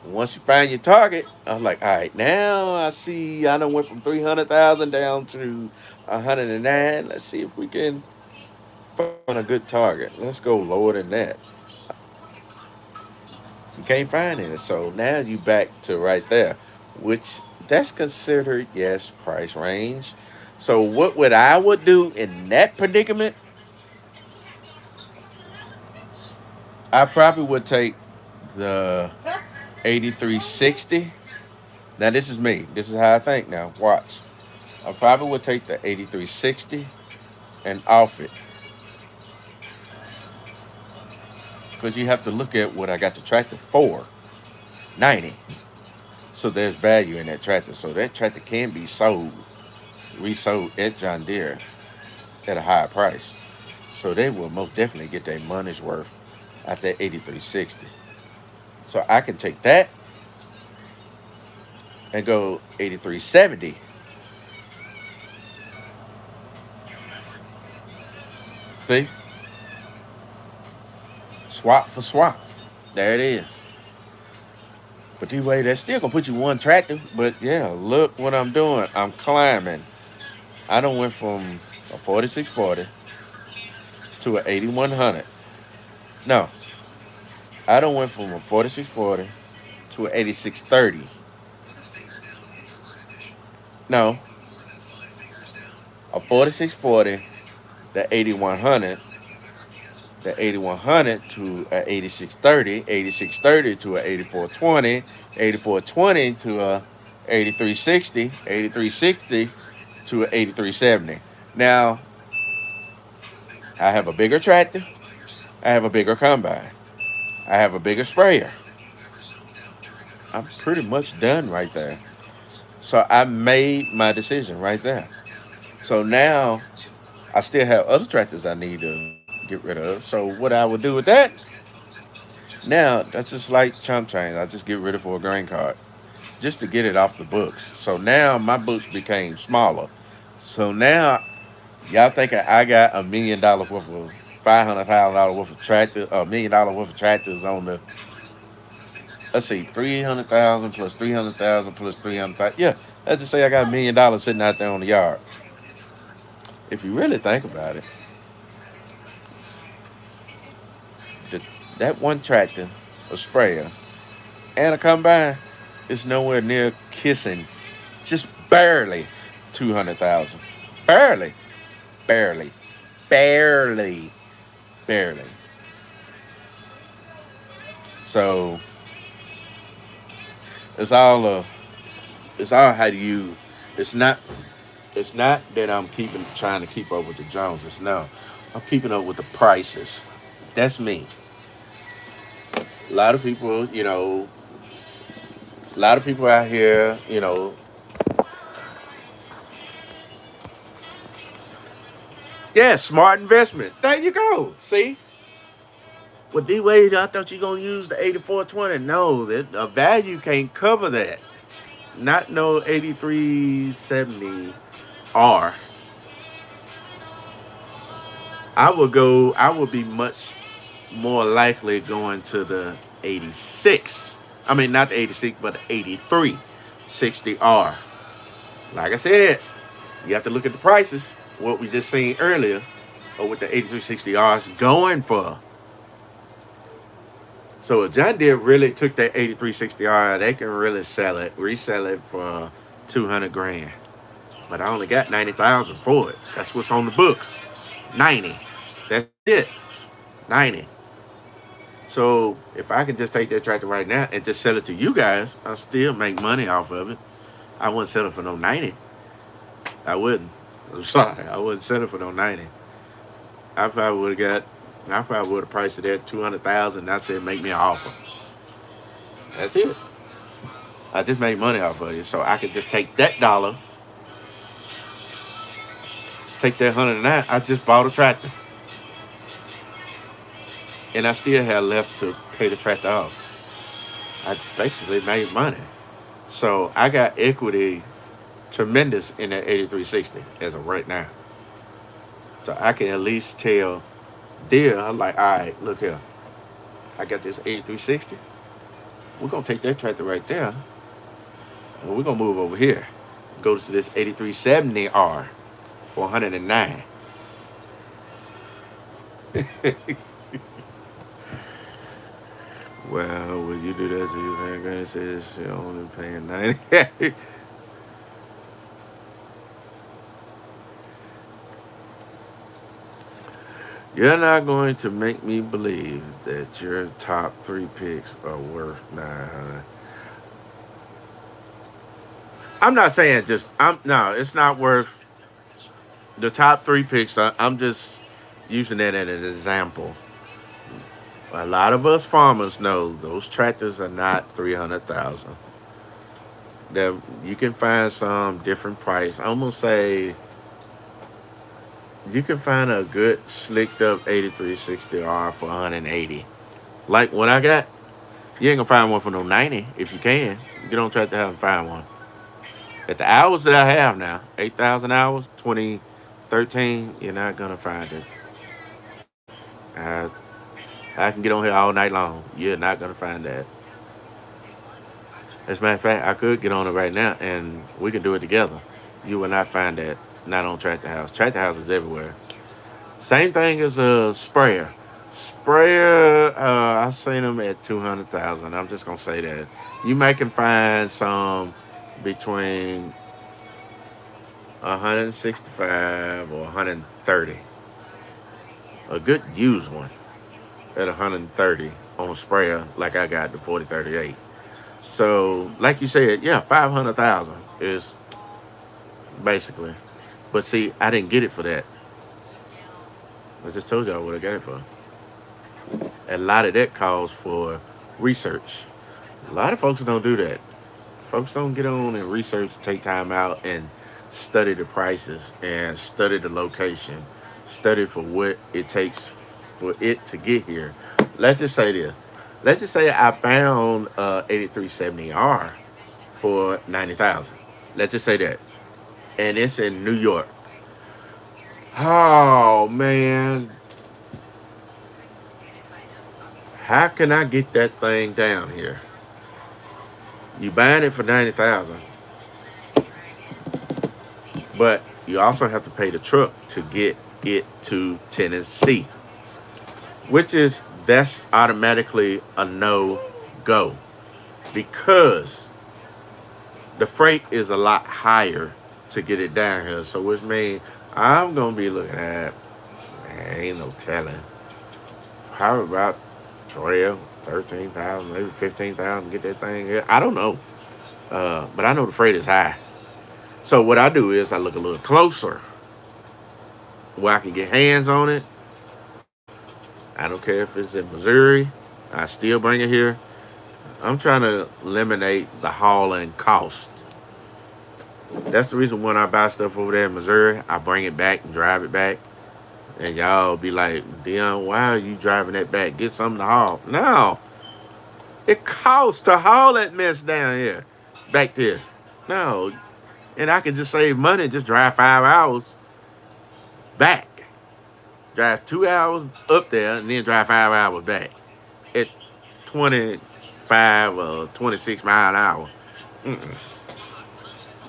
Once you find your target, I'm like, all right, now I see I done went from 300,000 down to 109. Let's see if we can find a good target. Let's go lower than that. You can't find any. So now you back to right there, which that's considered, yes, price range. So what would I would do in that predicament? I probably would take the 8360. Now this is me. This is how I think now. Watch. I probably would take the 8360 and off it. Because you have to look at what I got the tractor for. 90. So there's value in that tractor. So that tractor can be sold, resold at John Deere at a higher price. So they will most definitely get their money's worth at that 8360. So I can take that and go 8370. See, swap for swap. There it is. But anyway, that's still gonna put you one tractor. But yeah, look what I'm doing. I'm climbing. I done went from a 4640 to an 8100. No, I done went from a 4640 to an 8630. No, a 4640, the 8100, the 8100 to a 8630, 8630 to a 8420, 8420 to a 8360, 8360 to a 8370. Now, I have a bigger tractor, I have a bigger combine, I have a bigger sprayer. I'm pretty much done right there. So I made my decision right there. So now I still have other tractors I need to get rid of. So what I would do with that, now that's just like chump change. I just get rid of for a grain cart just to get it off the books. So now my books became smaller. So now y'all think I got $1 million worth of $500,000 worth of tractor, $1 million worth of tractors on the, let's see, 300,000 plus 300,000 plus 300,000. Yeah, let's just say I got $1 million sitting out there on the yard. If you really think about it, the, that one tractor, a sprayer, and a combine is nowhere near kissing, just barely 200,000. Barely, barely, barely, barely. So it's all it's all how do you. It's not. It's not that I'm trying to keep up with the Joneses. No, I'm keeping up with the prices. That's me. A lot of people, a lot of people out here, yeah, smart investment. There you go. See, with D-Wade, I thought you were gonna use the 8420. No, the value can't cover that. Not no 8370R. I would be much more likely going to the 86. I mean, not the 86, but the 8360R. Like I said, you have to look at the prices. What we just seen earlier, or what the 8360R is going for. So if John Deere really took that 8360R, they can really resell it for 200 grand. But I only got 90,000 for it. That's what's on the books. 90. That's it. 90. So if I can just take that tractor right now and just sell it to you guys, I'll still make money off of it. I wouldn't sell it for no 90. I wouldn't. I'm sorry. I wouldn't sell it for no 90. I probably would have priced it at 200,000. I said, make me an offer. That's it. I just made money off of it. So I could just take that dollar, take that 109. I just bought a tractor. And I still have left to pay the tractor off. I basically made money. So I got equity tremendous in that 8360 as of right now. So I can at least tell Deere, I'm like, all right, look here. I got this 8360. We're going to take that tractor right there. And we're going to move over here. Go to this 8370R for 109. Well, when you do that, so you think granny says you're only paying 90. You're not going to make me believe that your top 3 picks are worth 900. I'm not saying no, it's not worth the top 3 picks. I'm just using that as an example. A lot of us farmers know those tractors are not 300,000. You can find some different price. I'm gonna say you can find a good slicked up 8360R for 180. Like what I got, you ain't gonna find one for no 90 if you can. Get on Tractor House and find one. At the hours that I have now, 8,000 hours, 2013, you're not gonna find it. I, I can get on here all night long. You're not gonna find that. As a matter of fact, I could get on it right now and we can do it together. You will not find that not on Tractor House. Tractor House is everywhere. Same thing as a sprayer. Sprayer, I've seen them at 200,000. I'm just gonna say that you may can find some between 165 or 130. A good used one at 130 on a sprayer like I got the 4038. So, like you said, yeah, 500,000 is basically. But see, I didn't get it for that. I just told y'all what I got it for. A lot of that calls for research. A lot of folks don't do that. Folks don't get on and research, take time out and study the prices and study the location, study for what it takes for it to get here. Let's just say this. Let's just say I found 8370R for 90,000. Let's just say that. And it's in New York. Oh man. How can I get that thing down here? You buying it for 90,000. But you also have to pay the truck to get it to Tennessee. That's automatically a no-go. Because the freight is a lot higher to get it down here. So which means I'm going to be looking at, ain't no telling, probably about 12, 13,000, maybe 15,000 to get that thing here. I don't know. But I know the freight is high. So what I do is I look a little closer where I can get hands on it. I don't care if it's in Missouri. I still bring it here. I'm trying to eliminate the hauling cost. That's the reason when I buy stuff over there in Missouri, I bring it back and drive it back. And y'all be like, Dion, why are you driving that back? Get something to haul. No. It costs to haul that mess down here. Back this. No. And I can just save money and just drive 5 hours back. Drive 2 hours up there and then drive 5 hours back. At 25 or 26 mile an hour.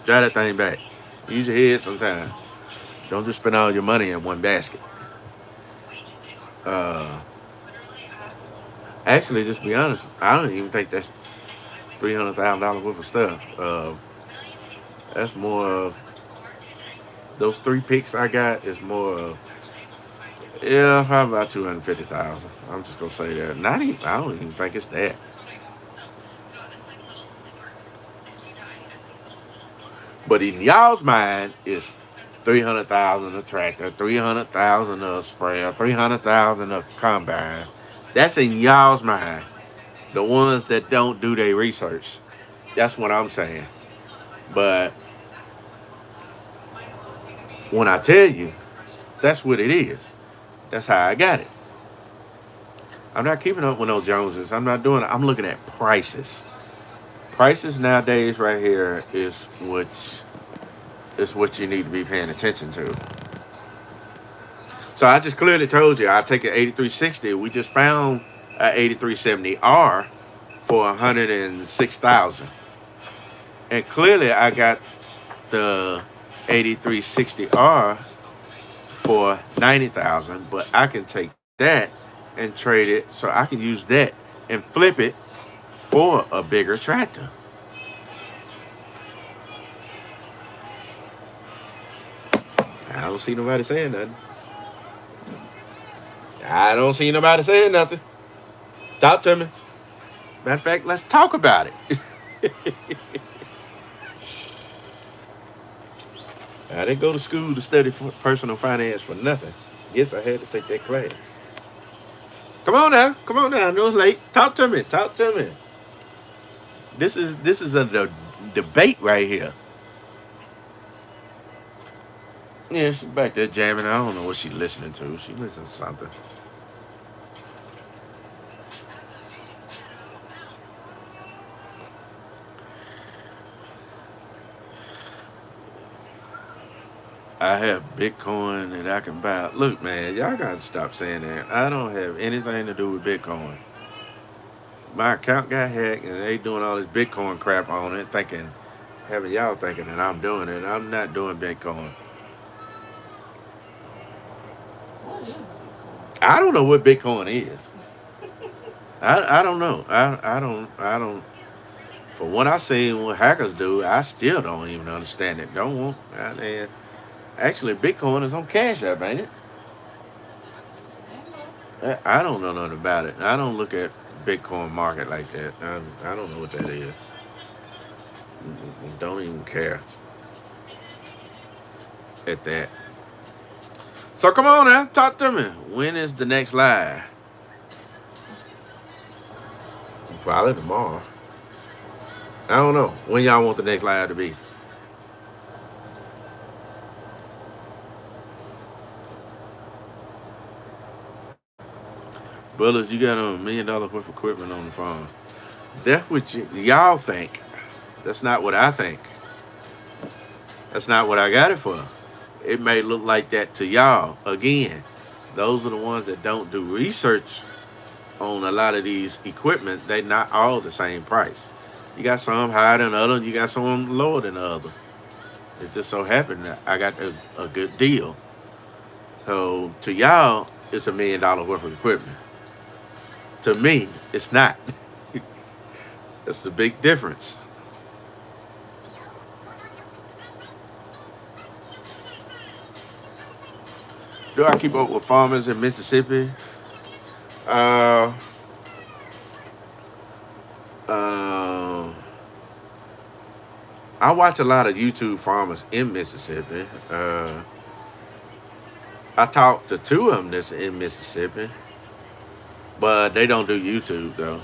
Drive that thing back. Use your head sometime. Don't just spend all your money in one basket. Actually, just be honest, I don't even think that's $300,000 worth of stuff. That's more of those 3 picks I got is more of, yeah, probably about 250,000. I'm just gonna say that. I don't even think it's that. But in y'all's mind, it's 300,000 a tractor, 300,000 a sprayer, 300,000 a combine. That's in y'all's mind. The ones that don't do their research. That's what I'm saying. But when I tell you, that's what it is. That's how I got it. I'm not keeping up with no Joneses. I'm not doing it. I'm looking at prices. Prices nowadays right here is what you need to be paying attention to. So I just clearly told you I'll take an 8360. We just found an 8370R for 106,000. And clearly I got the 8360R for 90,000, but I can take that and trade it so I can use that and flip it for a bigger tractor. I don't see nobody saying nothing. I don't see nobody saying nothing. Talk to me. Matter of fact, let's talk about it. I didn't go to school to study personal finance for nothing. Yes, I had to take that class. Come on now. I know it's late. Talk to me. This is a debate right here. Yeah, she's back there jamming. I don't know what she's listening to. She listening to something. I have Bitcoin that I can buy. Look, man, y'all got to stop saying that. I don't have anything to do with Bitcoin. My account got hacked, and they doing all this Bitcoin crap on it, having y'all thinking that I'm doing it. I'm not doing Bitcoin. What is it? I don't know what Bitcoin is. I don't know. I don't. For what I seen what hackers do, I still don't even understand it. Don't want. Actually, Bitcoin is on Cash App, ain't it? I don't know nothing about it. I don't look at Bitcoin market like that. I don't know what that is. Don't even care at that. So come on now, talk to me. When is the next live? Probably tomorrow. I don't know. When y'all want the next live to be? Brothers, you got $1 million worth of equipment on the phone. That's what y'all think. That's not what I think. That's not what I got it for. It may look like that to y'all. Again, those are the ones that don't do research on a lot of these equipment. They not all the same price. You got some higher than others. You got some lower than the other. It just so happened that I got a good deal. So to y'all, it's $1 million worth of equipment. To me, it's not. That's the big difference. Do I keep up with farmers in Mississippi? Uh, I watch a lot of YouTube farmers in Mississippi. I talked to two of them that's in Mississippi, but they don't do YouTube though.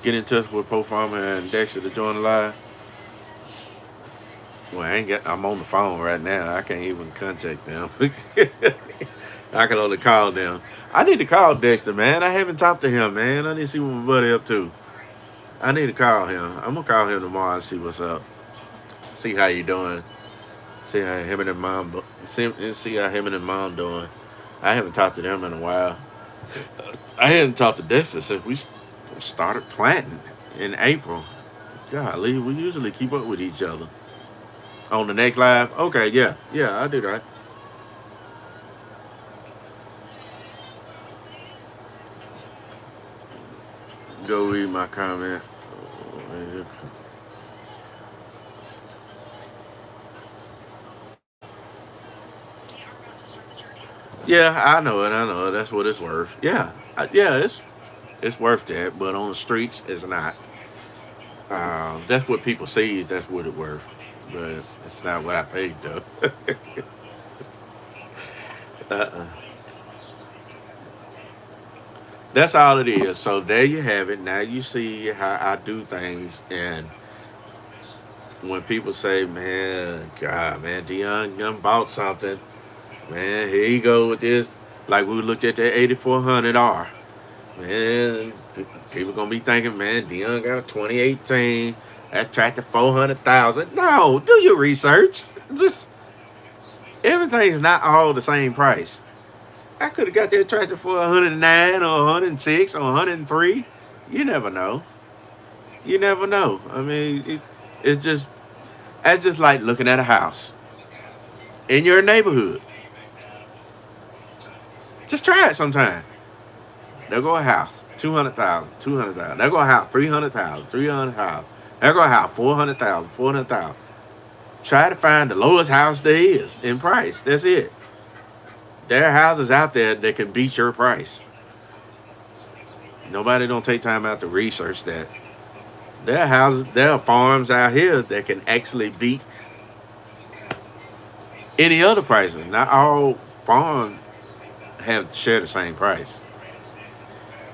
Get in touch with Pro Farmer and Dexter to join the live. Well, I'm on the phone right now. I can't even contact them. I can only call them. I need to call Dexter, man. I haven't talked to him, man. I need to see what my buddy up to. I need to call him. I'm gonna call him tomorrow and see what's up. See how you doing. See how him and his mom. See how him and his mom doing. I haven't talked to them in a while. I hadn't talked to Dexter since we started planting in April. Golly, we usually keep up with each other. On the next live? Okay, yeah, I do that. Go read my comment. Yeah, I know it. That's what it's worth. Yeah, it's worth that. But on the streets, it's not. That's what people see. That's what it's worth. But it's not what I paid though. uh-uh. That's all it is. So there you have it. Now you see how I do things. And when people say, man, God, man, Dion done bought something. Man, here you go with this. Like we looked at that 8400R. Man, people gonna be thinking, man, Dion got a 2018. That tractor 400,000. No, do your research. Just everything's not all the same price. I could have got that tractor for 109 or 106 or 103. You never know. You never know. I mean, it's just like looking at a house in your neighborhood. Just try it sometime. They'll go a house, 200,000, 200,000. They'll go a house, 300,000, 300,000. They'll go a house, 400,000, 400,000. Try to find the lowest house there is in price. That's it. There are houses out there that can beat your price. Nobody don't take time out to research that. There are houses, there are farms out here that can actually beat any other prices. Not all farms share the same price.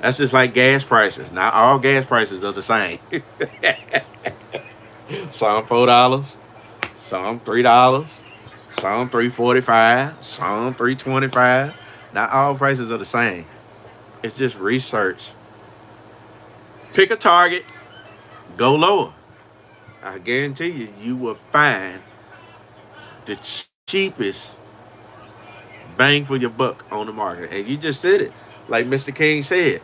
That's just like gas prices. Not all gas prices are the same. Some $4, some $3, some $3.45, some $3.25. Not all prices are the same. It's just research. Pick a target, go lower. I guarantee you, you will find the cheapest bang for your buck on the market. And you just said it, like Mr. King said.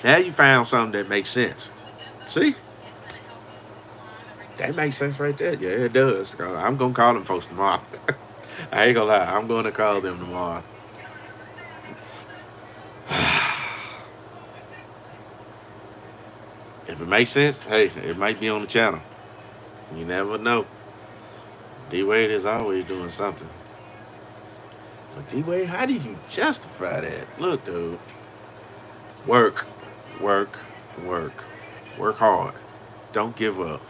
Now you found something that makes sense. See, that makes sense right there. Yeah, it does. I'm gonna call them folks tomorrow. I ain't gonna lie. I'm gonna call them tomorrow. If it makes sense, hey, it might be on the channel. You never know. D Wade is always doing something. But D Wade, how do you justify that? Look, dude. Work, work, work. Work hard. Don't give up.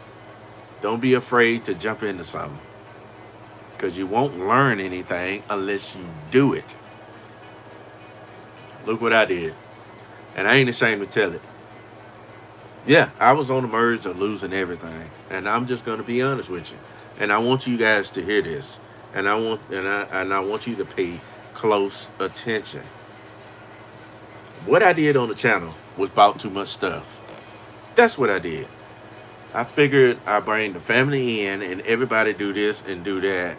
Don't be afraid to jump into something. Because you won't learn anything unless you do it. Look what I did. And I ain't ashamed to tell it. Yeah, I was on the merge of losing everything. And I'm just gonna be honest with you. And I want you guys to hear this. And I want you to pay close attention. What I did on the channel was bought too much stuff. That's what I did. I figured I bring the family in and everybody do this and do that.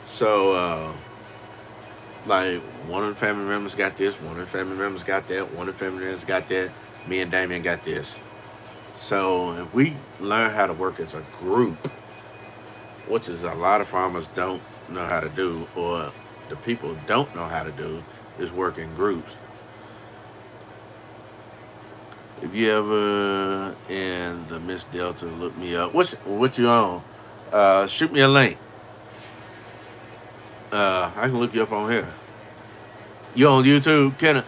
So like one of the family members got this, one of the family members got that, one of the family members got that, me and Damien got this. So if we learn how to work as a group, which is a lot of farmers don't know how to do, or the people don't know how to do, is work in groups. If you ever in the Miss Delta, look me up. What you on? Shoot me a link. I can look you up on here. You on YouTube, Kenneth?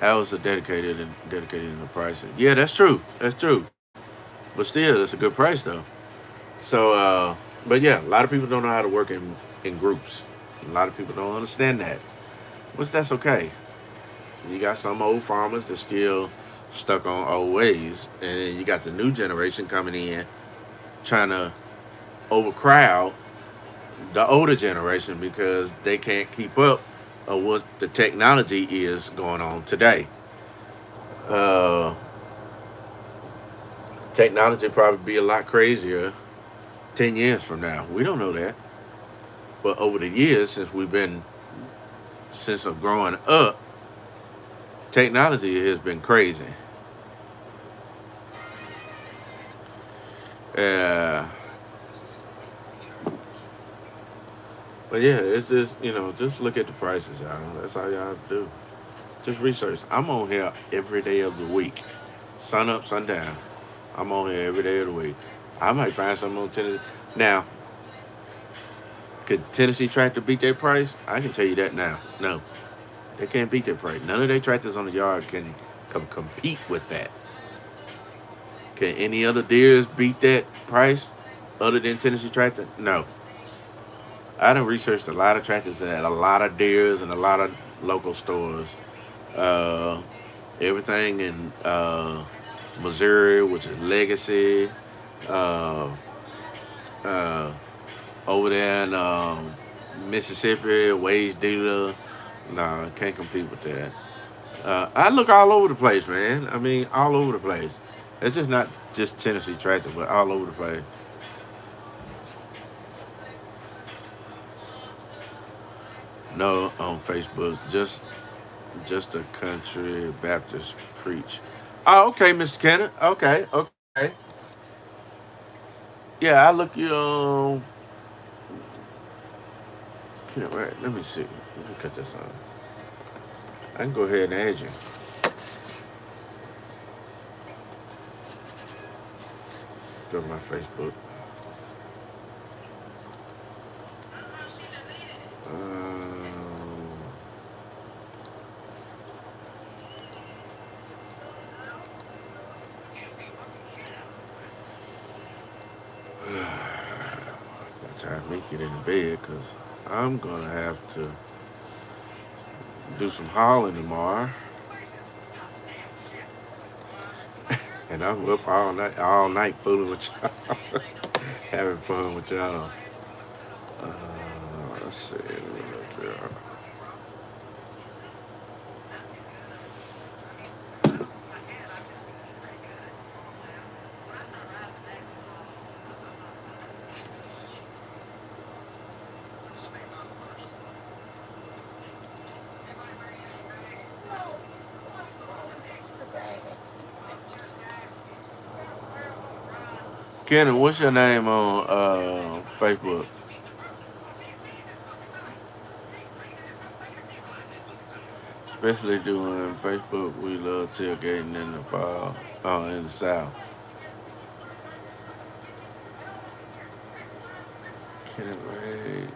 I was a dedicated in the pricing. Yeah, that's true. That's true. But still, it's a good price though. So, but yeah, a lot of people don't know how to work in groups. A lot of people don't understand that. Which that's okay. You got some old farmers that still stuck on old ways, and then you got the new generation coming in trying to overcrowd the older generation because they can't keep up with what the technology is going on today. Technology probably be a lot crazier 10 years from now. We don't know that. But over the years, since of growing up, technology has been crazy. But yeah, it's just, just look at the prices, y'all. That's all y'all have to do. Just research. I'm on here every day of the week. Sun up, sun down. I'm on here every day of the week. I might find something on Tennessee. Now, could Tennessee tractor beat their price? I can tell you that now. No. They can't beat their price. None of their tractors on the yard can compete with that. Can any other deers beat that price other than Tennessee tractor? No. I done researched a lot of tractors at a lot of deers and a lot of local stores. Everything in Missouri, which is Legacy. Over there in Mississippi, Wade's dealer. No, can't compete with that. I look all over the place, man. I mean, all over the place. It's just not just Tennessee tractor, but all over the place. No, on Facebook, just a country Baptist preach. Oh, okay, Mr. Kenneth. Okay. Yeah, I look you on. Right, let me see. Let me cut this on. I can go ahead and add you. Go to my Facebook. Time to make it in the bed because I'm gonna have to do some hauling tomorrow. And I'm up all night fooling with y'all, having fun with y'all. Let's see. Kenny, what's your name on Facebook? Especially doing Facebook, we love tailgating in the fall, in the south. Kenny Riggs.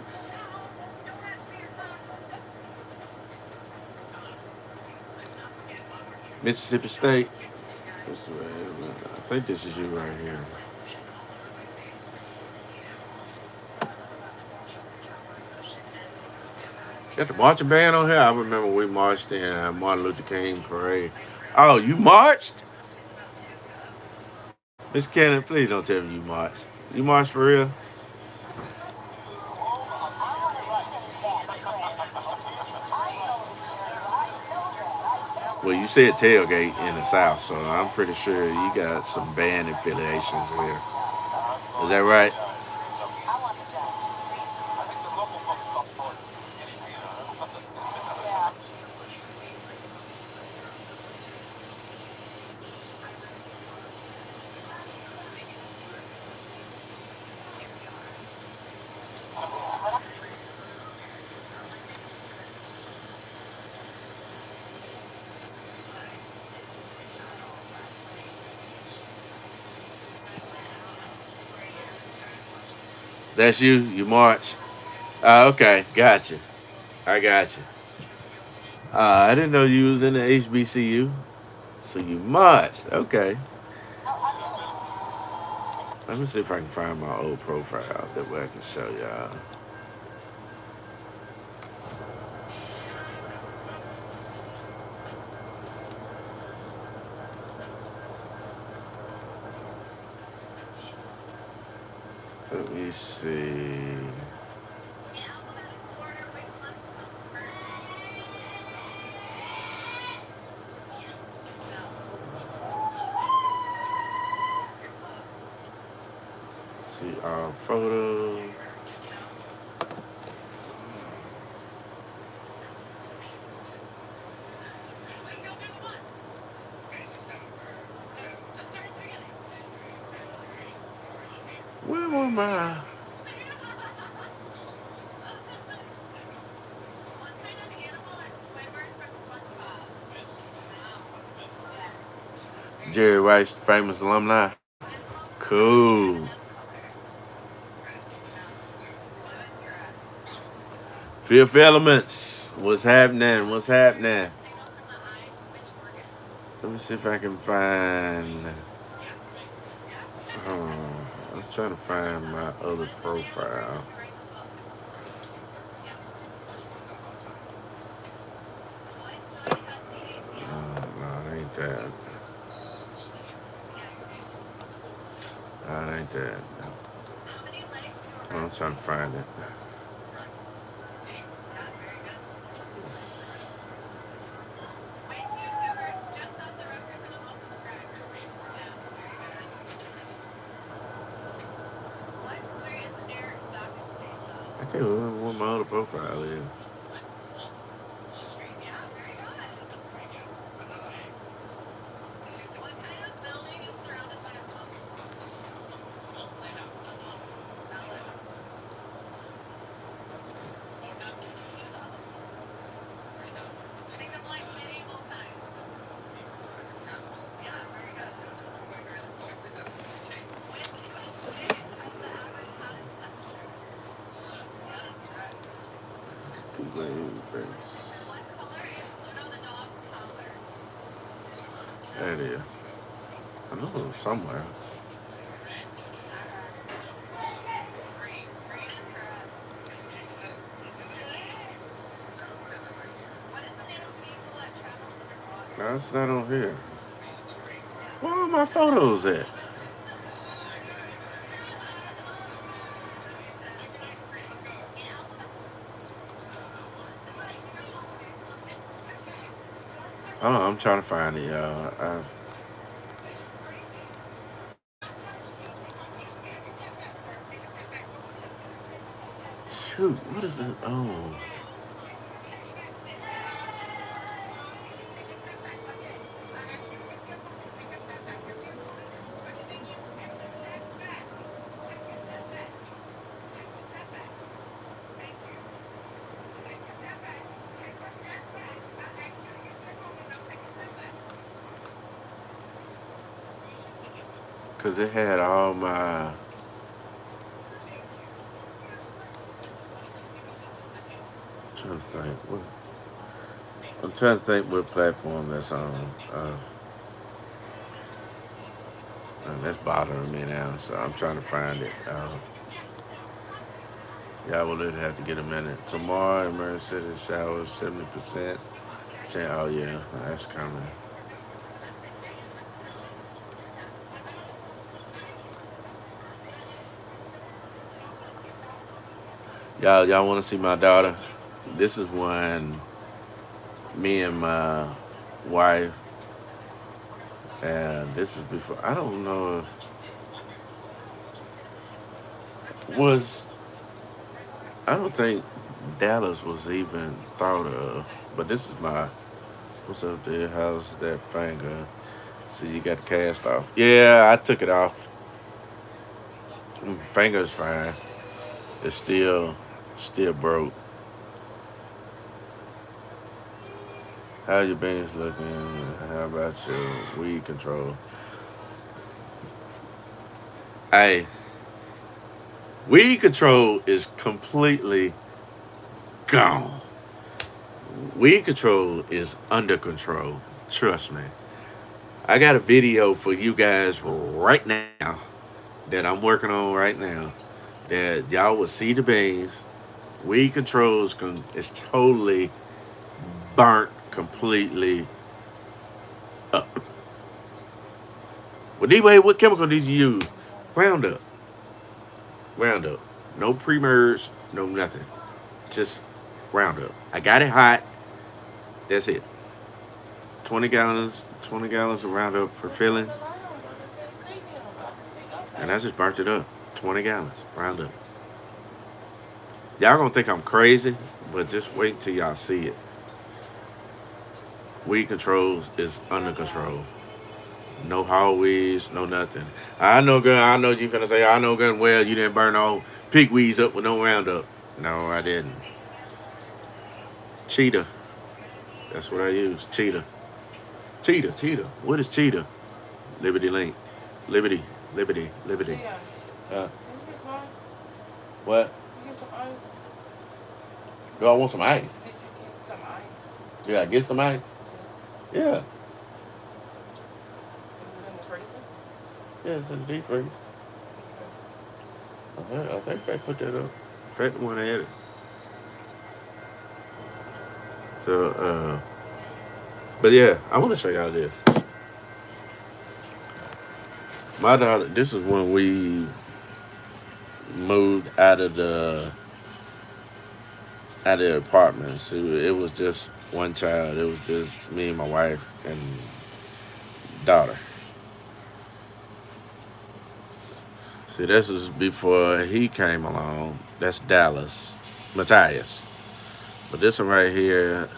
Mississippi State. I think this is you right here. Got the marching band on here. I remember we marched in Martin Luther King parade. Oh, you marched? Miss Cannon, please don't tell me you marched. You marched for real? Well, you said tailgate in the South, so I'm pretty sure you got some band affiliations here. Is that right? That's you? You march? Okay, gotcha. I got you. I didn't know you was in the HBCU. So you marched. Okay. Let me see if I can find my old profile that way I can show y'all. Let me see. See our photo. Where were my? Jerry Rice, famous alumni. Cool. Fifth Elements. What's happening? What's happening? Let me see if I can find. I'm trying to find my other profile. No, it ain't that. No, it ain't that. I'm trying to find it. I can't remember what my other profile is. There it is. I know it was somewhere. No, it's not on here. Where are my photos at? Hold on, I'm trying to find it, y'all. Shoot, what is it? Oh. Cause it had all my. Trying to think. I'm trying to think what platform that's on. Uh, and that's bothering me now, so I'm trying to find it. Yeah, well, it'd have to get a minute. Tomorrow, emergency showers, 70%. Oh, yeah, that's coming. Y'all want to see my daughter? This is when me and my wife, and this is before, I don't know if, I don't think Dallas was even thought of, but this is my, what's up there? How's that finger? See, you got the cast off. Yeah, I took it off. Finger's fine. It's still broke. How your bangs looking? How about your weed control? Hey, weed control is completely gone. Weed control is under control. Trust me. I got a video for you guys right now that I'm working on right now that y'all will see the bangs. Weed control is totally burnt completely up. Well, anyway, what chemical did you use? Roundup. Roundup. No pre-merge, no nothing. Just Roundup. I got it hot. That's it. 20 gallons of Roundup for filling. And I just burnt it up. 20 gallons, Roundup. Y'all gonna think I'm crazy, but just wait till y'all see it. Weed controls is under control. No hog weeds, no nothing. I know you finna say, I know good and well you didn't burn all pig weeds up with no Roundup. No, I didn't. Cheetah. That's what I use. Cheetah. Cheetah. What is cheetah? Liberty Link. Liberty. Yeah. Uh, Did you get some ice? what? You get some ice? Do I want some ice? Did you get some ice? Yeah, get some ice? Yes. Yeah. Is it in the freezer? Yeah, it's in the deep freeze. I think Fat put that up. Fat the one that had it. So, but yeah, I want to show y'all this. My daughter, this is when we moved out of the apartments. It was just one child. It was just me and my wife and daughter. See, this was before he came along. That's Dallas, Matthias. But this one right here,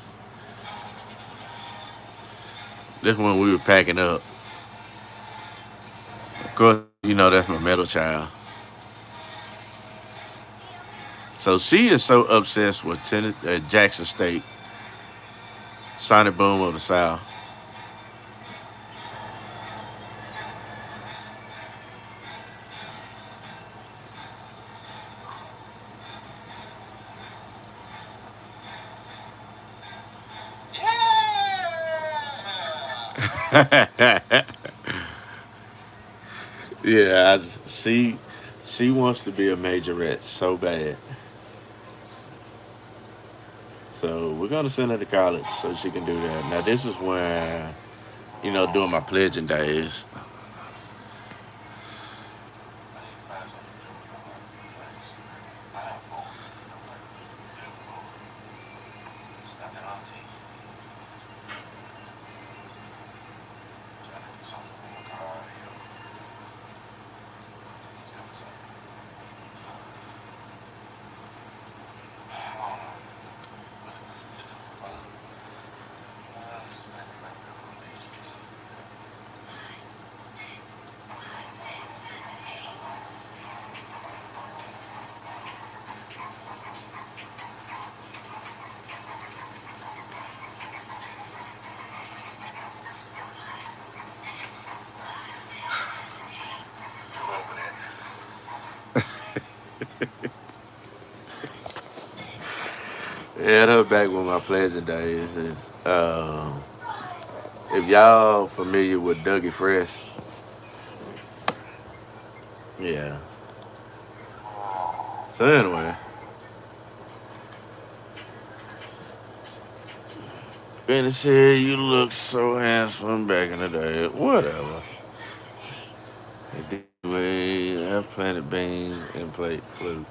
this one we were packing up. Of course, you know that's my middle child. So she is so obsessed with Jackson State, Sonic Boom of the South. Yeah, she wants to be a majorette so bad. So we're gonna send her to college so she can do that. Now this is when, doing my pledging days. Yeah, that was back with my pleasant days. If y'all familiar with Dougie Fresh, yeah. So anyway, Benny said you look so handsome back in the day. Whatever. Anyway, I planted beans and played flute.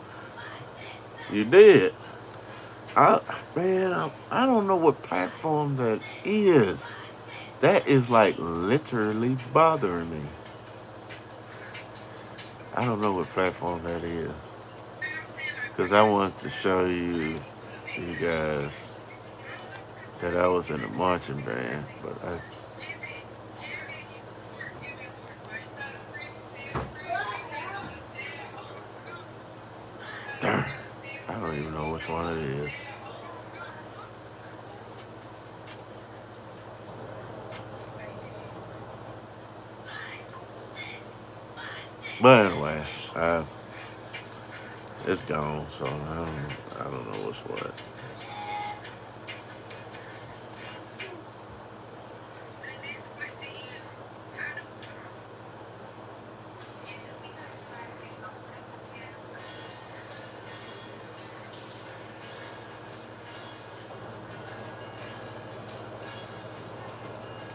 You did. I I don't know what platform that is. That is like literally bothering me. I don't know what platform that is. Because I wanted to show you guys that I was in a marching band, but darn, I don't even know which one it is. But anyway, it's gone, so I don't know what's what.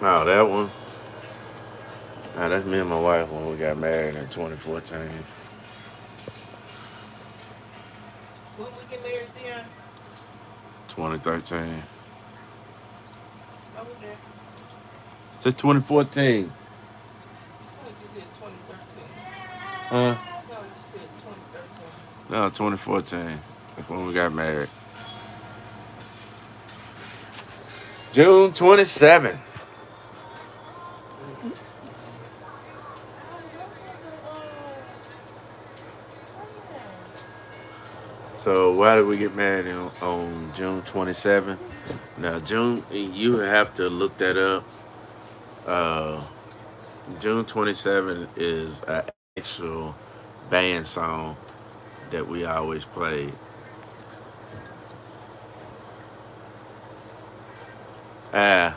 Oh, that one. That's me and my wife when we got married in 2014. When we get married, then? 2013. I was there. It's 2014. It's like you said 2013. Huh? It's like you said 2013. No, 2014. That's when we got married. June 27. So why did we get married on June 27? Now, you have to look that up. Uh, June 27 is an actual band song that we always played. Ah,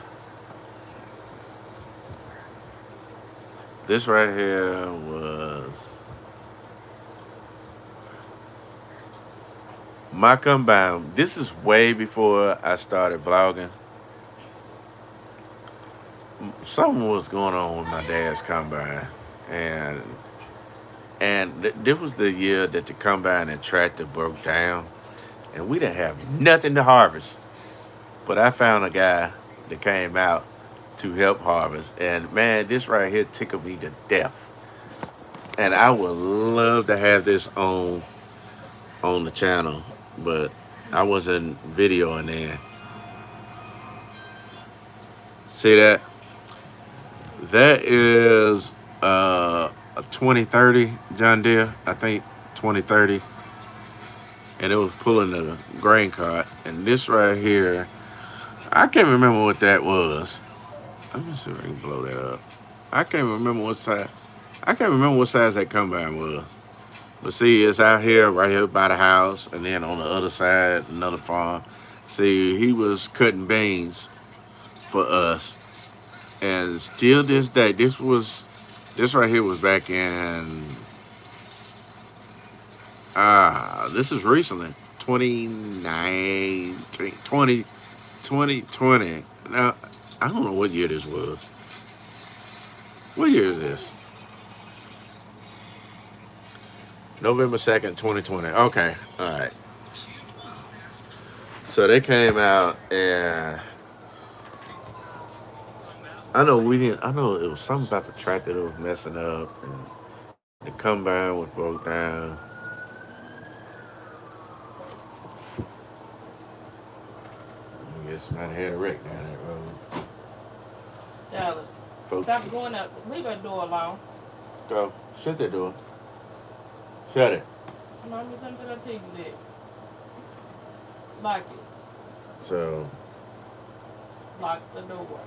this right here was my combine. This is way before I started vlogging. Something was going on with my dad's combine, and this was the year that the combine and tractor broke down, and we didn't have nothing to harvest. But I found a guy that came out to help harvest, and man, this right here tickled me to death. And I would love to have this on the channel, but I wasn't videoing then. See that? That is a 2030 John Deere, I think 2030, and it was pulling the grain cart. And this right here, I can't remember what that was. Let me see if I can blow that up. I can't remember what size. I can't remember what size that combine was. But see, it's out here, right here by the house, and then on the other side, another farm. See, he was cutting beans for us, and still this day, this right here was back in this is recently 2019, 2020. Now I don't know what year this was. What year is this? November 2nd, 2020. Okay, all right. So they came out, and I know we didn't. I know it was something about the tractor that was messing up, and the combine was broke down. I guess somebody had a wreck down that road. Dallas, Folks, stop going out. Leave that door alone. go. Shut that door. Shut it. I know how many times I gotta tell you that. Lock it. So, Lock the door.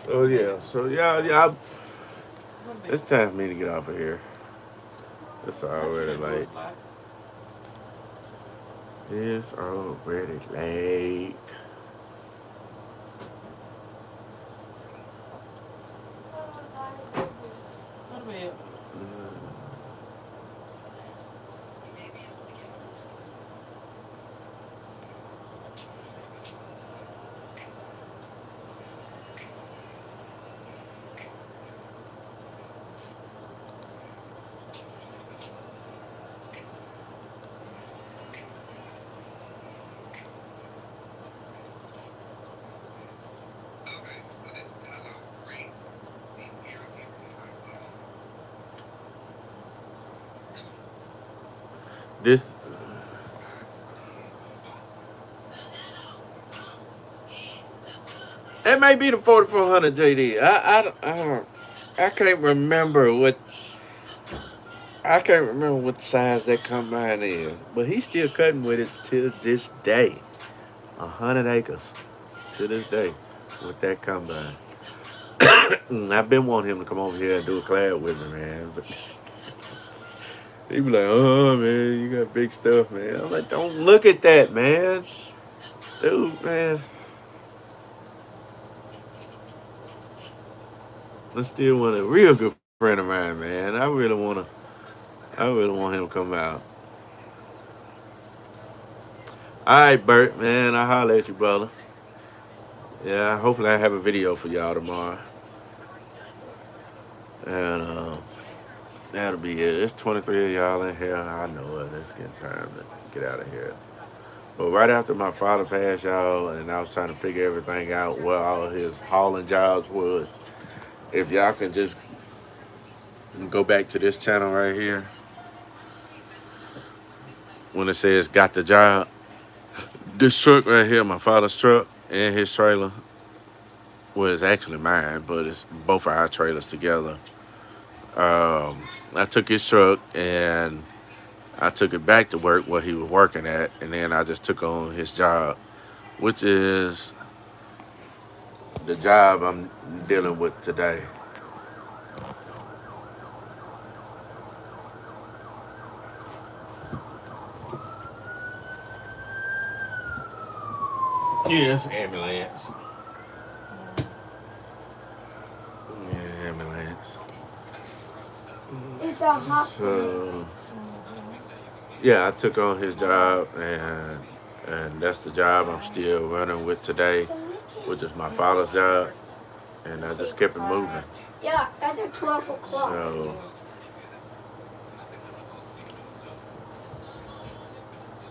oh yeah. So yeah. It's time for me to get off of here. It's already Shit, late. looks like. It's already late. Go to bed. This. It may be the 4400 JD. I can't remember what. I can't remember what size that combine is, but he's still cutting with it to this day. 100 acres to this day with that combine. I've been wanting him to come over here and do a collab with me, man. But he be like, "Oh man, you got big stuff, man." I'm like, "Don't look at that, man, dude, man." I still want a real good friend of mine, man. I really want him to come out. All right, Bert, man. I'll holler at you, brother. Yeah, hopefully I have a video for y'all tomorrow. And that'll be it. There's 23 of y'all in here. I know it. It's getting time to get out of here. But right after my father passed, y'all, and I was trying to figure everything out, where all his hauling jobs was, if y'all can just go back to this channel right here, when it says got the job, this truck right here, my father's truck and his trailer, well, it's actually mine, but it's both of our trailers together. I took his truck and I took it back to work where he was working at, and then I just took on his job, which is the job I'm dealing with today. Yes, ambulance. Yeah, ambulance. It's a hospital. So, yeah, I took on his job, and that's the job I'm still running with today, which is my father's job, and I just kept it moving. Yeah, at 12 o'clock. So,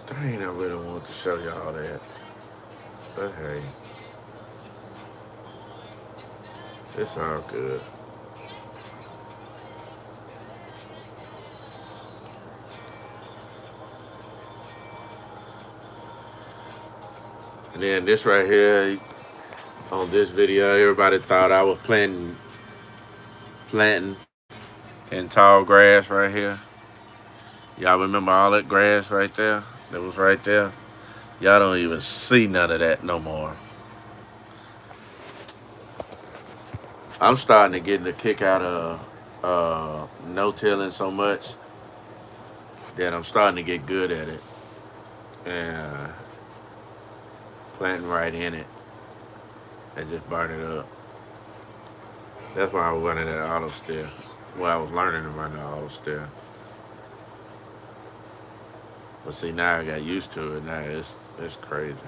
dang, I really want to show y'all that, but hey, it's all good. And then this right here, on this video, everybody thought I was planting in tall grass right here. Y'all remember all that grass right there? That was right there. Y'all don't even see none of that no more. I'm starting to get the kick out of no-tilling so much that I'm starting to get good at it. And planting right in it and just burn it up. That's why I was running that auto steer. Well, I was learning to run the auto steer. But see, now I got used to it. Now it's crazy.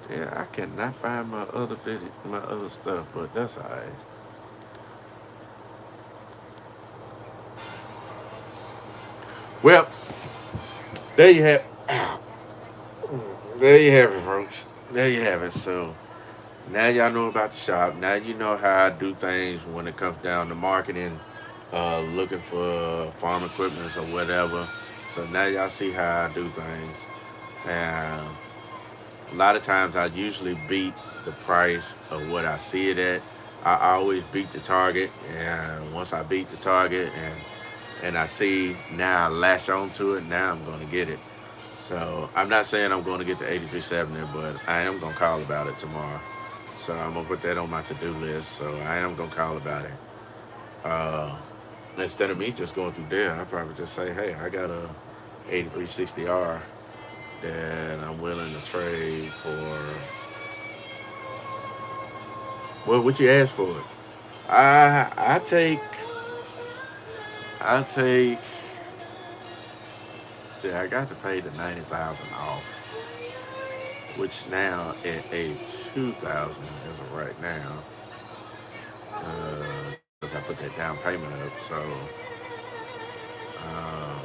Yeah, I cannot find my other video, my other stuff, but that's alright. Well, there you have. There you have it, folks. There you have it. So now y'all know about the shop. Now you know how I do things when it comes down to marketing, looking for farm equipment or whatever. So now y'all see how I do things. And a lot of times I usually beat the price of what I see it at. I always beat the target, and once I beat the target and I see now I latch onto it, now I'm gonna get it. So I'm not saying I'm going to get the 8370, but I am going to call about it tomorrow. So I'm going to put that on my to-do list. So I am going to call about it. instead of me just going through there, I probably just say, hey, I got a 8360R that I'm willing to trade for. Well, what you ask for it? I take I take. See, I got to pay the 90,000 off, which now at 82,000 as of right now, because I put that down payment up. So um,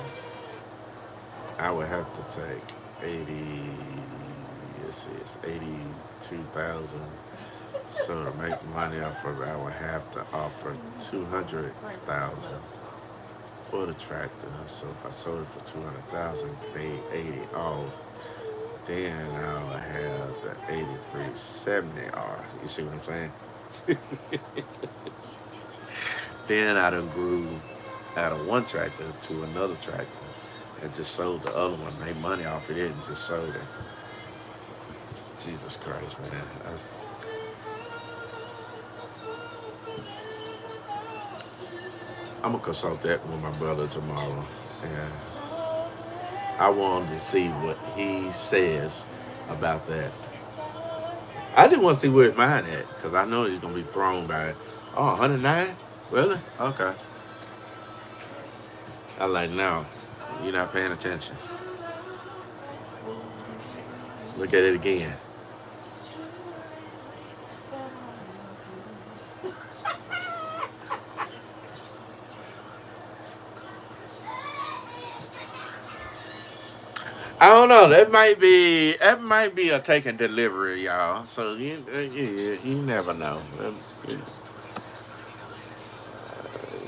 I would have to take 80. Let's see, it's 82,000. So to make money off of it, I would have to offer 200,000 for the tractor. So if I sold it for 200,000, paid 80 off, then I'll have the 8370R. You see what I'm saying? Then I done grew out of one tractor to another tractor and just sold the other one, made money off of it and just sold it. Jesus Christ, man. I'm gonna consult that with my brother tomorrow, and I wanted to see what he says about that. I just want to see where his mind at, because I know he's gonna be thrown by it. Oh, 109? Really? Okay. I like, no, you're not paying attention. Look at it again. I don't know. That might be a take and delivery, y'all. So you never know.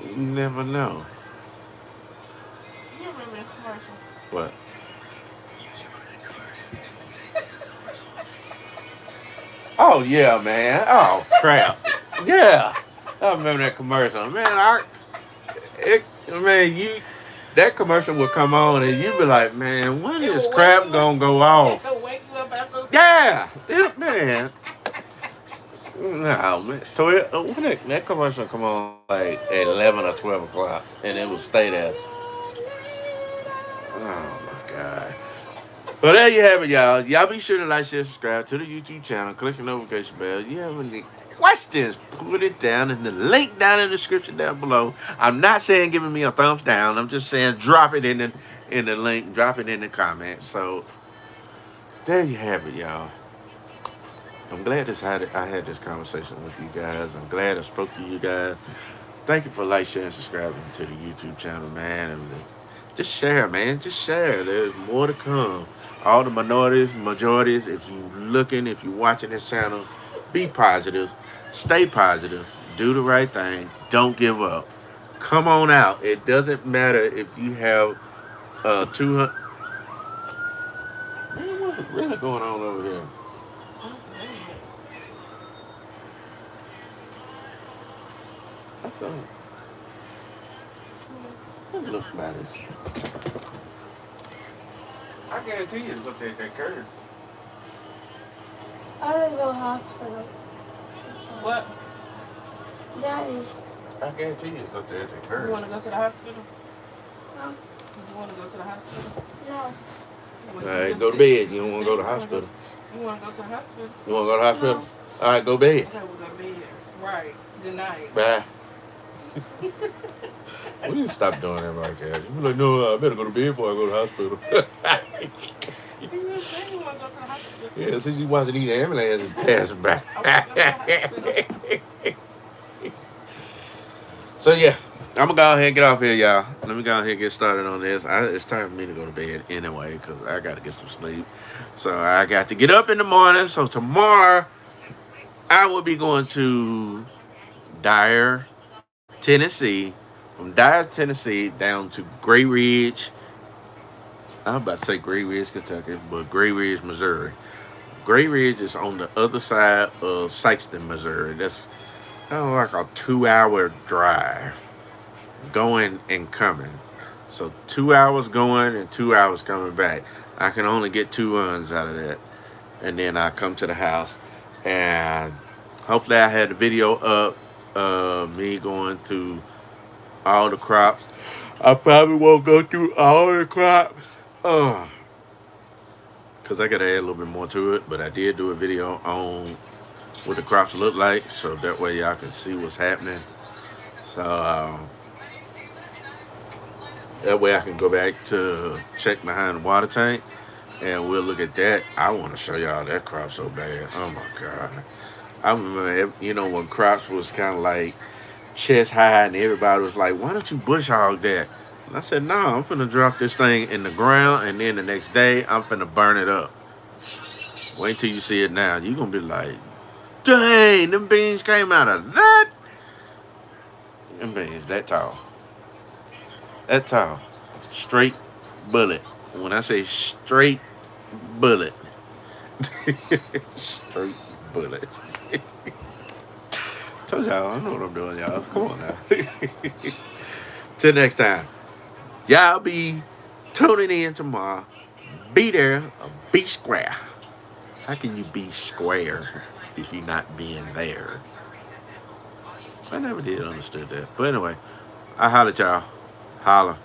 You never know. You remember this commercial? What? Oh yeah, man. Oh crap. Yeah. I remember that commercial. Man, you that commercial would come on and you'd be like, man, when It is will crap wake you gonna up. go off? It'll wake you up out your Yeah, man. No, man. When that commercial come on like at 11 or 12 o'clock and it would stay there. Oh my God. Well, there you have it, y'all. Y'all be sure to like, share, subscribe to the YouTube channel. Click the notification bell. You have any questions, put it down in the link down in the description down below. I'm not saying giving me a thumbs down. I'm just saying drop it in the link, drop it in the comments. So there you have it, y'all. I'm glad I had this conversation with you guys. I'm glad I spoke to you guys. Thank you for like, sharing, subscribing to the YouTube channel, man. And just share, man. Just share. There's more to come. All the minorities, majorities, if you're watching this channel, be positive. Stay positive. Do the right thing. Don't give up. Come on out. It doesn't matter if you have 200. Man, what's really going on over here? I saw it. Look at this. I guarantee you looked at that curve. I gotta go to the hospital. What? Daddy. I guarantee you looked at that You curve. want to go to the hospital? No. You want to go to the hospital? No. Well, All you right, just go to said- bed. You don't just want said to go to the you wanna hospital. You want to go to the hospital? You want to go to the hospital? No. All right, go to bed. Okay, we'll go to bed. Right. Good night. Bye. We need to stop doing that like that. You be like, no, I better go to bed before I go to the hospital. You just said you want to go to the hospital. Yeah, since you watching these ambulances passing by. So yeah, I'm gonna go ahead and get off here, y'all. Let me go ahead and get started on this. It's time for me to go to bed anyway, because I gotta get some sleep. So I got to get up in the morning. So tomorrow I will be going to Dyer, Tennessee. From Dyer, Tennessee down to Gray Ridge. I'm about to say Gray Ridge, Kentucky, but Gray Ridge, Missouri. Gray Ridge is on the other side of Sykeston, Missouri. That's like a 2-hour drive, going and coming. So 2 hours going and 2 hours coming back. I can only get 2 runs out of that. And then I come to the house, and hopefully I had the video up, me going to all the crops. I probably won't go through all the crops. Because I got to add a little bit more to it. But I did do a video on what the crops look like. So that way y'all can see what's happening. So that way I can go back to check behind the water tank. And we'll look at that. I want to show y'all that crop so bad. Oh my God. I remember, when crops was kind of like chest high and everybody was like, why don't you bush hog that? And I said, no, I'm finna drop this thing in the ground and then the next day I'm finna burn it up. Wait till you see it now. You're going to be like, dang, them beans came out of that. Them beans that tall. That tall. Straight bullet. When I say straight bullet. Straight bullet. Told y'all, I know what I'm doing, y'all. Come on now. Till next time. Y'all be tuning in tomorrow. Be there or be square. How can you be square if you're not being there? I never did understood that. But anyway, I holler at y'all. Holla.